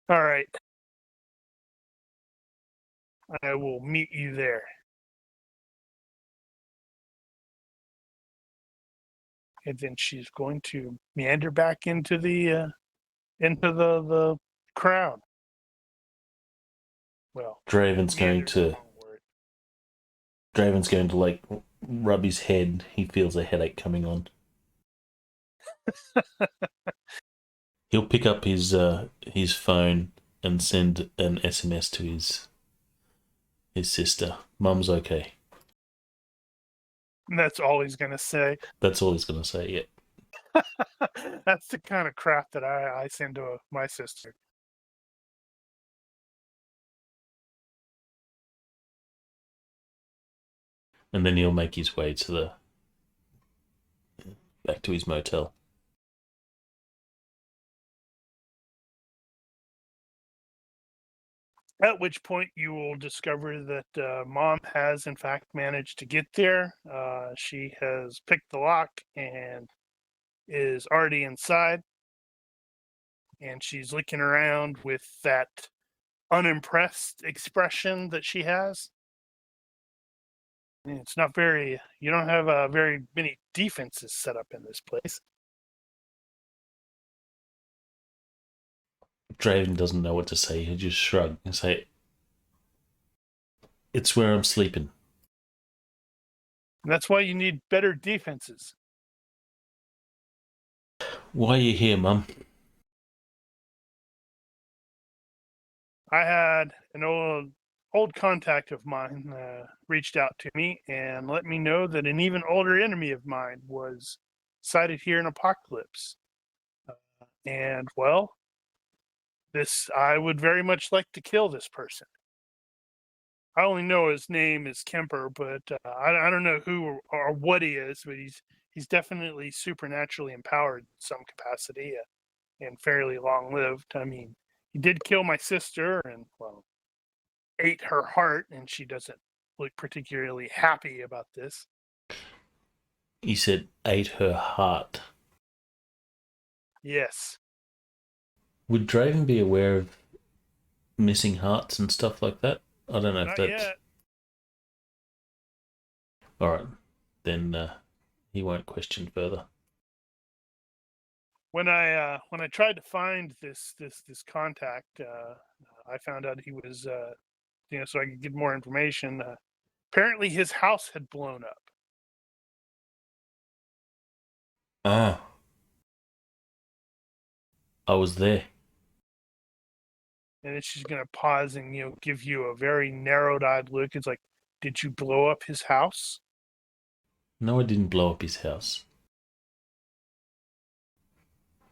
All right, I will meet you there. And then she's going to meander back into the crowd. Well, Draven's going meander's the to wrong word. Draven's going to like rub his head. He feels a headache coming on. He'll pick up his phone and send an SMS to his sister. Mum's okay. And that's all he's going to say. That's all he's going to say, yeah. That's the kind of crap that I send to my sister. And then he'll make his way to back to his motel. At which point you will discover that Mom has, in fact, managed to get there. She has picked the lock and is already inside. And she's looking around with that unimpressed expression that she has. And it's not very, you don't have very many defenses set up in this place. Draven doesn't know what to say. He'll just shrug and say, "It's where I'm sleeping." And that's why you need better defenses. Why are you here, Mum? I had an old contact of mine reached out to me and let me know that an even older enemy of mine was sighted here in Apocalypse. And, well, I would very much like to kill this person. I only know his name is Kemper, but I don't know who or what he is, but he's definitely supernaturally empowered in some capacity and fairly long-lived. I mean, he did kill my sister and, well, ate her heart, and she doesn't look particularly happy about this. He said, ate her heart. Yes. Would Draven be aware of missing hearts and stuff like that? I don't know if Not that's... yet. Alright, then he won't question further. When I tried to find this contact, I found out he was, so I could get more information. Apparently, his house had blown up. Ah. I was there. And then she's gonna pause and give you a very narrowed-eyed look. It's like, did you blow up his house? No, I didn't blow up his house.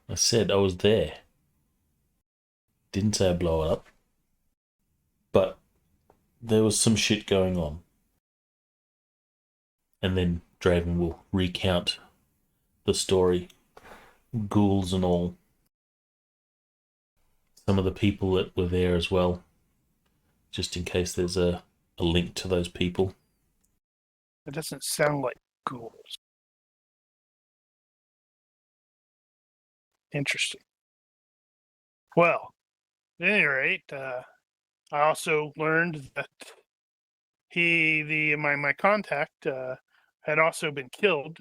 I said I was there. Didn't say I blow it up. But there was some shit going on. And then Draven will recount the story. Ghouls and all. Some of the people that were there as well. Just in case there's a link to those people. It doesn't sound like ghouls. Interesting. Well, at any rate, I also learned that my contact had also been killed,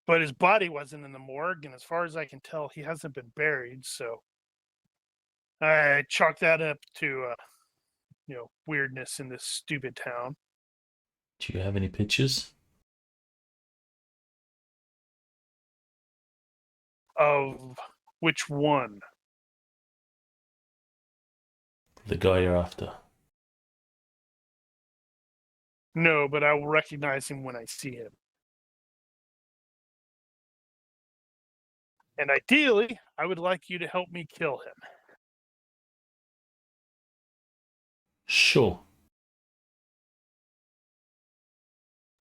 but his body wasn't in the morgue, and as far as I can tell, he hasn't been buried. So I chalked that up to weirdness in this stupid town. Do you have any pictures? Of which one? The guy you're after. No, but I will recognize him when I see him. And ideally, I would like you to help me kill him. Sure.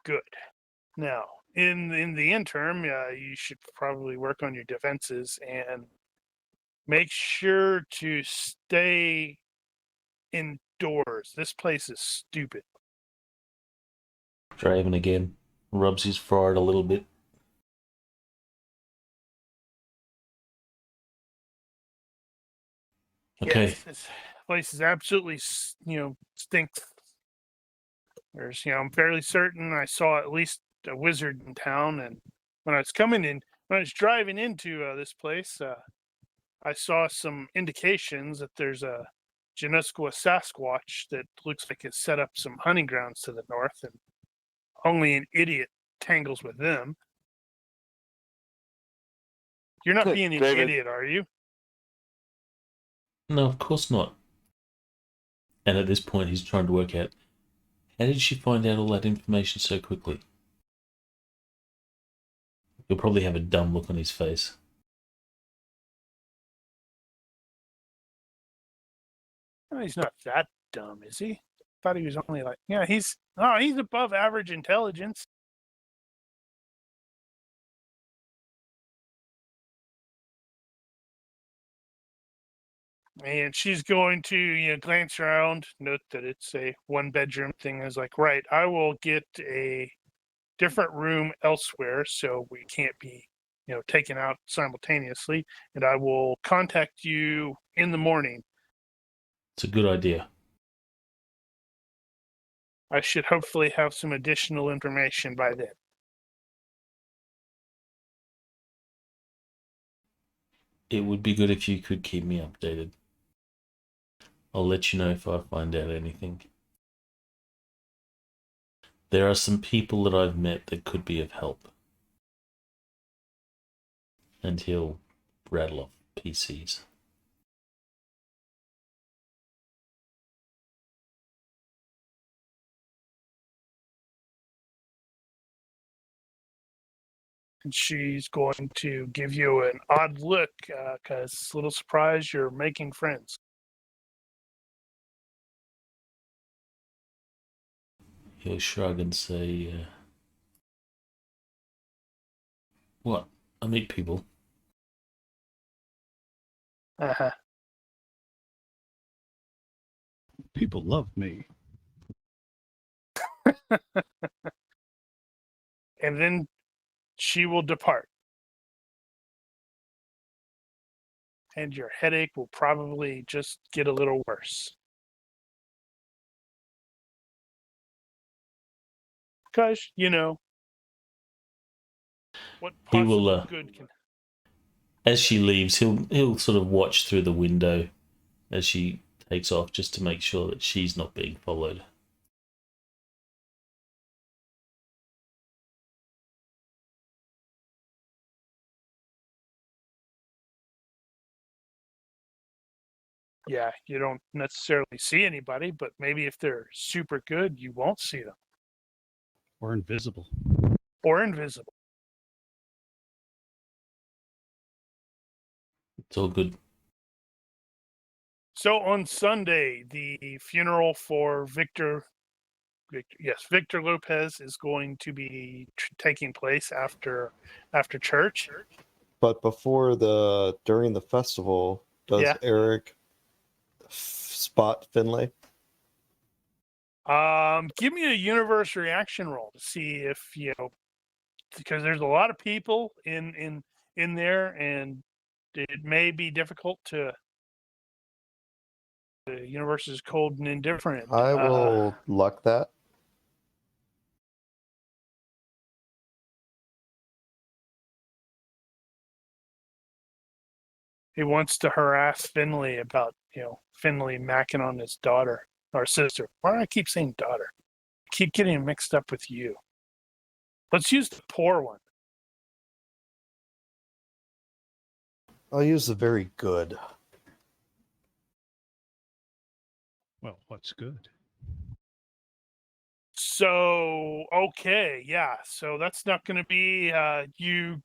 Good. Now, in the interim, you should probably work on your defenses and make sure to stay indoors. This place is stupid. Draven again. Rubs his forehead a little bit. Okay. Yes, this place is absolutely, stinks. I'm fairly certain I saw at least a wizard in town, and when I was driving into this place, I saw some indications that there's a Genusqua Sasquatch that looks like it's set up some hunting grounds to the north, and only an idiot tangles with them. You're not being an David. idiot, are you? No, of course not. And at this point, he's trying to work out, how did she find out all that information so quickly? He'll probably have a dumb look on his face. Oh, he's not that dumb, is he? Thought he was only like, yeah, he's above average intelligence. And she's going to, glance around, note that it's a one-bedroom thing. Is like, right, I will get a different room elsewhere so we can't be, taken out simultaneously. And I will contact you in the morning. It's a good idea. I should hopefully have some additional information by then. It would be good if you could keep me updated. I'll let you know if I find out anything. There are some people that I've met that could be of help. And he'll rattle off PCs. And she's going to give you an odd look because a little surprised you're making friends. He'll shrug and say, what? I meet people. Uh-huh. People love me. And then she will depart. And your headache will probably just get a little worse. Because, what He will, possible good can... As she leaves, he'll sort of watch through the window as she takes off just to make sure that she's not being followed. Yeah, you don't necessarily see anybody, but maybe if they're super good, you won't see them. Or invisible. Or invisible. It's all good. So on Sunday, the funeral for Victor Lopez is going to be taking place after church. But during the festival, does Yeah. Eric spot Finlay? Give me a universe reaction roll to see if because there's a lot of people in there, and it may be difficult to. The universe is cold and indifferent. I will luck that. He wants to harass Finlay about, Finlay macking on his daughter or sister. Why do I keep saying daughter? I keep getting him mixed up with you. Let's use the poor one. I'll use the very good. Well, what's good? So, okay, yeah. So that's not going to be you.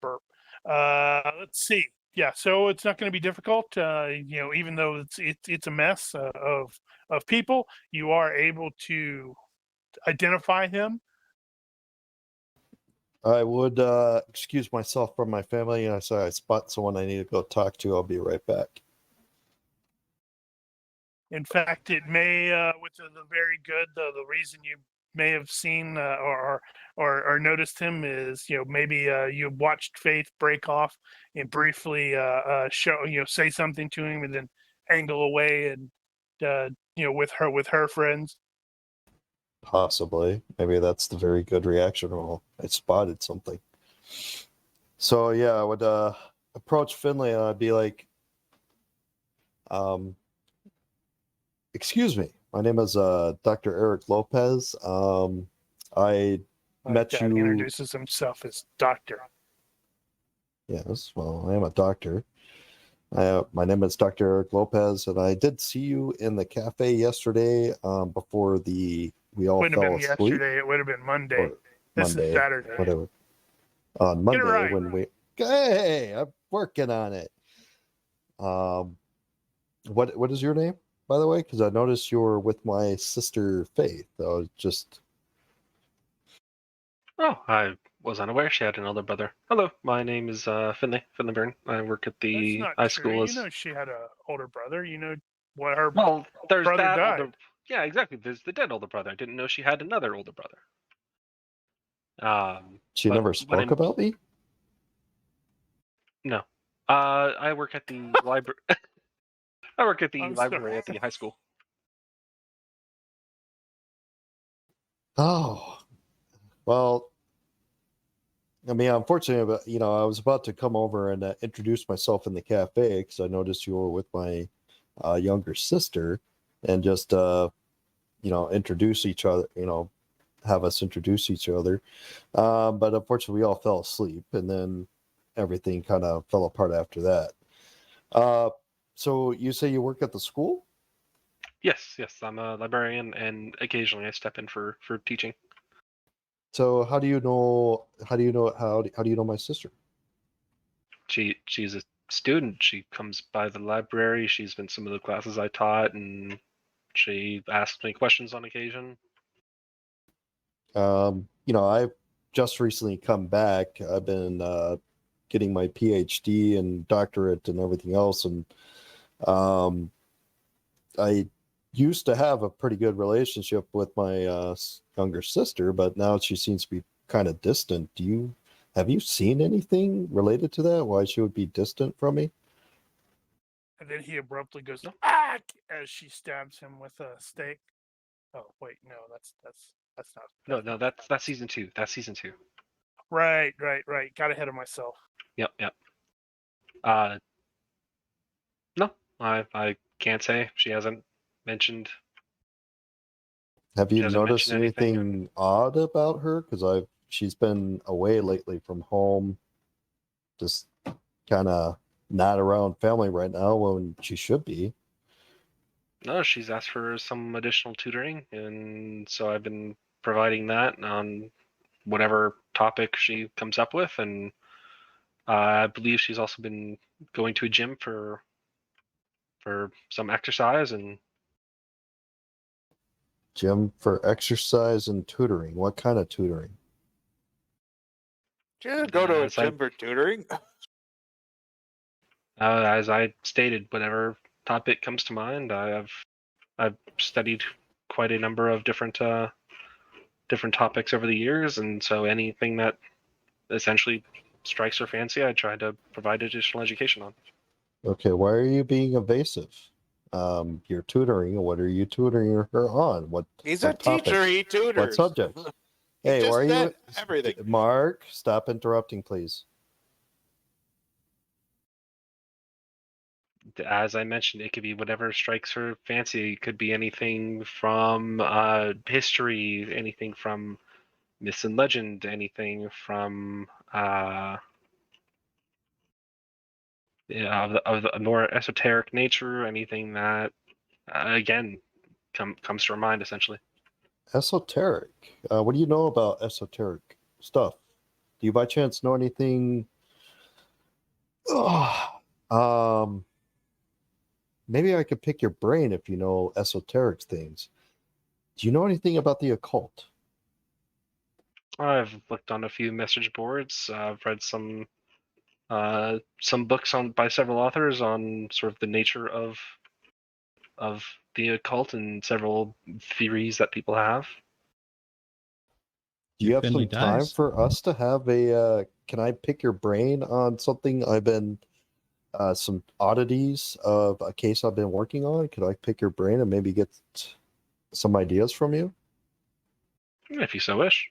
Burp. Let's see. Yeah, so it's not going to be difficult. Even though it's a mess of people, you are able to identify him. I would excuse myself from my family, and I say I spot someone I need to go talk to. I'll be right back. In fact, it may, with the very good, the reason you may have seen or noticed him is, maybe you watched Faith break off and briefly say something to him and then angle away and, with her friends. Possibly. Maybe that's the very good reaction roll. I spotted something. So yeah, I would approach Finlay and I'd be like, excuse me, my name is Dr. Eric Lopez. I met Dad you. introduces himself as doctor. Yes, well, I am a doctor. My name is Dr. Eric Lopez, and I did see you in the cafe yesterday before we all Wouldn't have fell been asleep. yesterday. It would have been Monday. Or This Monday, is Saturday. whatever. On Get it Monday right. when hey, I'm working on it. What is your name, by the way? Because I noticed you were with my sister Faith. I was just Oh, I was unaware she had an older brother. Hello, my name is Finlay Byrne. I work at That's the not high true. school You as know she had a older brother. You know what her well. There's brother that died. older. Yeah, exactly. There's the dead older brother. I didn't know she had another older brother. she But never when spoke about me. no, I work at the library. I work at the I'm library sorry. at the high school. Oh, well, I mean, unfortunately, but I was about to come over and introduce myself in the cafe because I noticed you were with my younger sister, and just introduce each other. Have us introduce each other. But unfortunately, we all fell asleep, and then everything kind of fell apart after that. So you say you work at the school? Yes, I'm a librarian, and occasionally I step in for teaching. So how do you know? How do you know my sister? She's a student. She comes by the library. She's been some of the classes I taught, and she asks me questions on occasion. I've just recently come back. I've been getting my PhD and doctorate and everything else, and I used to have a pretty good relationship with my younger sister, but now she seems to be kind of distant. Have you seen anything related to that? Why she would be distant from me? And then he abruptly goes No. "Ah!" as she stabs him with a stake. Oh wait, no, that's not. No, that's season 2. That's season 2. Right. Got ahead of myself. Yep. No, I can't say. She hasn't mentioned. Have She you hasn't noticed mentioned anything. anything odd about her? Because she's been away lately from home, just kind of not around family right now when she should be. No, she's asked for some additional tutoring, and so I've been providing that on whatever topic she comes up with, and I believe she's also been going to a gym for some exercise. And Gym for exercise and tutoring. What kind of tutoring? Just go to a as I gym for tutoring. as I stated, whatever topic comes to mind, I've studied quite a number of different topics over the years, and so anything that essentially strikes her fancy, I try to provide additional education on. Okay, why are you being evasive? You're tutoring. What are you tutoring her on? He's what a teacher. topics? He tutors. What subjects? He Hey, just why are said you? everything. Mark, stop interrupting, please. As I mentioned, it could be whatever strikes her fancy. It could be anything from history, anything from myth and legend, anything from of a more esoteric nature, anything that again comes to her mind essentially. Esoteric. What do you know about esoteric stuff? Do you by chance know anything? Maybe I could pick your brain if you know esoteric things. Do you know anything about the occult? I've looked on a few message boards. I've read some books on by several authors on sort of the nature of the occult and several theories that people have. Do you have Finlay some time dies. for us to have a? Can I pick your brain on something I've been some oddities of a case I've been working on? Could I pick your brain and maybe get some ideas from you? If you so wish.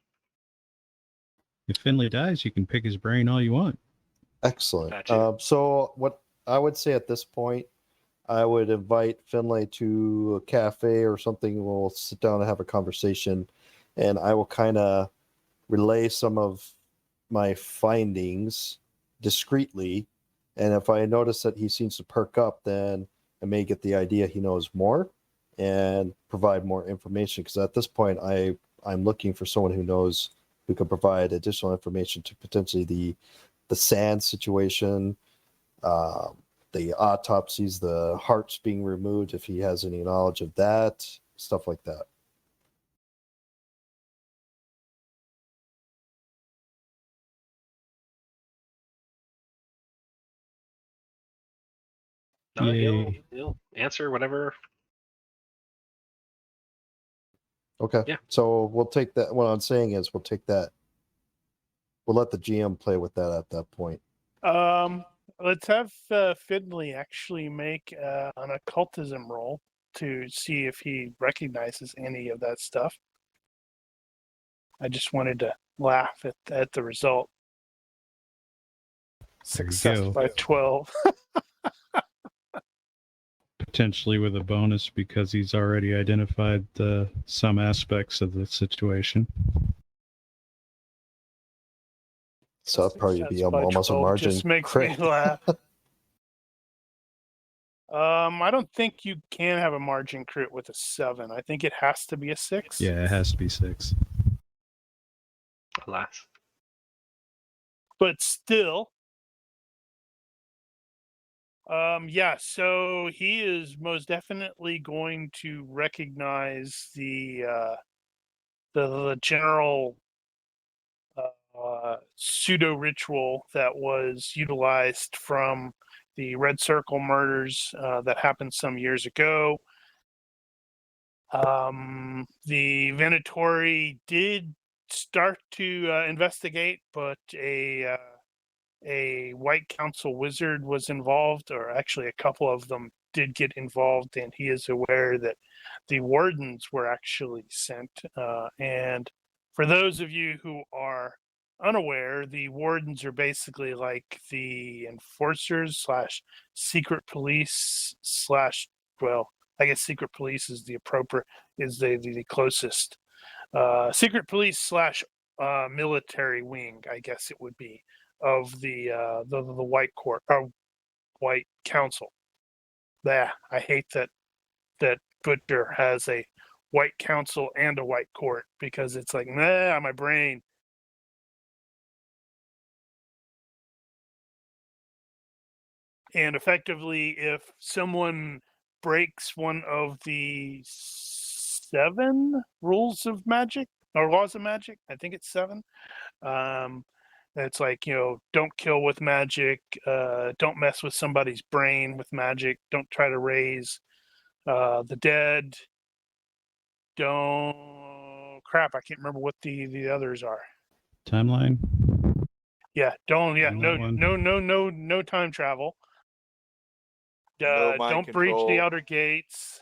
If Finlay dies, you can pick his brain all you want. Excellent. That too. So what I would say at this point, I would invite Finlay to a cafe or something. We'll sit down and have a conversation, and I will kind of relay some of my findings discreetly And if I notice that he seems to perk up, then I may get the idea he knows more and provide more information. Because at this point, I'm looking for someone who can provide additional information to potentially the sand situation, the autopsies, the hearts being removed, if he has any knowledge of that, stuff like that. No, Yay. he'll answer whatever. Okay. Yeah. So we'll take that. What I'm saying is we'll take that. We'll let the GM play with that at that point. Let's have Finlay actually make an occultism roll to see if he recognizes any of that stuff. I just wanted to laugh at the result. There you Success go. by 12. Potentially with a bonus because he's already identified some aspects of the situation. So that'd probably be Success by almost a 12 margin just makes crit. me laugh. I don't think you can have a margin crit with a 7. I think it has to be a 6. Yeah, it has to be 6. Alas. But still, yeah, so he is most definitely going to recognize the general pseudo ritual that was utilized from the Red Circle murders that happened some years ago. The Venatori did start to investigate, but a White Council wizard was involved, or actually a couple of them did get involved, and he is aware that the wardens were actually sent. And for those of you who are unaware, the wardens are basically like the enforcers slash secret police slash, well, I guess secret police is the appropriate, is the closest. Secret police slash military wing, I guess it would be, of the White Court or White Council. Yeah, I hate that Butcher has a White Council and a White Court because it's like, nah, my brain. And effectively, if someone breaks one of the 7 rules of magic or laws of magic, I think it's 7. It's like, don't kill with magic, don't mess with somebody's brain with magic, don't try to raise the dead, crap, I can't remember what the others are. Timeline? Yeah, Timeline no time travel. No mind Don't breach the control. outer gates.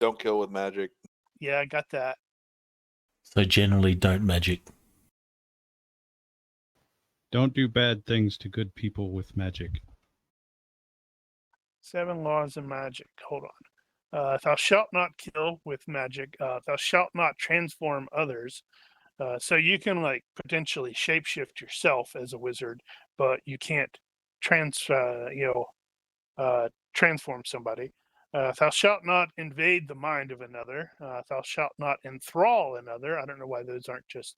Don't kill with magic. Yeah, I got that. So generally, don't magic. Don't do bad things to good people with magic. 7 laws of magic. Hold on. Thou shalt not kill with magic. Thou shalt not transform others. So you can potentially shapeshift yourself as a wizard, but you can't transform somebody. Thou shalt not invade the mind of another. Thou shalt not enthrall another. I don't know why those aren't just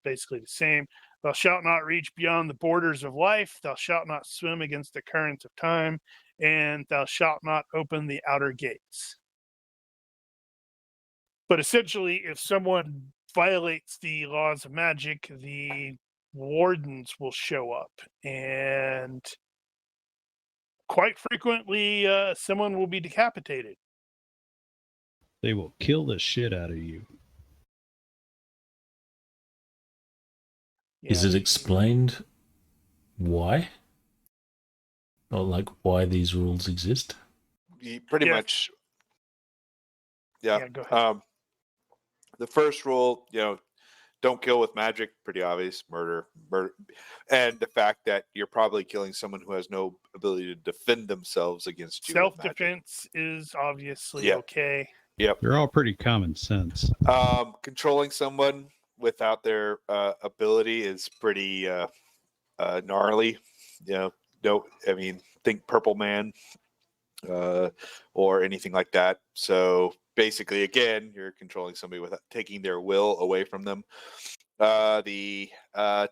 basically the same. Thou shalt not reach beyond the borders of life. Thou shalt not swim against the currents of time. And thou shalt not open the outer gates. But essentially, if someone violates the laws of magic, the wardens will show up. And quite frequently, someone will be decapitated. They will kill the shit out of you. Is it explained why? Or why these rules exist? Pretty Yeah. much. Yeah. Go ahead. The first rule, don't kill with magic. Pretty obvious. Murder. And the fact that you're probably killing someone who has no ability to defend themselves against you. Self-defense is obviously okay. Yep. They're all pretty common sense. Controlling someone without their ability is pretty gnarly. no, I mean, think Purple Man, or anything like that. So basically, again, you're controlling somebody without taking their will away from them. The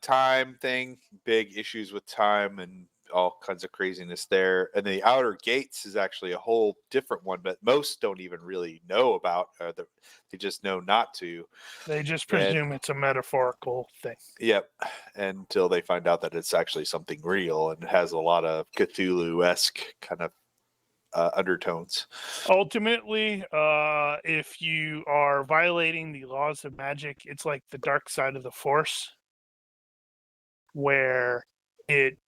time thing, big issues with time and all kinds of craziness there. And the outer gates is actually a whole different one, but most don't even really know about. They just know not to. They just And- presume it's a metaphorical thing. Yep, until they find out that it's actually something real and has a lot of Cthulhu-esque kind of undertones. Ultimately, if you are violating the laws of magic, it's like the dark side of the Force, where it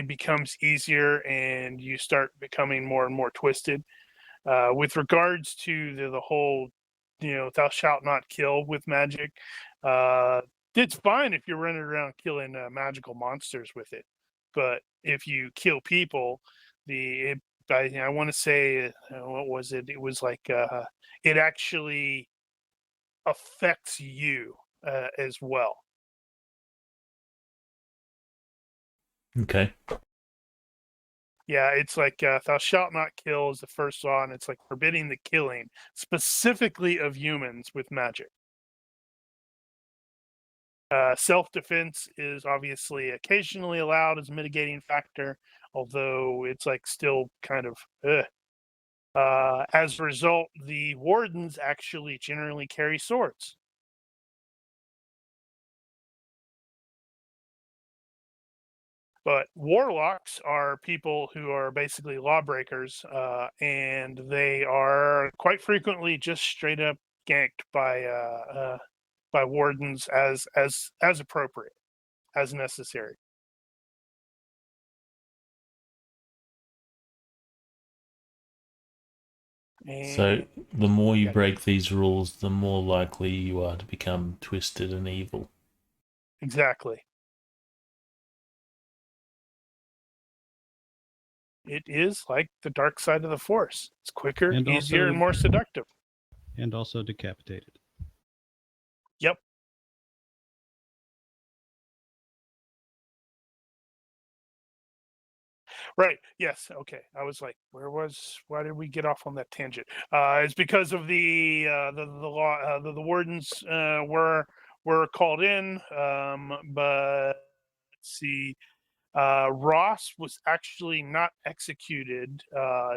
becomes easier and you start becoming more and more twisted. With regards to the whole, thou shalt not kill with magic, it's fine if you're running around killing magical monsters with it, but if you kill people, I want to say, what was it? It was like it actually affects you as well. Okay. Yeah, it's like thou shalt not kill is the first law, and it's like forbidding the killing specifically of humans with magic. Self-defense is obviously occasionally allowed as a mitigating factor, although it's like still kind of as a result, the wardens actually generally carry swords. But warlocks are people who are basically lawbreakers, and they are quite frequently just straight up ganked by wardens as appropriate, as necessary. So And the more you yeah. break these rules, the more likely you are to become twisted and evil. Exactly. It is like the dark side of the Force. It's quicker, And easier, also- and more seductive. And also decapitated. Yep. Right. Yes. Okay. I was like, why did we get off on that tangent? It's because of the law. The wardens were called in, but let's see. Ross was actually not executed.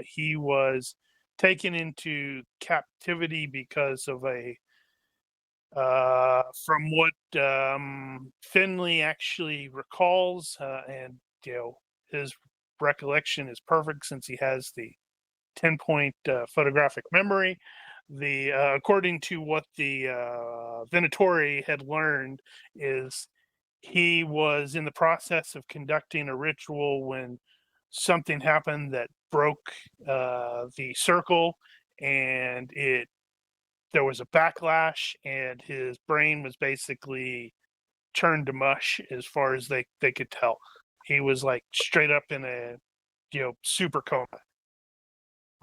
He was taken into captivity because of from what Finlay actually recalls, and his recollection is perfect since he has the 10-point photographic memory. According to what the Venatori had learned, is he was in the process of conducting a ritual when something happened that broke the circle, and there was a backlash, and his brain was basically turned to mush as far as they could tell. He was like straight up in a super coma.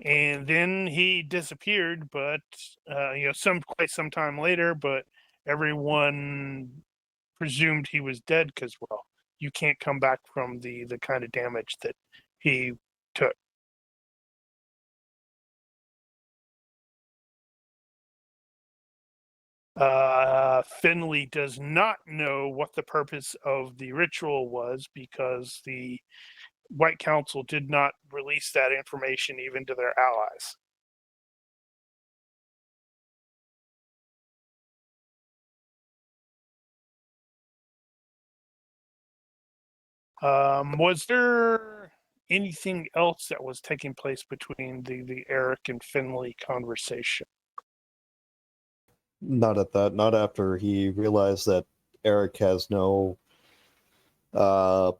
And then he disappeared, but quite some time later, but everyone presumed he was dead because, well, you can't come back from the kind of damage that he took. Finlay does not know what the purpose of the ritual was because the White Council did not release that information even to their allies. Was there anything else that was taking place between the Eric and Finlay conversation? Not at that. Not after he realized that Eric has no. I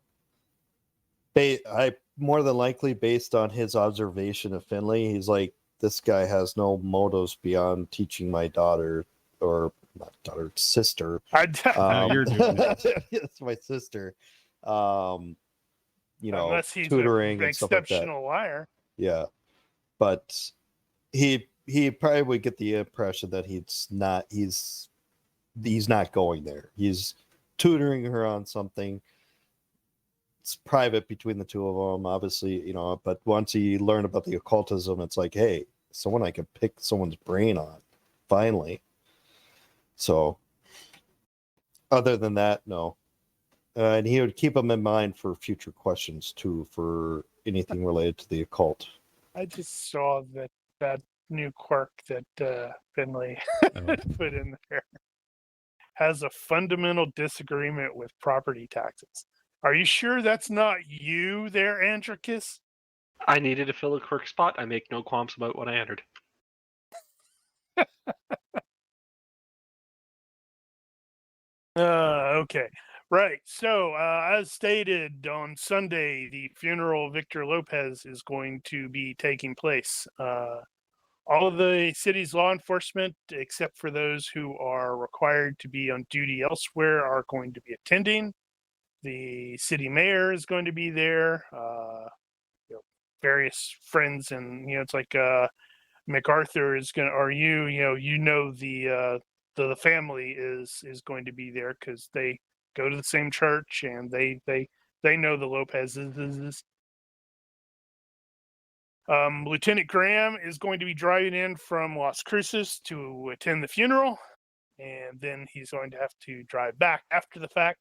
more than likely, based on his observation of Finlay, he's like, this guy has no motives beyond teaching my daughter, or not daughter, sister. You're doing it. It's my sister. Unless he's tutoring an and stuff like that. exceptional liar. Yeah, but he probably would get the impression that he's not going there. He's tutoring her on something. it's private between the two of them, obviously, but once he learned about the occultism, it's like, hey, someone I could pick someone's brain on, finally. So, other than that, no. And he would keep them in mind for future questions, too, for anything related to the occult. I just saw that new quirk that Finlay put in there has a fundamental disagreement with property taxes. Are you sure that's not you there, Andricus? I needed to fill a quirk spot. I make no qualms about what I entered. Okay. Right. So, as stated on Sunday, the funeral of Victor Lopez is going to be taking place. All of the city's law enforcement, except for those who are required to be on duty elsewhere, are going to be attending. The city mayor is going to be there. Various friends, and it's like McArthur is going to, or the family is going to be there because they go to the same church and they know the Lopezes. Lieutenant Graham is going to be driving in from Las Cruces to attend the funeral, and then he's going to have to drive back after the fact.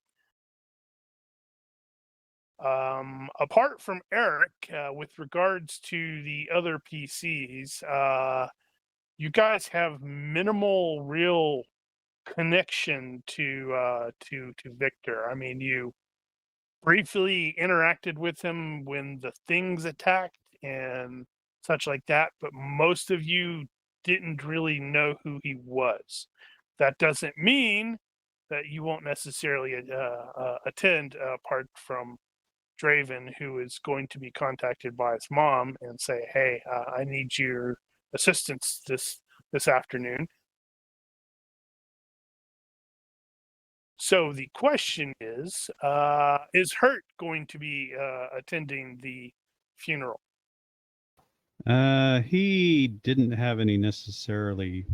Apart from Eric, with regards to the other PCs, you guys have minimal real connection to Victor. I mean, you briefly interacted with him when the things attacked and such like that, but most of you didn't really know who he was. That doesn't mean that you won't necessarily attend, apart from Draven, who is going to be contacted by his mom and say, "Hey, I need your assistance this afternoon." So the question is Hurt going to be attending the funeral? He didn't have any necessarily.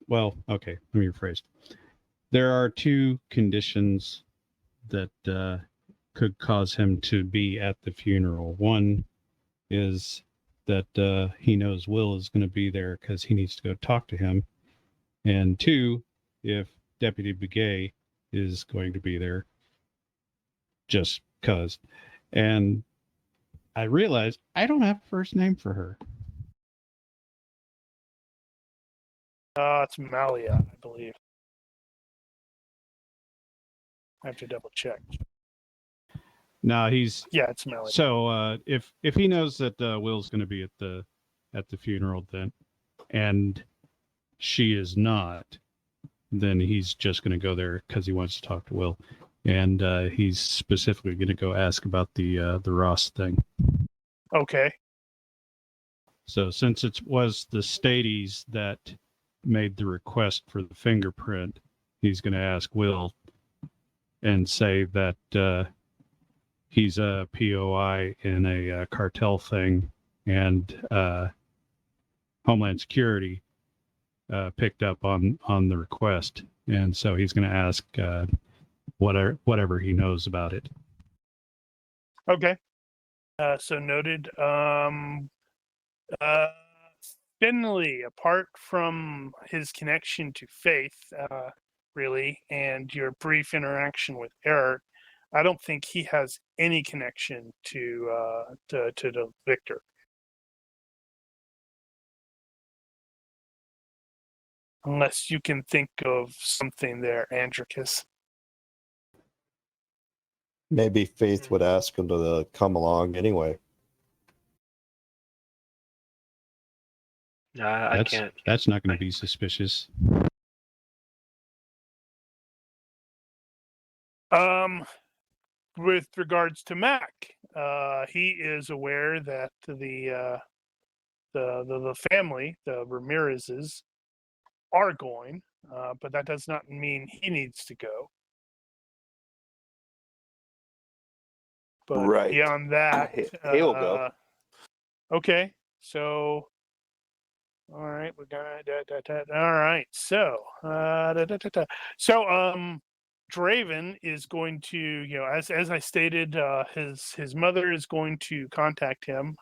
Well, okay, let me rephrase. There are two conditions that could cause him to be at the funeral. One is that he knows Will is going to be there because he needs to go talk to him. And two, if Deputy Begay is going to be there just because. And I realized I don't have a first name for her. It's Malia, I believe. I have to double check. No, Yeah, it's Malia. So if he knows that Will's going to be at the funeral, then, and she is not, then he's just going to go there because he wants to talk to Will, and he's specifically going to go ask about the Ross thing. Okay. So since it was the Stadies that made the request for the fingerprint, he's going to ask Will and say that he's a POI in a cartel thing, and Homeland Security picked up on the request, and so he's going to ask whatever he knows about it. Okay. So noted. Finlay, apart from his connection to Faith, really, and your brief interaction with Eric, I don't think he has any connection to the Victor. Unless you can think of something there, Andricus. Maybe Faith would ask him to come along anyway. I can't. That's not going to be suspicious. With regards to Mac, he is aware that the family, the Ramirez's, are going, but that does not mean he needs to go. But Right. beyond that, He will go. Okay, so all right, we're gonna all right. So so Draven is going to, as I stated, his mother is going to contact him,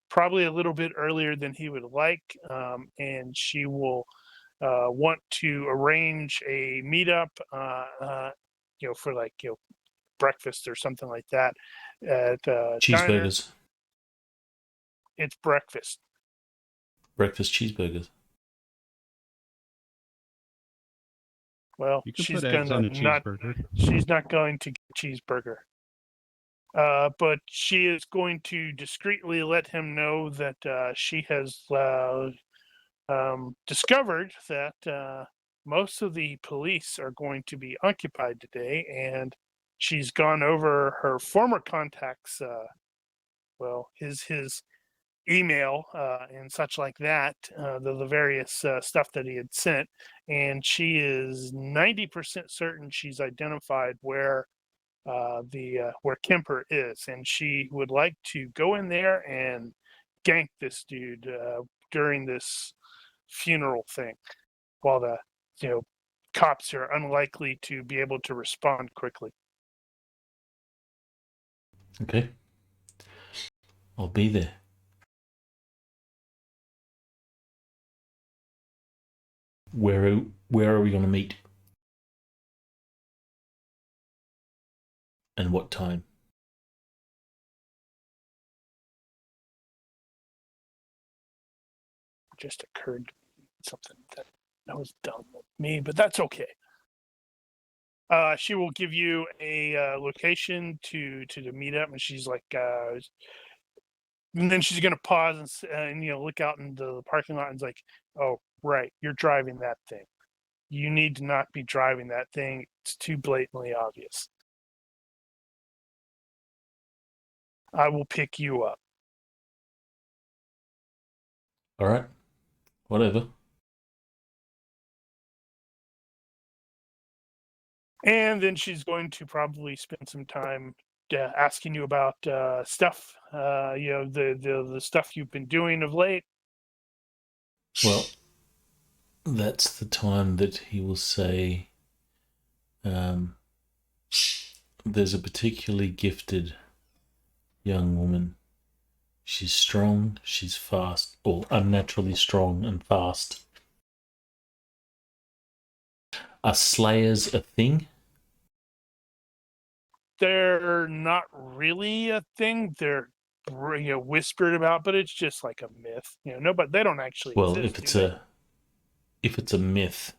probably a little bit earlier than he would like, and she will want to arrange a meetup, for breakfast or something like that at diner. Cheeseburgers. It's breakfast. Breakfast cheeseburgers. Well, You can she's put eggs gonna on a not. cheeseburger. She's not going to get a cheeseburger. But she is going to discreetly let him know that she has discovered that most of the police are going to be occupied today, and she's gone over her former contacts. His email and such like that, the various stuff that he had sent, and she is 90% certain she's identified where where Kemper is, and she would like to go in there and gank this dude during this funeral thing, while the cops are unlikely to be able to respond quickly. Okay. I'll be there. Where are we going to meet? And what time? Just occurred to me something that was dumb of me, but that's okay. She will give you a location to the meetup, and she's like, and then she's gonna pause and look out into the parking lot and is like, "Oh, right, you're driving that thing. You need to not be driving that thing. It's too blatantly obvious. I will pick you up." All right. Whatever. And then she's going to probably spend some time asking you about stuff, the stuff you've been doing of late. Well, that's the time that he will say, there's a particularly gifted young woman. She's strong, she's fast, or unnaturally strong and fast. Are slayers a thing? They're not really a thing. They're whispered about, but it's just like a myth. They don't actually Well, exist. if it's a myth,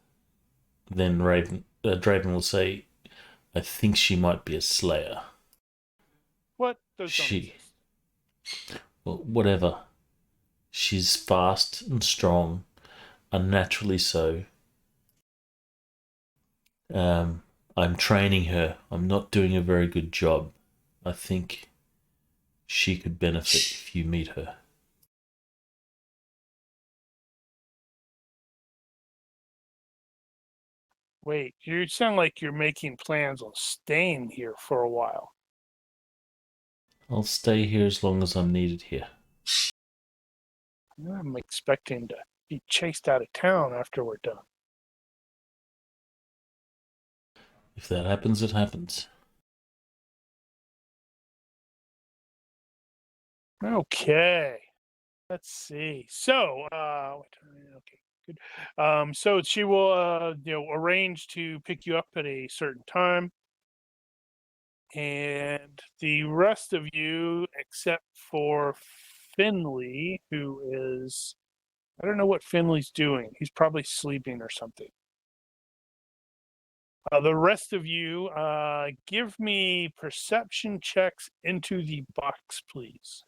then Draven will say, I think she might be a slayer. What? Those don't exist. Well, whatever. She's fast and strong, unnaturally so. I'm training her. I'm not doing a very good job. I think she could benefit if you meet her. Wait, you sound like you're making plans on staying here for a while. I'll stay here as long as I'm needed here. I'm expecting to be chased out of town after we're done. If that happens, it happens. Okay. Let's see. So, okay, good. So she will, arrange to pick you up at a certain time, and the rest of you, except for Finlay, who is, I don't know what Finlay's doing. He's probably sleeping or something. The rest of you, give me perception checks into the box, please.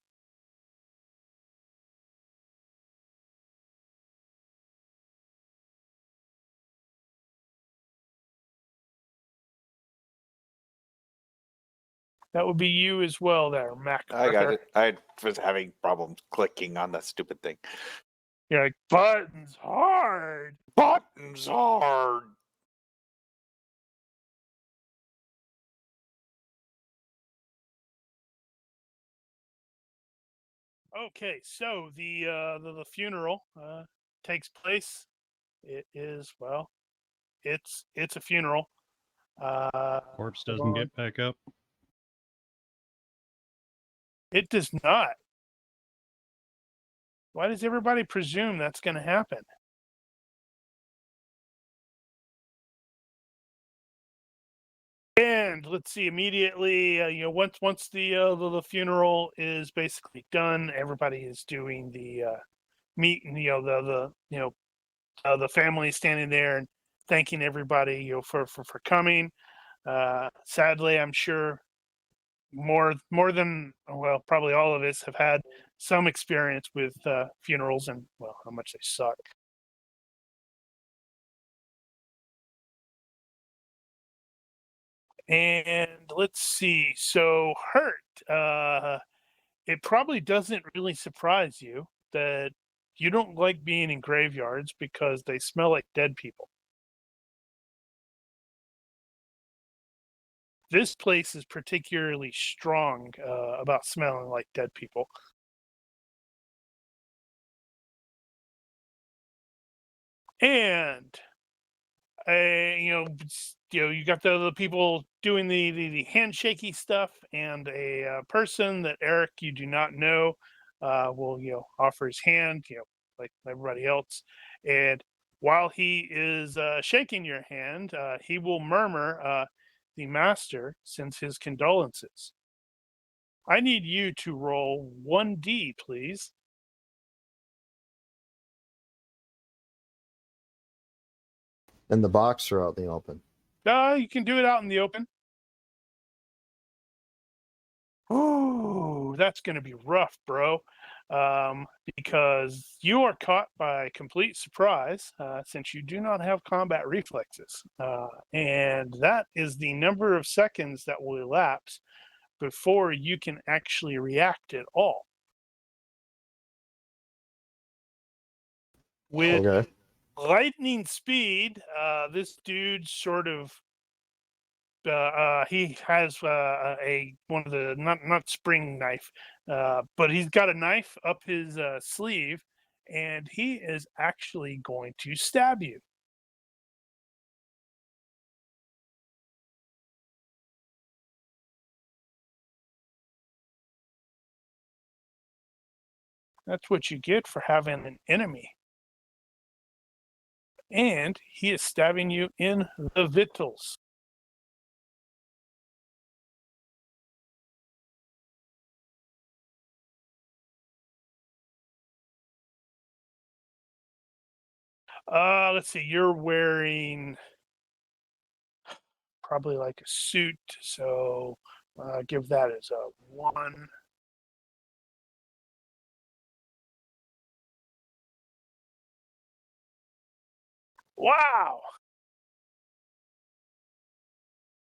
That would be you as well there, McArthur. I got it. I was having problems clicking on the stupid thing. You're like, buttons hard. Buttons hard. Okay, so the funeral takes place. It is, well, it's a funeral. Corpse hold doesn't on. get back up. It does not. Why does everybody presume that's going to happen? And let's see, immediately, once the funeral is basically done, everybody is doing the meet, and the family standing there and thanking everybody, for coming. Sadly, I'm sure more than, well, probably all of us have had some experience with funerals and, well, how much they suck. And let's see. So Hurt, it probably doesn't really surprise you that you don't like being in graveyards because they smell like dead people. This place is particularly strong about smelling like dead people. And you got the people doing the handshaky stuff, and a person that Eric, you do not know, will offer his hand, like everybody else, and while he is shaking your hand, he will murmur, "The master sends his condolences. I need you to roll 1d, please." And the box are out in the open. You can do it out in the open. Oh, that's going to be rough, bro. Because you are caught by complete surprise, since you do not have combat reflexes. And that is the number of seconds that will elapse before you can actually react at all. With Okay. lightning speed, this dude sort of he has a one of the not spring knife, but he's got a knife up his sleeve, and he is actually going to stab you. That's what you get for having an enemy. And he is stabbing you in the vitals. Let's see, you're wearing probably like a suit, so give that as a 1. Wow.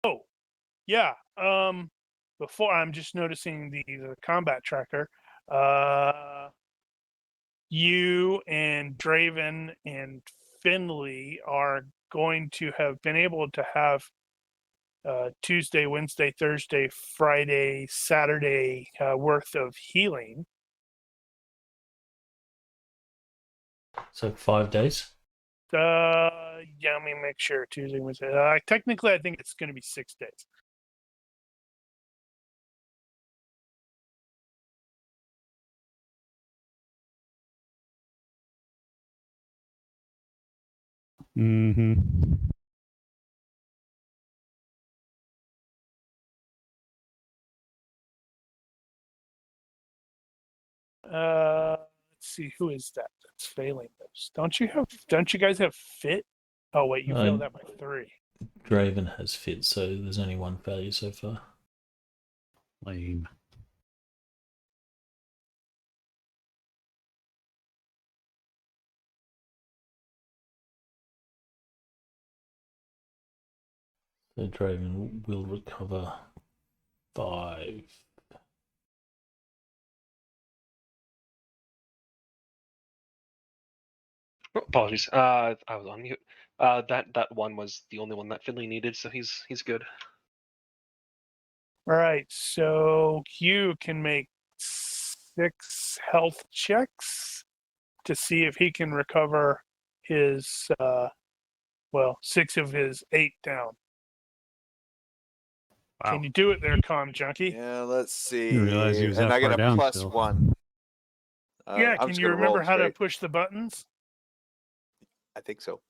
Oh, yeah. Before, I'm just noticing the combat tracker. You and Draven and Finlay are going to have been able to have Tuesday, Wednesday, Thursday, Friday, Saturday worth of healing. So 5 days. Yeah, let me make sure. Tuesday, Wednesday. Technically, I think it's going to be 6 days. Mm-hmm. Let's see, who is that that's failing those? Don't you guys have fit? Oh wait, you failed that by 3. Draven has fit, so there's only 1 failure so far. Lame. So Draven will recover 5. Oh, apologies. I was on mute. That one was the only one that Finlay needed, so he's good. All right, so you can make 6 health checks to see if he can recover his 6 of his 8 down. Wow. Can you do it there, Comm Junkie? Yeah, let's see. Didn't realize he was and that I get far a down plus still. 1. Yeah, I'm can just you gonna roll remember how to straight. push the buttons? I think so.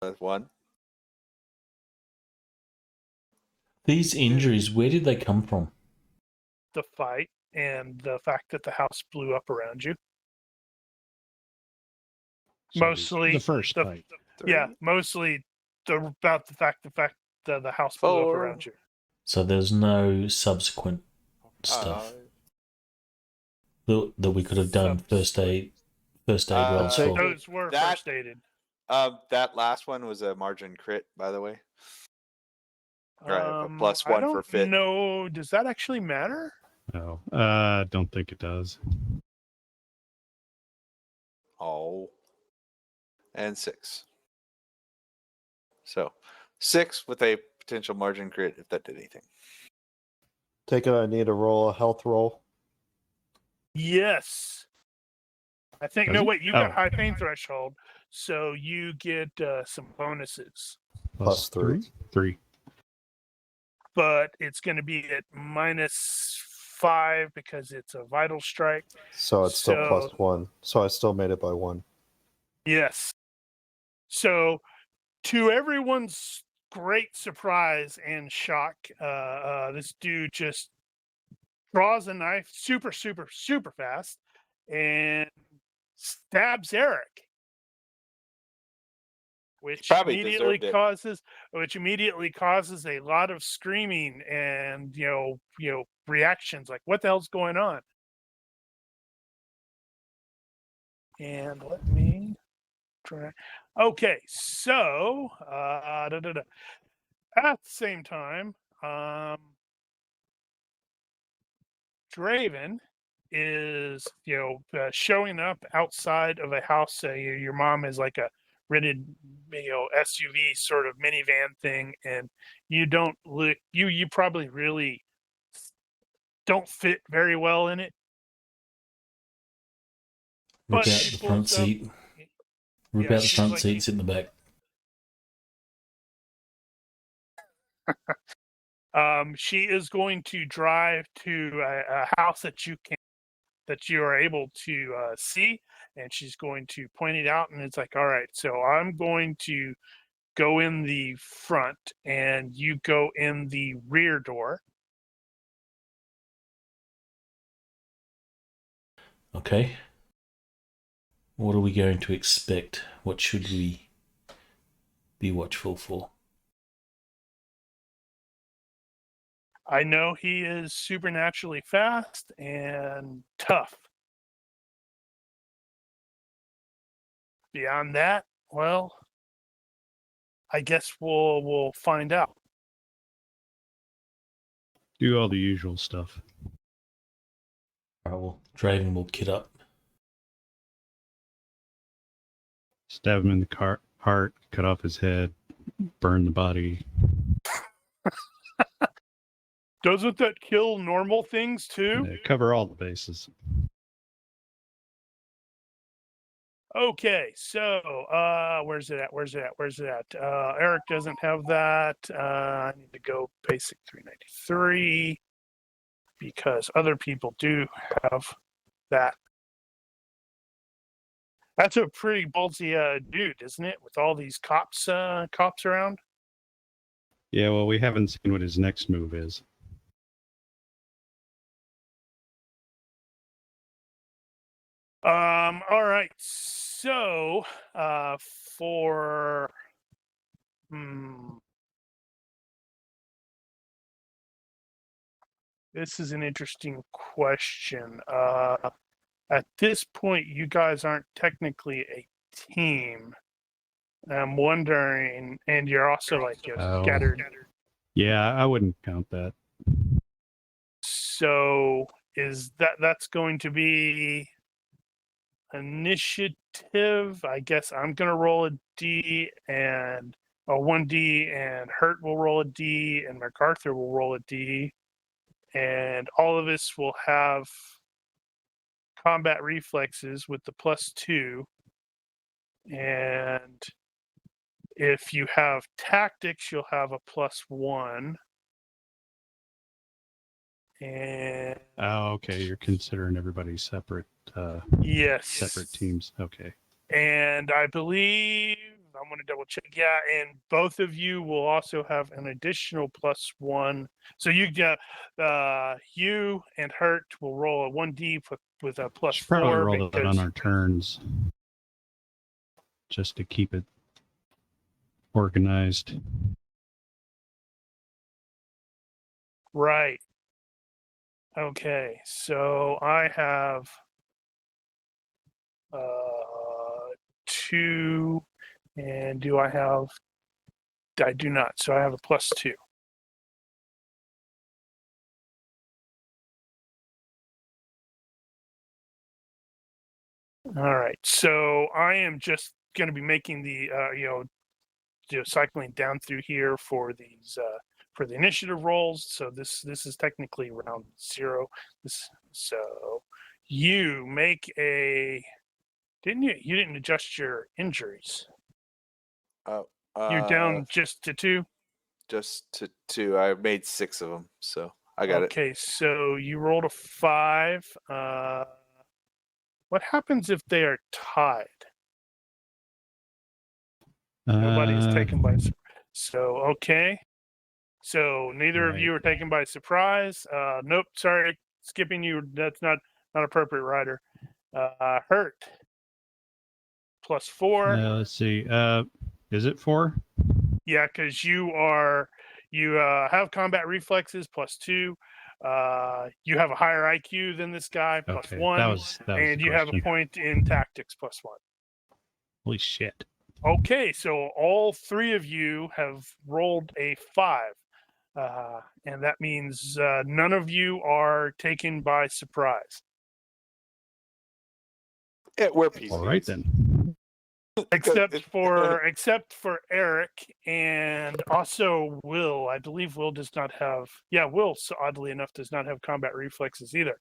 That's 1. These injuries, where did they come from? The fight and the fact that the house blew up around you. So Mostly the first the- fight. 3, Yeah, mostly about the fact that the house blew up 4, around you. So there's no subsequent stuff 5. that we could have done first aid rolls take for. it- Those were that- first aided. That last one was a margin crit, by the way. Right, a plus I 1 don't for fit. know. Does that actually matter? No, don't think it does. Oh. And 6. So 6 with a potential margin crit if that did anything. Take it. I need to roll a health roll. Yes. I think. Does No, it? wait. You got Oh. high pain threshold, so you get some bonuses, Plus 3. 3. but it's going to be at -5 because it's a vital strike. So it's still plus So- 1. So I still made it by 1. Yes. So, to everyone's great surprise and shock, this dude just draws a knife super, super, super fast and stabs Eric, which Probably immediately deserved it. causes a lot of screaming and reactions like, "What the hell's going on?" And let me try. Okay, so at the same time, Draven is showing up outside of a house. Your mom is like a rented SUV sort of minivan thing, and you don't look you probably really don't fit very well in it. Rip But out she the front pulls up- seat. Rip Yeah, out the she's front like- seat, sit in the back. She is going to drive to a house that you are able to see, and she's going to point it out, and it's like, all right, so I'm going to go in the front and you go in the rear door. Okay. What are we going to expect? What should we be watchful for? I know he is supernaturally fast and tough. Beyond that, well, I guess we'll find out. Do all the usual stuff. All right, well, Draven will kit up. Stab him in the heart, cut off his head, burn the body. Doesn't that kill normal things too? Cover all the bases. Okay, so where's it at? Eric doesn't have that. I need to go basic 393 because other people do have that. That's a pretty ballsy dude, isn't it? With all these cops around. Yeah, well, we haven't seen what his next move is. All right. So, for this is an interesting question. At this point, you guys aren't technically a team. I'm wondering, and you're also like scattered. Yeah, I wouldn't count that. So, is that's going to be initiative? I guess I'm gonna roll a D and a 1D, and Hurt will roll a D, and McArthur will roll a D, and all of us will have combat reflexes with the +2, and if you have tactics, you'll have a +1. And Oh, okay. You're considering everybody separate. yes, Separate teams. Okay. And I believe I'm going to double check. Yeah, and both of you will also have an additional +1. So you get you and Hurt will roll a 1d with a Should probably +4 roll that on our turns, just to keep it organized. Right. Okay, so I have 2, and do I have? I do not. So I have a +2. All right. So I am just going to be making the cycling down through here for these for the initiative rolls. So this is technically round 0. So you make a you didn't adjust your injuries. You're down just to 2. Just to 2. I made 6 of them, so I got it. Okay, so you rolled a 5. What happens if they are tied? Nobody is taken by surprise. So okay. So neither of you are taken by surprise. Nope, sorry, skipping you. That's not appropriate, Ryder. Hurt +4. Let's see. Is it 4? Yeah, because you have combat reflexes +2. You have a higher IQ than this guy Okay, +1. that was and the you have a question. point in tactics +1. Holy shit. Okay, so all 3 of you have rolled a 5. And that means none of you are taken by surprise. Yeah, we're PCs. All right then. Except for Eric and also Will. I believe Will does not have. Yeah, Will, so oddly enough, does not have combat reflexes either.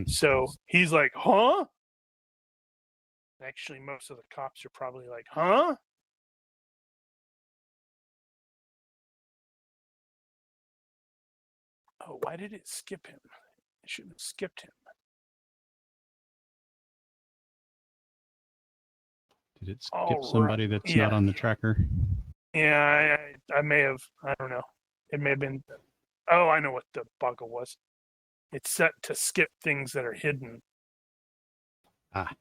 So he's like, huh? Actually, most of the cops are probably like, huh? Oh, why did it skip him? I shouldn't have skipped him. Did it skip somebody that's not on the tracker? Yeah, I may have. I don't know. It may have been. Oh, I know what the bugger was. It's set to skip things that are hidden. Let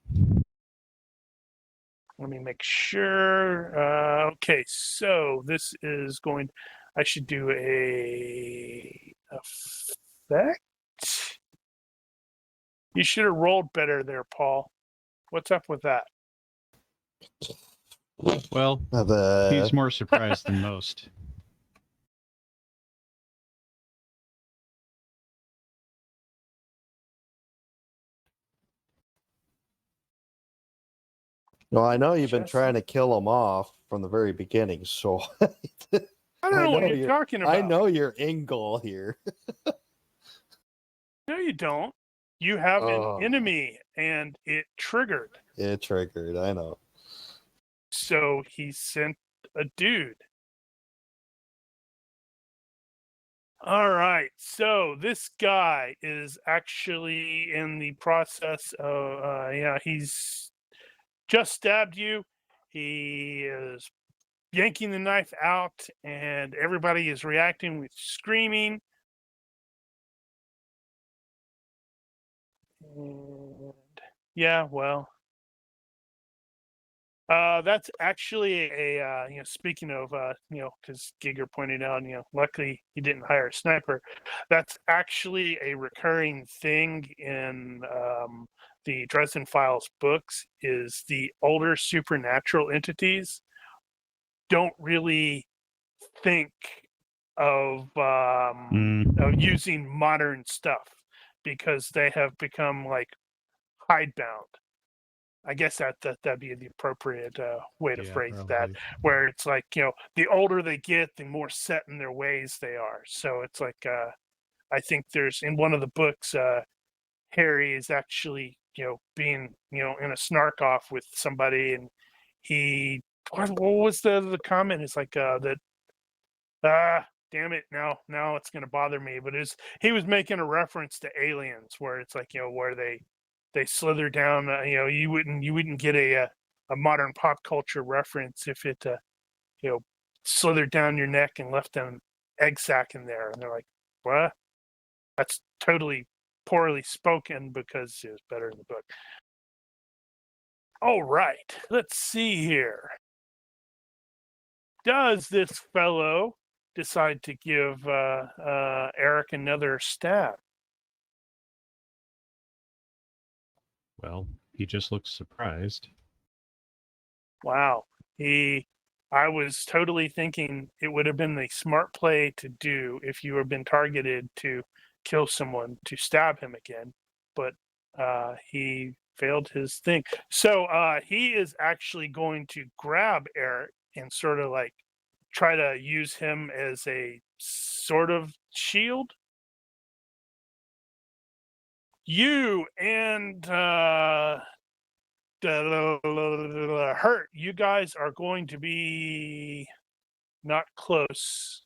me make sure. Okay, so this is going. I should do a effect. You should have rolled better there, Paul. What's up with that? Well, he's more surprised than most. Well, I know you've been trying to kill him off from the very beginning, so I don't know what you're talking about. I know your end goal here. No, you don't. You have an enemy, and it triggered. It triggered, I know. So he sent a dude. All right. So this guy is actually in the process of, he's just stabbed you. He is yanking the knife out, and everybody is reacting with screaming. And yeah, well, that's actually a speaking of because Giger pointed out, luckily he didn't hire a sniper. That's actually a recurring thing in the Dresden Files books. Is the older supernatural entities don't really think of using modern stuff because they have become like hidebound. I guess that'd be the appropriate way to phrase that, where it's like, the older they get, the more set in their ways they are. So it's like, I think there's in one of the books, Harry is actually, being, in a snark off with somebody, and what was the comment? It's like that damn it, now it's going to bother me. But he was making a reference to Aliens, where it's like, where they slither down. You wouldn't get a modern pop culture reference if it slithered down your neck and left an egg sac in there. And they're like, what? That's totally poorly spoken because it was better in the book. All right, let's see here. Does this fellow decide to give Eric another stab? Well, he just looks surprised. Wow. I was totally thinking it would have been the smart play to do if you had been targeted to kill someone to stab him again, but he failed his thing. So he is actually going to grab Eric and sort of like try to use him as a sort of shield. You and Hurt, you guys are going to be not close.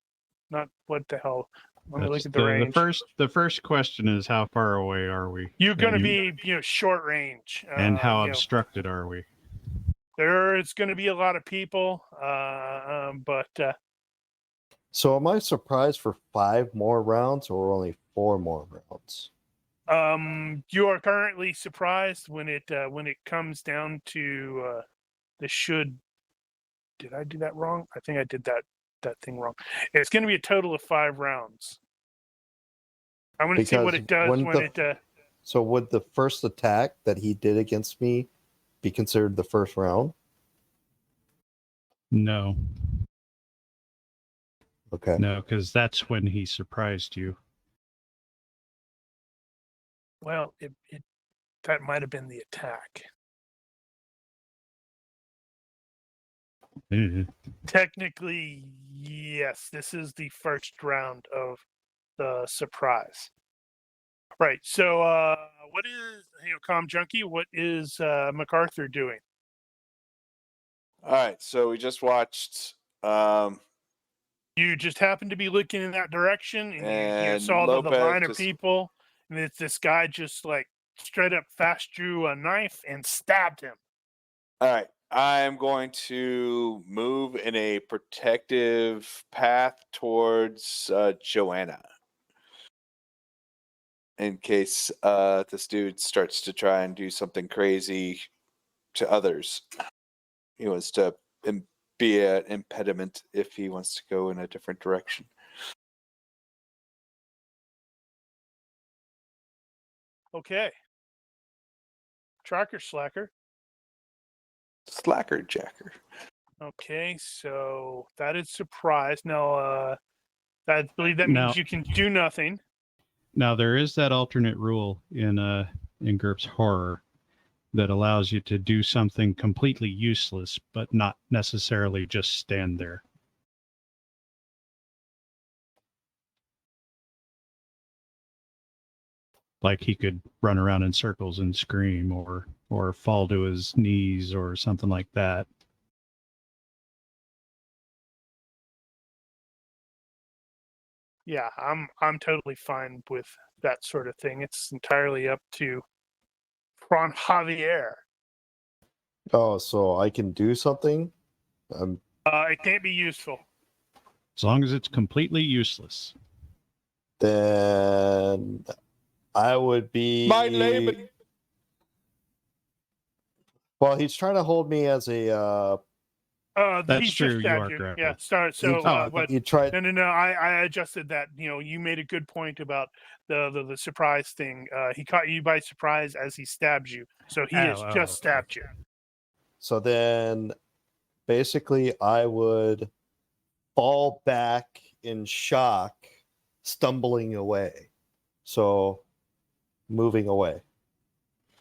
Not what the hell. Let me look at the range. The first question is, how far away are we? You're going to be short range. And how obstructed are we? There's going to be a lot of people, but So am I surprised for 5 more rounds or only 4 more rounds? you are currently surprised when it comes down to the should. Did I do that wrong? I think I did that thing wrong. It's going to be a total of 5 rounds. I want to see what it does when it. So would the first attack that he did against me be considered the first round? No. Okay. No, because that's when he surprised you. Well, it that might have been the attack. Technically, yes. This is the first round of the surprise. Right. So, what is Comm Junkie? What is McArthur doing? All right, so we just watched. You just happened to be looking in that direction, and you saw the Lopez line of people, and it's this guy just like straight up fast drew a knife and stabbed him. All right, I'm going to move in a protective path towards Joanna, in case this dude starts to try and do something crazy to others. He wants to be an impediment if he wants to go in a different direction. Okay. Tracker slacker. Slacker jacker. Okay, so that is surprise. Now, I believe that means you can do nothing. Now there is that alternate rule in GURPS Horror that allows you to do something completely useless, but not necessarily just stand there. Like he could run around in circles and scream, or fall to his knees, or something like that. Yeah, I'm totally fine with that sort of thing. It's entirely up to Fran Javier. Oh, so I can do something? It can't be useful. As long as it's completely useless. Then I would be... My name... Well, he's trying to hold me as a... That's true. You are correct. Yeah. So what? You tried... No. I adjusted that. You made a good point about the surprise thing. He caught you by surprise as he stabbed you. So he has just stabbed you. So then, basically, I would fall back in shock, stumbling away. So, moving away.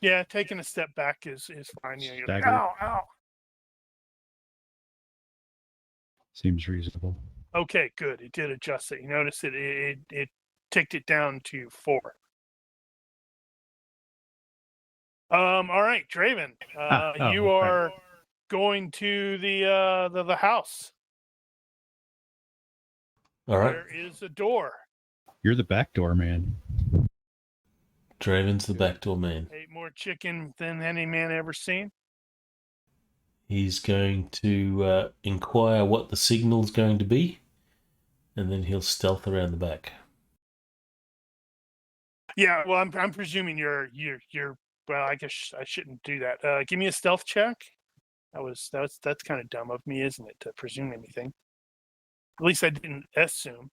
Yeah, taking a step back is fine. You're like, Stagger. ow. Seems reasonable. Okay, good. It did adjust it. You notice it ticked it down to 4. All right, Draven. You are going to the house. All right. There is a door. You're the backdoor man. Draven's the backdoor man. Ate more chicken than any man ever seen. He's going to inquire what the signal's going to be, and then he'll stealth around the back. Yeah, well, I'm presuming you're. Well, I guess I shouldn't do that. Give me a stealth check. That's kind of dumb of me, isn't it, to presume anything? At least I didn't assume.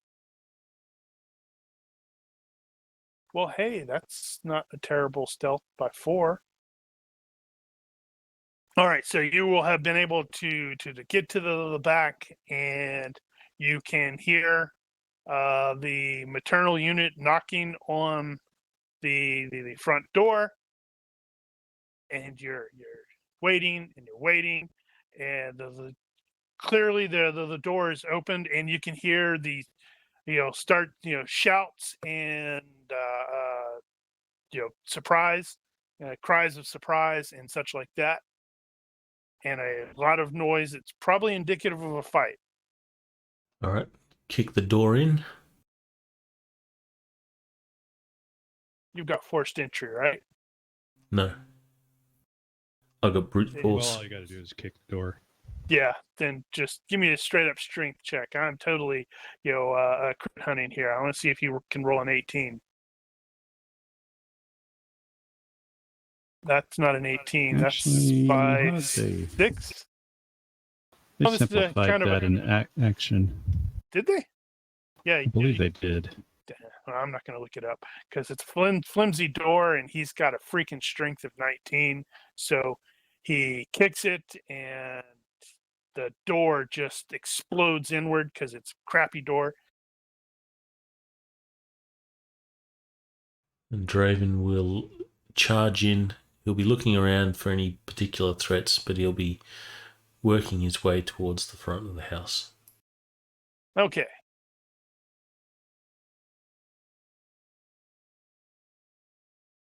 Well, hey, that's not a terrible stealth by 4. All right, so you will have been able to get to the back, and you can hear the maternal unit knocking on the front door, and you're waiting and you're waiting, and clearly the door is opened, and you can hear the shouts and surprise, cries of surprise and such like that, and a lot of noise. It's probably indicative of a fight. All right. Kick the door in. You've got forced entry, right? No. I got brute Well, Well, force. all you got to do is kick the door. Yeah, then just give me a straight up strength check. I'm totally, crit hunting here. I want to see if you can roll an 18. That's not an 18. Actually, That's by how'd they- 6. They Oh, this is a simplified kind of that in action. Did they? Yeah, I believe they did. Well, I'm not going to look it up because it's a flimsy door, and he's got a freaking strength of 19. So he kicks it, and the door just explodes inward because it's a crappy door. And Draven will charge in. He'll be looking around for any particular threats, but he'll be working his way towards the front of the house. Okay.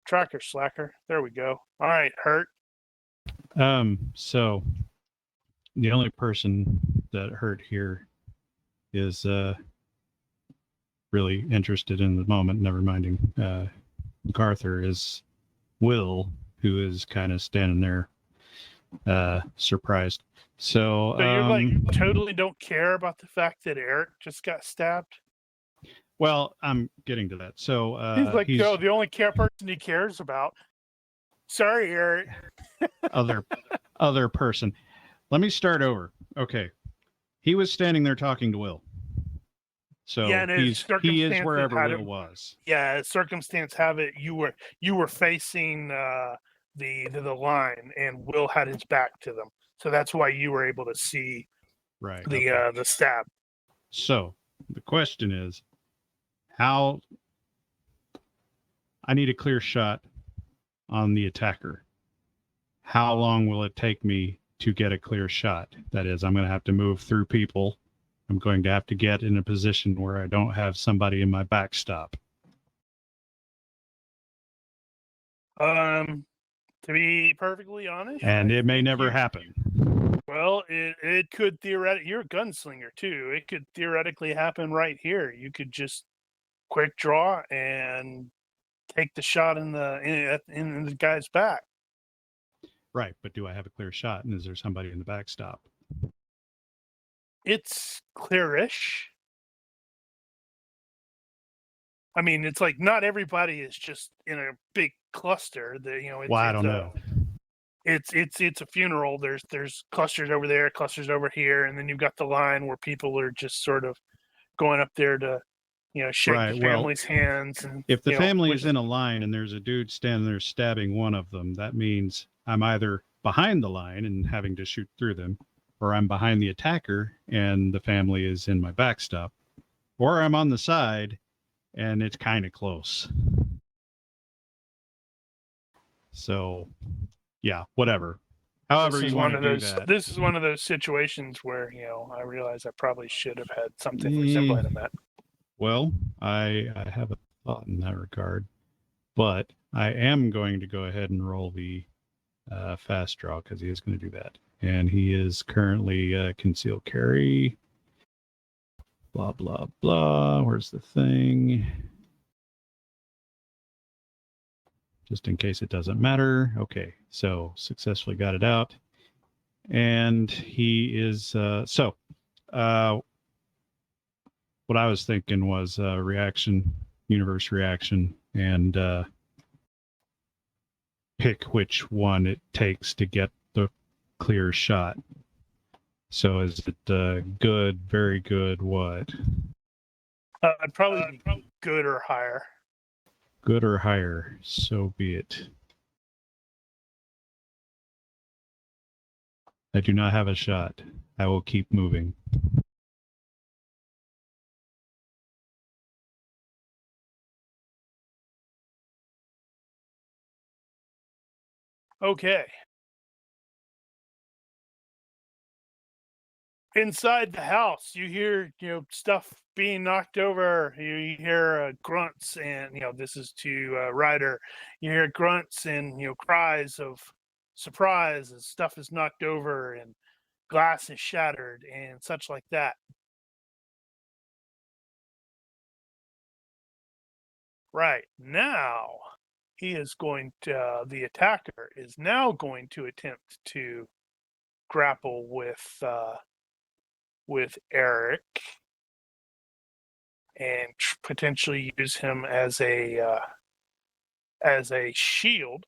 Tracker slacker. There we go. All right, Hurt. So the only person that hurt here is really interested in the moment, never minding McArthur, is Will, who is kind of standing there surprised. So So you totally don't care about the fact that Eric just got stabbed? well, I'm getting to that. So He's like, the only person he cares about. Sorry, Eric. other person. Let me start over. Okay. He was standing there talking to Will. So Yeah, and he is circumstances wherever had Will it- was. Yeah, circumstance have it you were facing the line, and Will had his back to them. So that's why you were able to see Right. the stab. So the question is, how I need a clear shot on the attacker. How long will it take me to get a clear shot? That is, I'm going to have to move through people. I'm going to have to get in a position where I don't have somebody in my backstop. To be perfectly honest, And I it may think never you- happen. Well, it could theoretically. You're a gunslinger too. It could theoretically happen right here. You could just quick draw and take the shot in the guy's back. Right. But do I have a clear shot? And is there somebody in the backstop? It's clearish. I mean, it's like not everybody is just in a big cluster. It's, Well, I don't know. It's a funeral. There's clusters over there, clusters over here, and then you've got the line where people are just sort of going up there to, shake Right, the well, family's hands. And If the family which is in a line and there's a dude standing there stabbing one of them, that means I'm either behind the line and having to shoot through them, or I'm behind the attacker and the family is in my backstop, or I'm on the side and it's kind of close. So, yeah, whatever. However you want to do that. This is one of those situations where I realize I probably should have had something resembling to that. Well, I have a thought in that regard, but I am going to go ahead and roll the fast draw because he is going to do that. And he is currently concealed carry. Blah, blah, blah. Where's the thing? Just in case it doesn't matter. Okay, so successfully got it out. And he is, what I was thinking was reaction, universe reaction, and pick which one it takes to get the clear shot. So is it good, very good, what? I'd probably be good or higher. Good or higher, so be it. I do not have a shot. I will keep moving. Okay. Inside the house, you hear, stuff being knocked over. You hear grunts, and this is to Ryder. You hear grunts and cries of surprise as stuff is knocked over and glass is shattered and such like that. Right now, he is going to. The attacker is now going to attempt to grapple with Eric and potentially use him as a shield,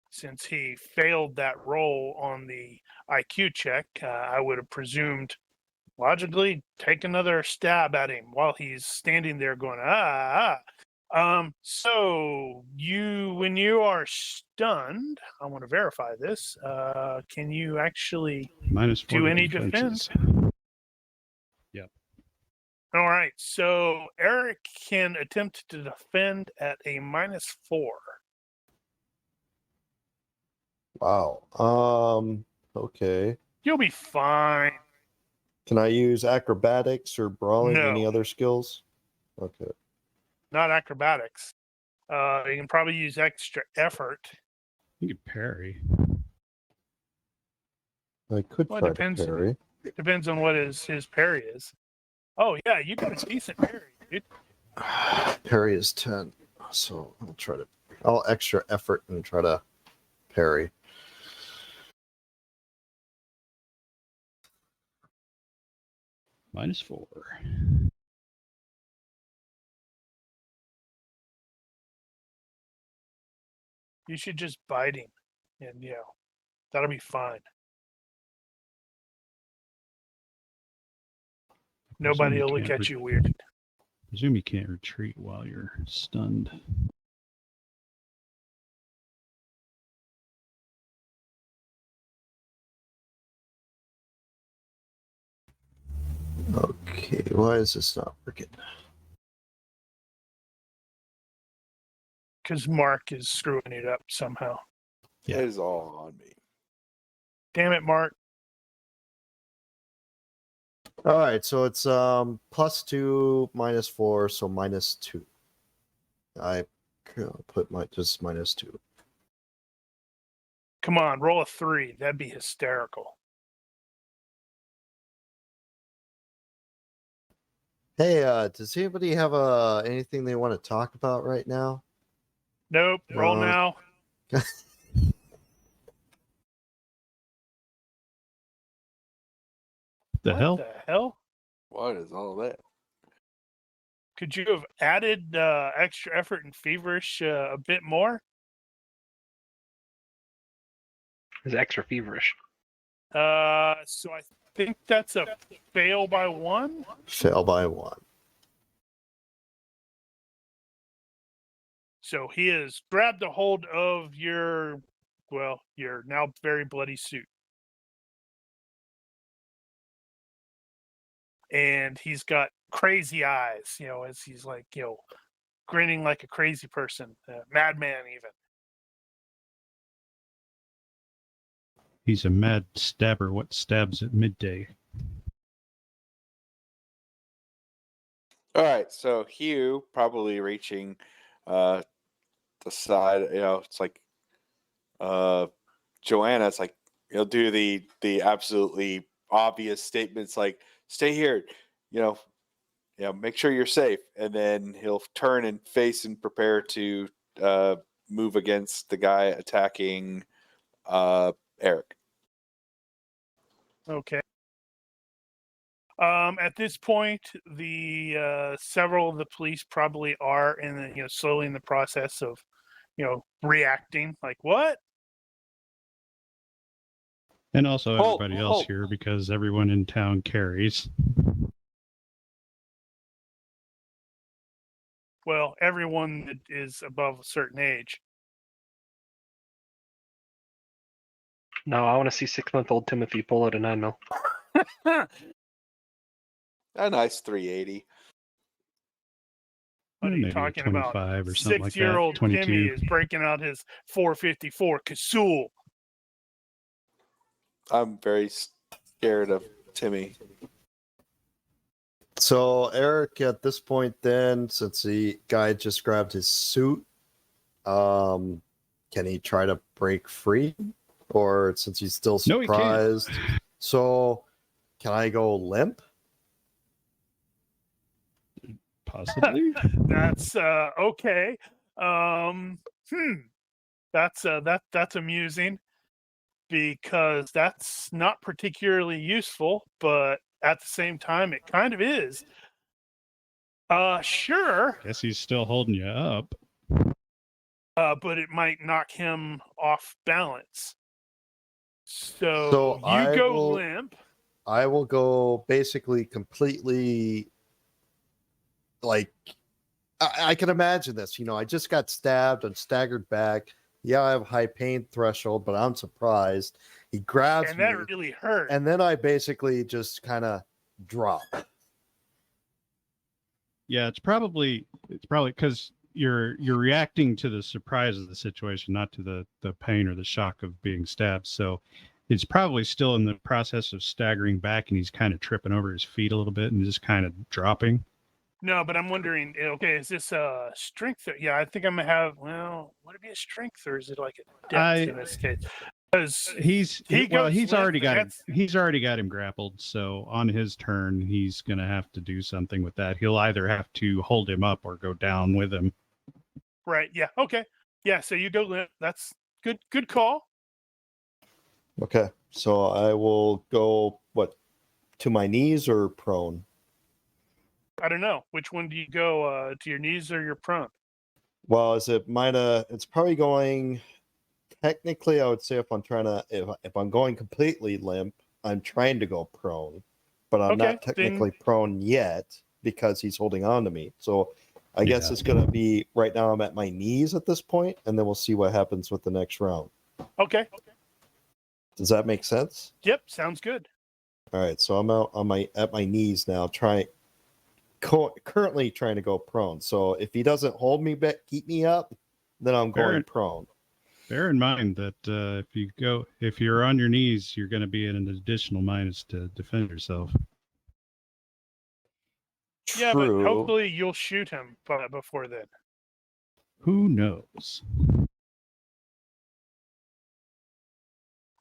since he failed that roll on the IQ check. I would have presumed logically take another stab at him while he's standing there going so when you are stunned, I want to verify this. Can you actually -4 do to any defenses. defense? Yep. All right, so Eric can attempt to defend at a -4. Wow. Okay. You'll be fine. Can I use acrobatics or brawling? No. Any other skills? Okay. Not acrobatics. You can probably use extra effort. You could parry. I could Well, it try to depends. parry. It depends on what his parry is. Oh yeah, you got a decent parry, dude. Parry is 10, so I'll extra effort and try to parry. -4. You should just bite him, and that'll be fine. Nobody will look at you weird. Presume you can't retreat while you're stunned. Okay, why is this not working? Because Mark is screwing it up somehow. Yeah. It is all on me. Damn it, Mark. All right, so it's +2, -4, so -2. I put just -2. Come on, roll a 3. That'd be hysterical. Hey, does anybody have anything they want to talk about right now? Nope. Roll now. The hell? What the hell? What is all that? Could you have added extra effort and feverish a bit more? It's extra feverish. So I think that's a fail by 1. Fail by 1. So he has grabbed a hold of your now very bloody suit. And he's got crazy eyes, as he's like, grinning like a crazy person, madman even. He's a mad stabber. What stabs at midday? All right, so Hugh probably reaching the side. It's like Joanna. It's like, he'll do the absolutely obvious statements like "Stay here," make sure you're safe, and then he'll turn and face and prepare to move against the guy attacking Eric. Okay. At this point, the several of the police probably are slowly in the process of reacting. Like, what? And also Halt, everybody else halt. here, because everyone in town carries. Well, everyone that is above a certain age. No, I want to see 6-month-old Timothy pull out a 9mm. A nice 380. What are you Maybe talking about? 25 or something like that. 6-year-old 22. Timmy is breaking out his 454 Casull. I'm very scared of Timmy. So Eric, at this point, then, since the guy just grabbed his suit, can he try to break free? Or since he's still No, he can't. surprised, so can I go limp? Possibly. That's okay. That's amusing because that's not particularly useful, but at the same time, it kind of is. Sure. Guess he's still holding you up. But it might knock him off balance. So So you I go will- limp. I will go basically completely like I can imagine this. I just got stabbed and staggered back. Yeah, I have a high pain threshold, but I'm surprised. He grabs And me, that really hurt. and then I basically just kind of drop. Yeah, it's probably because you're reacting to the surprise of the situation, not to the pain or the shock of being stabbed. So it's probably still in the process of staggering back, and he's kind of tripping over his feet a little bit and just kind of dropping. No, but I'm wondering, okay, is this a strength? Yeah, I think I'm gonna have. Well, would it be a strength or is it like a depth in this case? Because He's goes already limp, got him. that's- He's already got him grappled. So on his turn, he's gonna have to do something with that. He'll either have to hold him up or go down with him. right. Yeah. Okay. Yeah. So you go limp. That's good. Good call. Okay, so I will go to my knees or prone. I don't know which one do you go to your knees or your prone. Well, is it it's probably going. Technically, I would say if I'm going completely limp, I'm trying to go prone, but I'm Okay, not technically prone yet because he's holding on to me. So I guess Yeah. it's gonna be right now. I'm at my knees at this point, and then we'll see what happens with the next round. Okay. Does that make sense? Yep. Sounds good. All right, so I'm out at my knees now, currently trying to go prone. So if he doesn't hold me back, keep me up, then I'm going prone. Bear in mind that if you're on your knees, you're going to be at an additional minus to defend yourself. Yeah, but True. hopefully you'll shoot him before then. Who knows?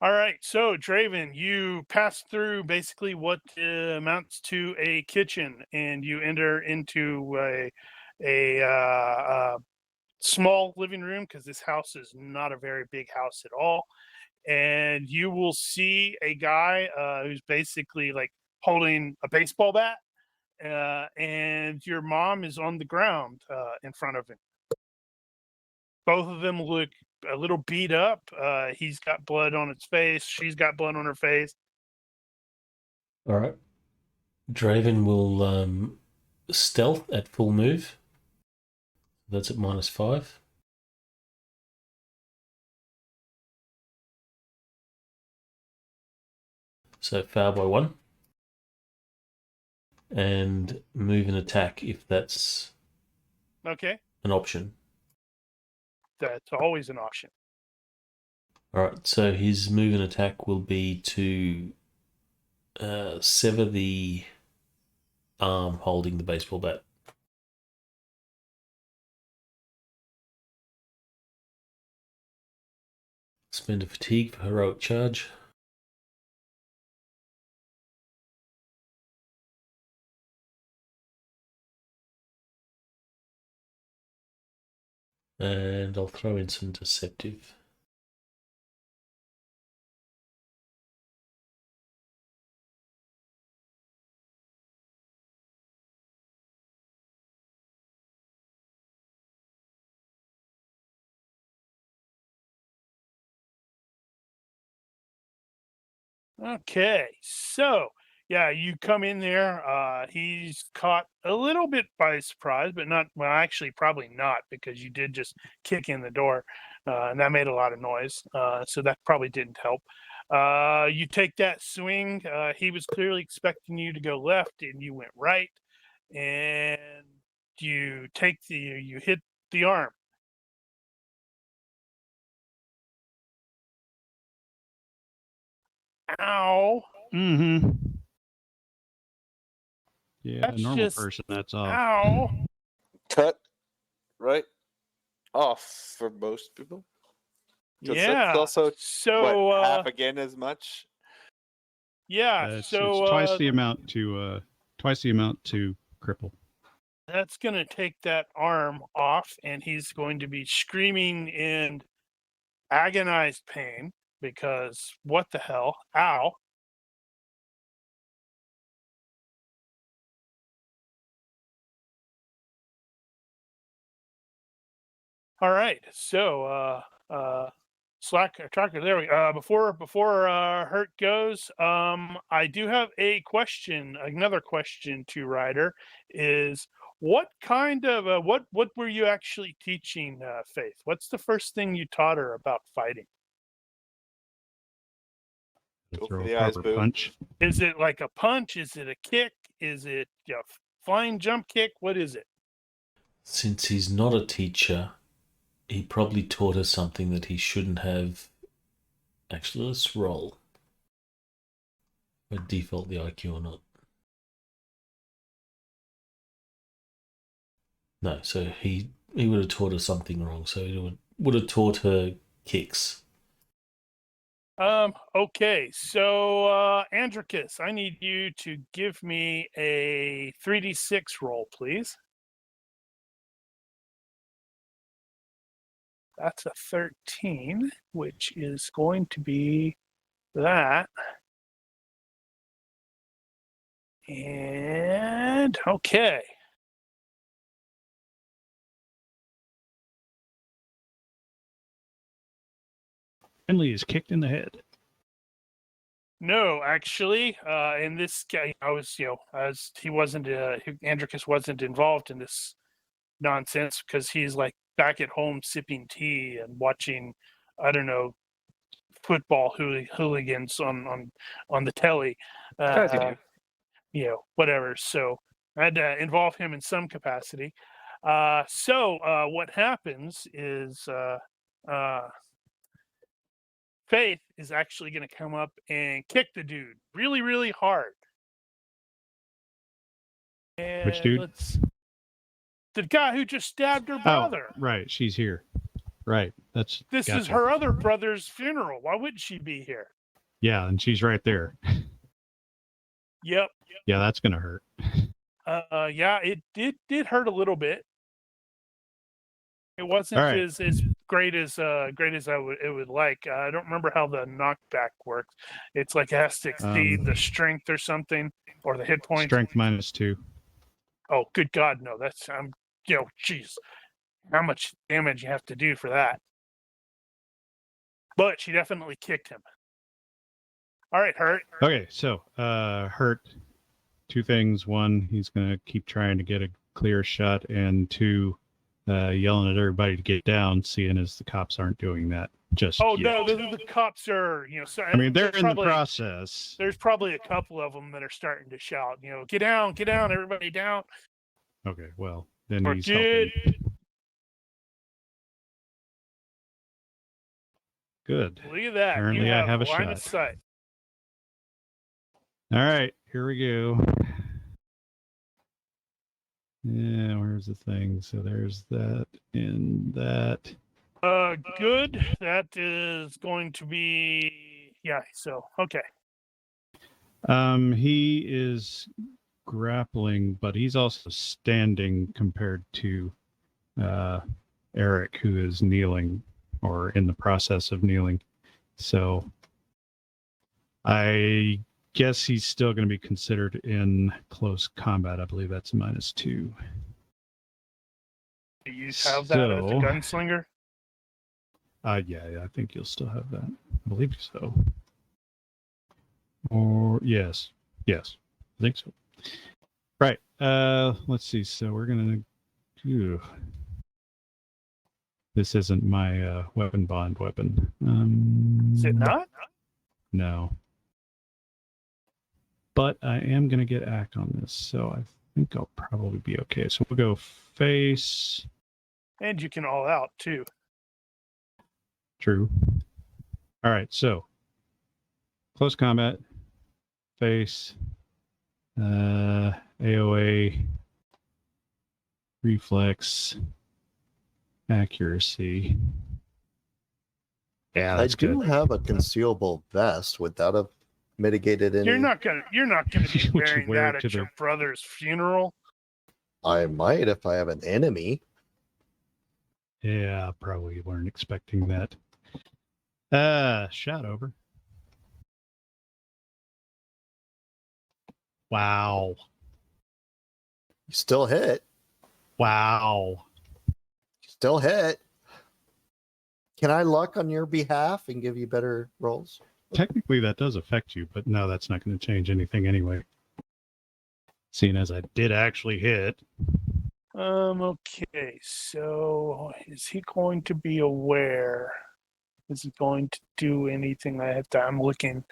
All right, so Draven, you pass through basically what amounts to a kitchen, and you enter into a small living room because this house is not a very big house at all. And you will see a guy who's basically like holding a baseball bat, and your mom is on the ground in front of him. Both of them look a little beat up. He's got blood on his face. She's got blood on her face. All right. Draven will stealth at full move. That's at -5. So foul by 1. And move and attack if that's Okay, an option. that's always an option. All right, so his move and attack will be to sever the arm holding the baseball bat. Spend a fatigue for heroic charge. And I'll throw in some deceptive. Okay, so yeah, you come in there. He's caught a little bit by surprise, but not well. Actually, probably not because you did just kick in the door, and that made a lot of noise. So that probably didn't help. You take that swing. He was clearly expecting you to go left, and you went right, and you hit the arm. Ow! Mm-hmm. Yeah, That's a normal just person, that's all. ow! Cut right off for most people. 'Cause Yeah. that's also So half again as much. yeah. It's So twice the amount to cripple. that's going to take that arm off, and he's going to be screaming in agonized pain because what the hell? Ow. All right. So Slacker tracker, there we go. Before Hurt goes, I do have another question to Ryder is what kind of what were you actually teaching Faith? What's the first thing you taught her about fighting? Go Throw for a the eyes, proper boo. punch. Is it like a punch? Is it a kick? Is it a flying jump kick? What is it? Since he's not a teacher, he probably taught us something that he shouldn't have. Actually, let's roll. By default, the IQ or not. No, so he would have taught her something wrong. So he would have taught her kicks. Okay, so Andricus, I need you to give me a 3d6 roll, please. That's a 13, which is going to be that. And okay. Finlay is kicked in the head. No, actually, in this guy, I was, as he wasn't, Andricus wasn't involved in this nonsense because he's like back at home sipping tea and watching, I don't know, football hooligans on the telly. As you do. Whatever. So I had to involve him in some capacity. So what happens is Faith is actually going to come up and kick the dude really, really hard. And Which dude? The guy who just stabbed her brother. Oh, right. She's here. Right. This is gotcha. her other brother's funeral. Why wouldn't she be here? Yeah, and she's right there. Yep. Yeah, that's gonna hurt. Yeah, it did hurt a little bit. It wasn't All right. as great as it would like. I don't remember how the knockback works. It's like it has to exceed the strength or something, or the hit point. Strength -2. Oh, good God, no! That's geez, how much damage you have to do for that? But she definitely kicked him. All right, Hurt. Okay, so Hurt. Two things. One, he's gonna keep trying to get a clear shot, and two, yelling at everybody to get down, seeing as the cops aren't doing that just Oh yet. no, the cops are so. I mean, they're in the process. There's probably a couple of them that are starting to shout, get down, everybody down. Okay, well then Or he's helping. Good. Look at that. Apparently, you I have a line shot. of sight. All right, here we go. Yeah, where's the thing? So there's that and that. Good. That is going to be so okay. He is grappling, but he's also standing compared to Eric, who is kneeling or in the process of kneeling. So I guess he's still going to be considered in close combat. I believe that's -2. Do you have that as a So- gunslinger? Yeah, I think you'll still have that. I believe so. Or yes, I think so. Right. Let's see. So we're gonna. This isn't my weapon bond weapon. Is it not? No. But I am gonna get act on this, so I think I'll probably be okay. So we'll go face. And you can all out too. True. All right. So close combat, face, AOA, reflex, accuracy. Yeah, I that's do good. have a concealable vest. Would that have mitigated any? You're not gonna be Would you wearing wear that it to at your the- brother's funeral. I might if I have an enemy. Yeah, probably weren't expecting that. Shot over. Wow. You still hit. Wow. Still hit. Can I luck on your behalf and give you better rolls? Technically, that does affect you, but no, that's not going to change anything anyway. Seeing as I did actually hit. Okay, so is he going to be aware? Is he going to do anything? I'm looking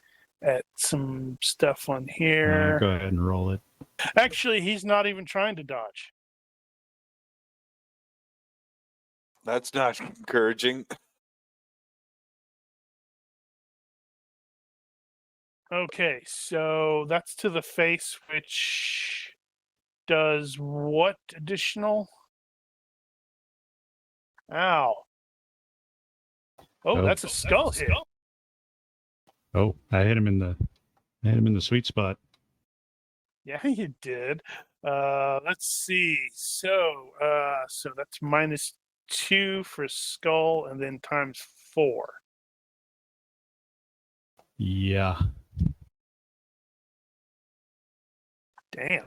at some stuff on here. Go ahead and roll it. Actually, he's not even trying to dodge. That's not encouraging. Okay, so that's to the face, which does what additional? Ow. Oh, Oh. that's a skull hit. Oh, I hit him in the sweet spot. Yeah, you did. Let's see. So that's -2 for skull, and then ×4. Yeah. Damn.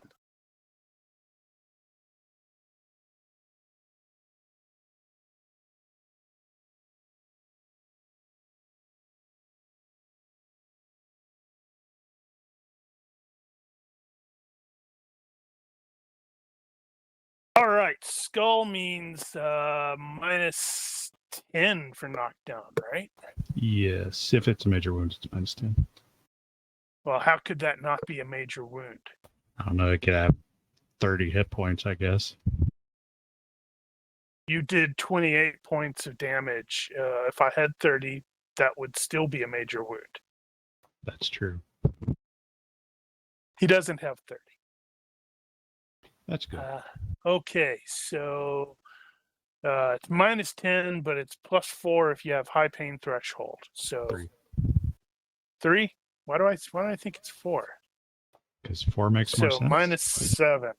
All right, skull means -10 for knockdown, right? Yes. If it's a major wound, it's -10. Well, how could that not be a major wound? I don't know. It could have 30 hit points, I guess. You did 28 points of damage. If I had 30, that would still be a major wound. That's true. He doesn't have 30. That's good. Okay, so it's -10, but it's +4 if you have high pain threshold. So 3? Why do I think it's 4? Because 4 makes more So sense. -7.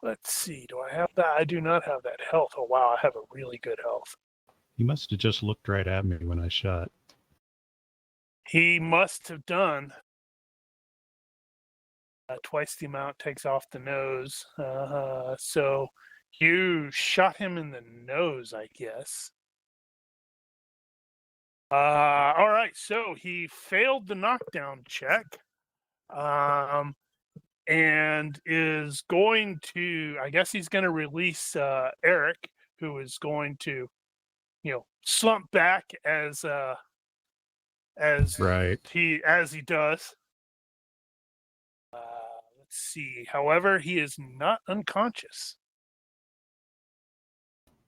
Let's see. Do I have that? I do not have that health. Oh wow, I have a really good health. He must have just looked right at me when I shot. He must have done. Twice the amount takes off the nose. So you shot him in the nose, I guess. All right, so he failed the knockdown check, and is going to. I guess he's going to release Eric, who is going to, slump back as Right. he does. Let's see. However, he is not unconscious.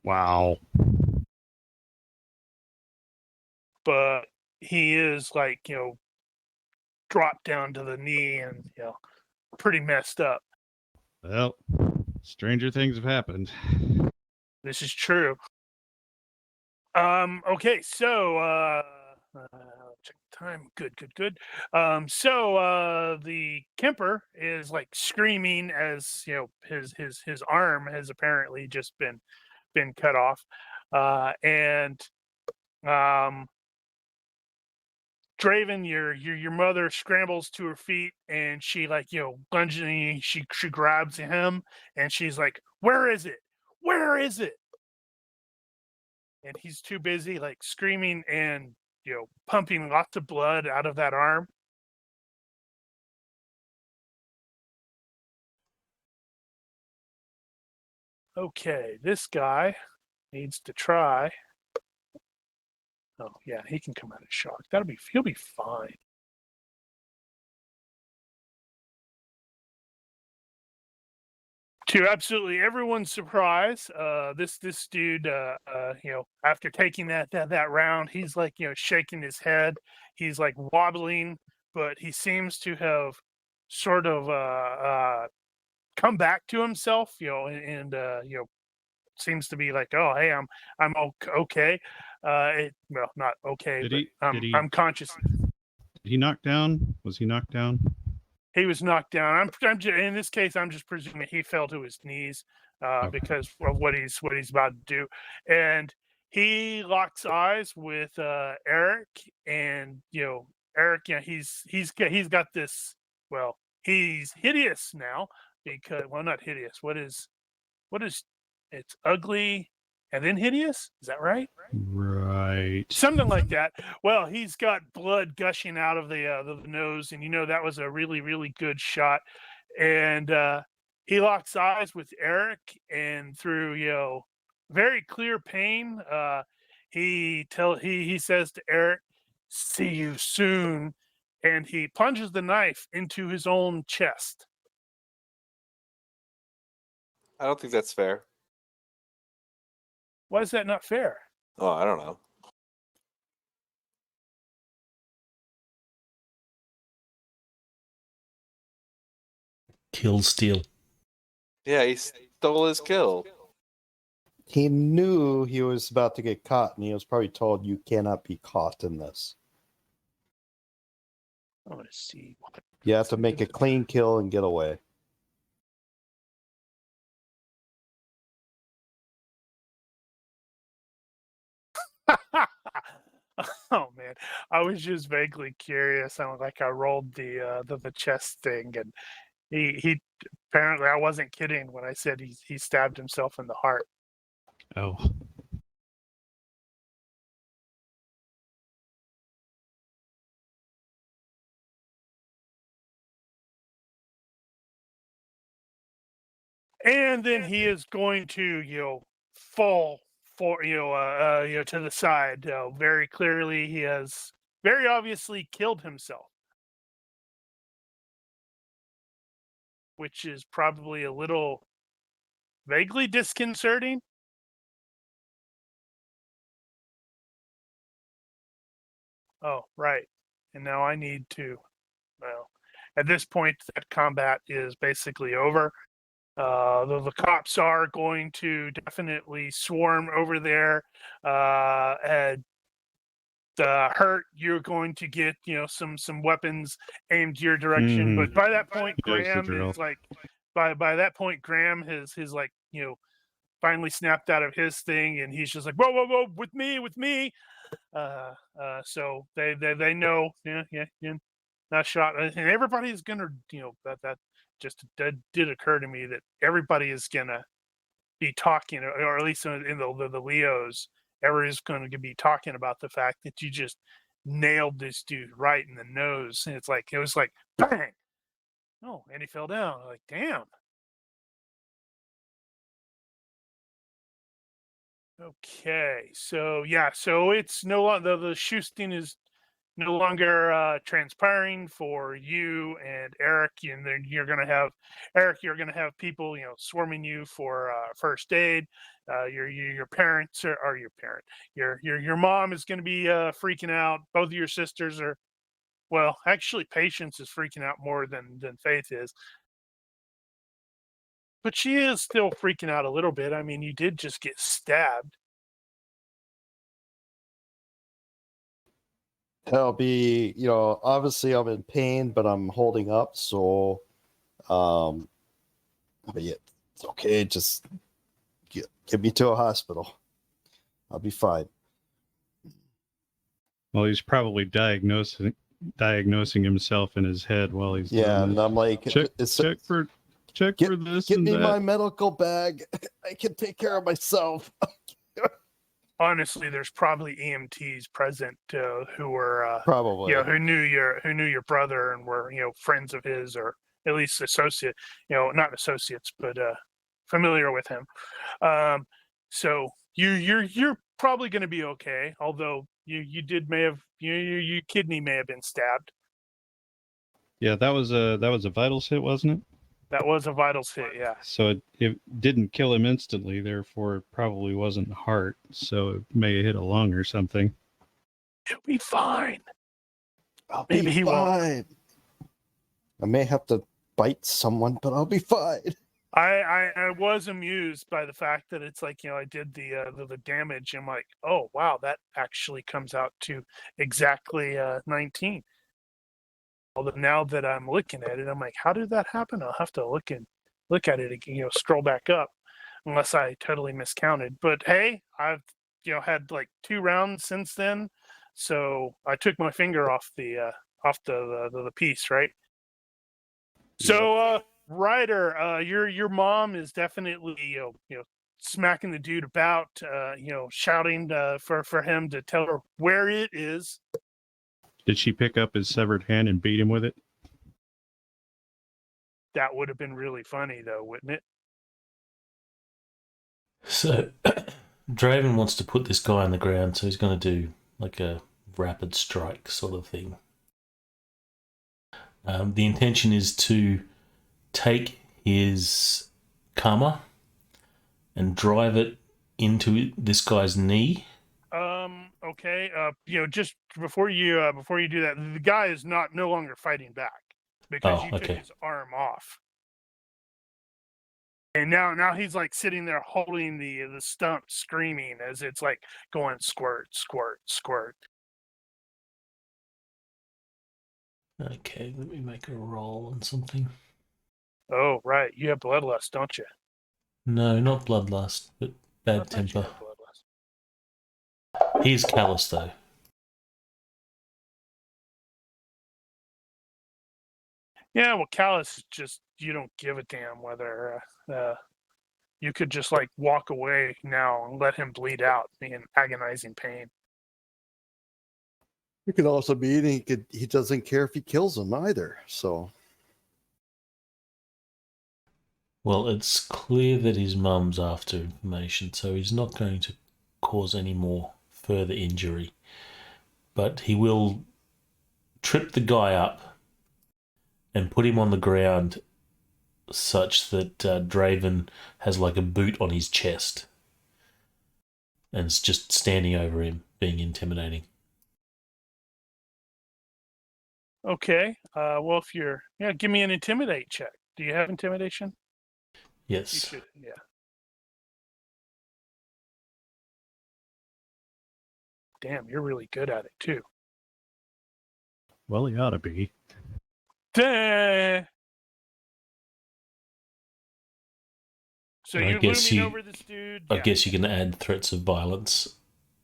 Wow. But he is dropped down to the knee and pretty messed up. Well, stranger things have happened. This is true. Okay, so check the time. Good. So the Kemper is like screaming as his arm has apparently just been cut off, and Draven, your mother scrambles to her feet and she lunging, she grabs him and she's like, "Where is it? Where is it?" And he's too busy screaming and pumping lots of blood out of that arm. Okay, this guy needs to try. Oh yeah, he can come out of shock. He'll be fine. To absolutely everyone's surprise, this dude, after taking that round, he's shaking his head. He's wobbling, but he seems to have sort of come back to himself, and seems to be like, "Oh, hey, I'm okay." Well, not okay, I'm conscious. Did he knock down? Was he knocked down? He was knocked down. I'm just, in this case, I'm just presuming he fell to his knees because of what he's about to do, and he locks eyes with Eric, and Eric, he's got this. Well, he's hideous now because not hideous. What is it's ugly and then hideous? Is that right? Right. Something like that. Well, he's got blood gushing out of the nose, and that was a really, really good shot. And he locks eyes with Eric, and through very clear pain, he says to Eric, "See you soon," and he plunges the knife into his own chest. I don't think that's fair. Why is that not fair? Oh, I don't know. Kill steal. Yeah, he stole his kill. He knew he was about to get caught, and he was probably told, "You cannot be caught in this. I want to see. You have to make a clean kill and get away." Oh man, I was just vaguely curious. I rolled the chest thing, and he apparently, I wasn't kidding when I said he stabbed himself in the heart. Oh. And then he is going to fall for to the side. Very clearly, he has very obviously killed himself, which is probably a little vaguely disconcerting. Oh, right. And now I need to, well, at this point, that combat is basically over. The cops are going to definitely swarm over there. And Hurt, you're going to get, some weapons aimed your direction. But by that point, Graham is by that point, Graham has finally snapped out of his thing, and he's just like, whoa, with me. So they know, yeah, not shot, and everybody's gonna, that just did occur to me that everybody is gonna be talking, or at least in the Leos, everybody's going to be talking about the fact that you just nailed this dude right in the nose, and it was like bang, oh, and he fell down. Like, damn. Okay, so yeah, so it's no longer the shooting is no longer transpiring for you and Eric, and then you're gonna have people swarming you for first aid. Your parents or your parent, your mom is gonna be freaking out. Both of your sisters are, well, actually, Patience is freaking out more than Faith is. But she is still freaking out a little bit. I mean, you did just get stabbed. That'll be, obviously I'm in pain, but I'm holding up. So, but yeah, it's okay. Just get me to a hospital. I'll be fine. Well, he's probably diagnosing himself in his head while he's Yeah, doing and this. I'm like, check for this get and me that. my medical bag. I can take care of myself. Honestly, there's probably EMTs present who were, Probably. who knew your brother and were, friends of his, or at least associate, not associates, but familiar with him. So you're probably going to be okay. Although your kidney may have been stabbed. Yeah, that was a vitals hit, wasn't it? That was a vitals hit, yeah. So it didn't kill him instantly, therefore it probably wasn't heart, so it may have hit a lung or something. He'll be fine. Maybe he won't. I may have to bite someone, but I'll be fine. I was amused by the fact that it's like, I did the damage. I'm like, oh wow, that actually comes out to exactly 19. Although now that I'm looking at it, I'm like, how did that happen? I'll have to look at it again, scroll back up, unless I totally miscounted. But hey, I've had like 2 rounds since then, so I took my finger off the piece, right? So Ryder, your mom is definitely smacking the dude about, shouting for him to tell her where it is. Did she pick up his severed hand and beat him with it? That would have been really funny, though, wouldn't it? So, Draven wants to put this guy on the ground, so he's going to do like a rapid strike sort of thing. The intention is to take his Karma and drive it into this guy's knee. Okay. Just before you do that, the guy is no longer fighting back because you took his arm off, and now he's like sitting there holding the stump, screaming as it's like going squirt, squirt, squirt. Okay, let me make a roll on something. Oh right, you have bloodlust, don't you? No, not bloodlust, but bad temper. He's callous though. Yeah, well, callous is just you don't give a damn whether you could just like walk away now and let him bleed out in agonizing pain. It could also be he doesn't care if he kills him either. So, well, it's clear that his mum's after information, so he's not going to cause any more further injury. But he will trip the guy up and put him on the ground such that Draven has like a boot on his chest and is just standing over him, being intimidating. Okay. Well, if you're give me an intimidate check. Do you have intimidation? Yes. You should. Yeah. Damn, you're really good at it too. Well, he ought to be. Duh. So I you're guess looming over this dude. I guess you can add threats of violence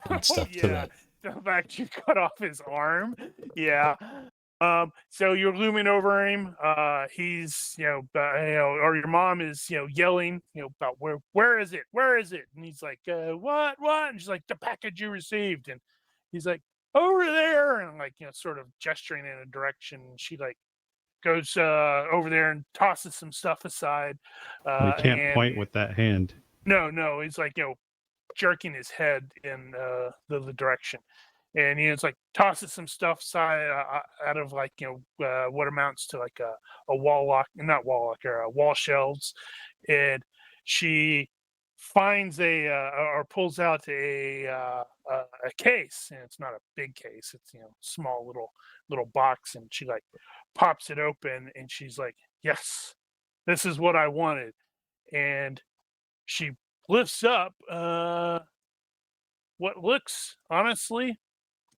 and stuff to that. The fact you cut off his arm. Yeah. So you're looming over him. He's, or your mom is, yelling, about where is it? Where is it? And he's like, what? And she's like, the package you received. And he's like, over there. And like, sort of gesturing in a direction. And she like goes over there and tosses some stuff aside. He can't point with that hand. No. He's like, jerking his head in the direction. And it's like tosses some stuff out of like what amounts to like a wall shelves, and she finds or pulls out a case, and it's not a big case, it's small little box, and she like pops it open, and she's like, yes, this is what I wanted, and she lifts up what looks honestly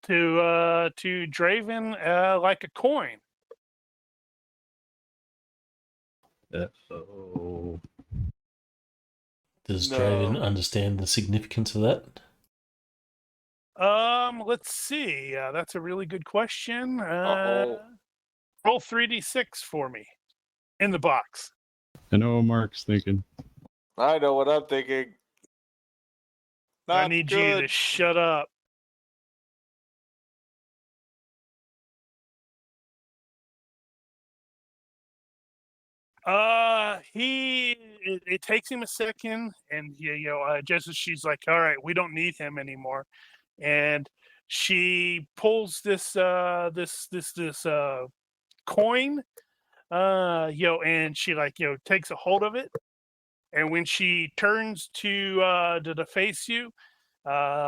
to Draven like a coin. Oh, Does No. Draven understand the significance of that? Let's see. That's a really good question. Uh-oh. Roll 3d6 for me in the box. I know what Mark's thinking. I know what I'm thinking. Not I need you to good. shut up. It takes him a second, and just as she's like, "All right, we don't need him anymore," and she pulls this coin, and she takes a hold of it, and when she turns to face you,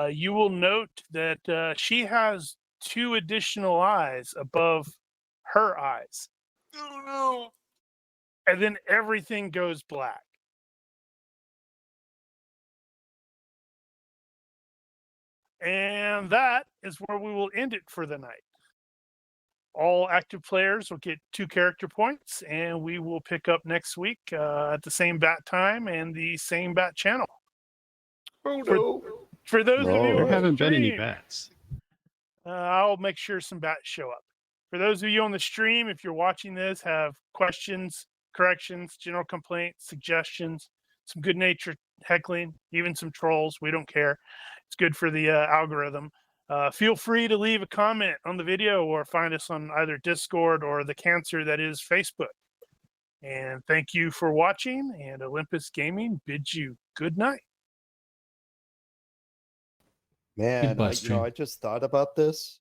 you will note that she has 2 additional eyes above her eyes, Oh no. and then everything goes black. And that is where we will end it for the night. All active players will get 2 character points, and we will pick up next week at the same bat time and the same bat channel. Oh no. For those of you There on haven't been any stream, bats. I'll make sure some bats show up. For those of you on the stream, if you're watching this, have questions, corrections, general complaints, suggestions, some good-natured heckling, even some trolls, we don't care. It's good for the algorithm. Feel free to leave a comment on the video or find us on either Discord or the cancer that is Facebook. And thank you for watching, and Olympus Gaming bids you good night. Man, Goodbye, stream. I just thought about this.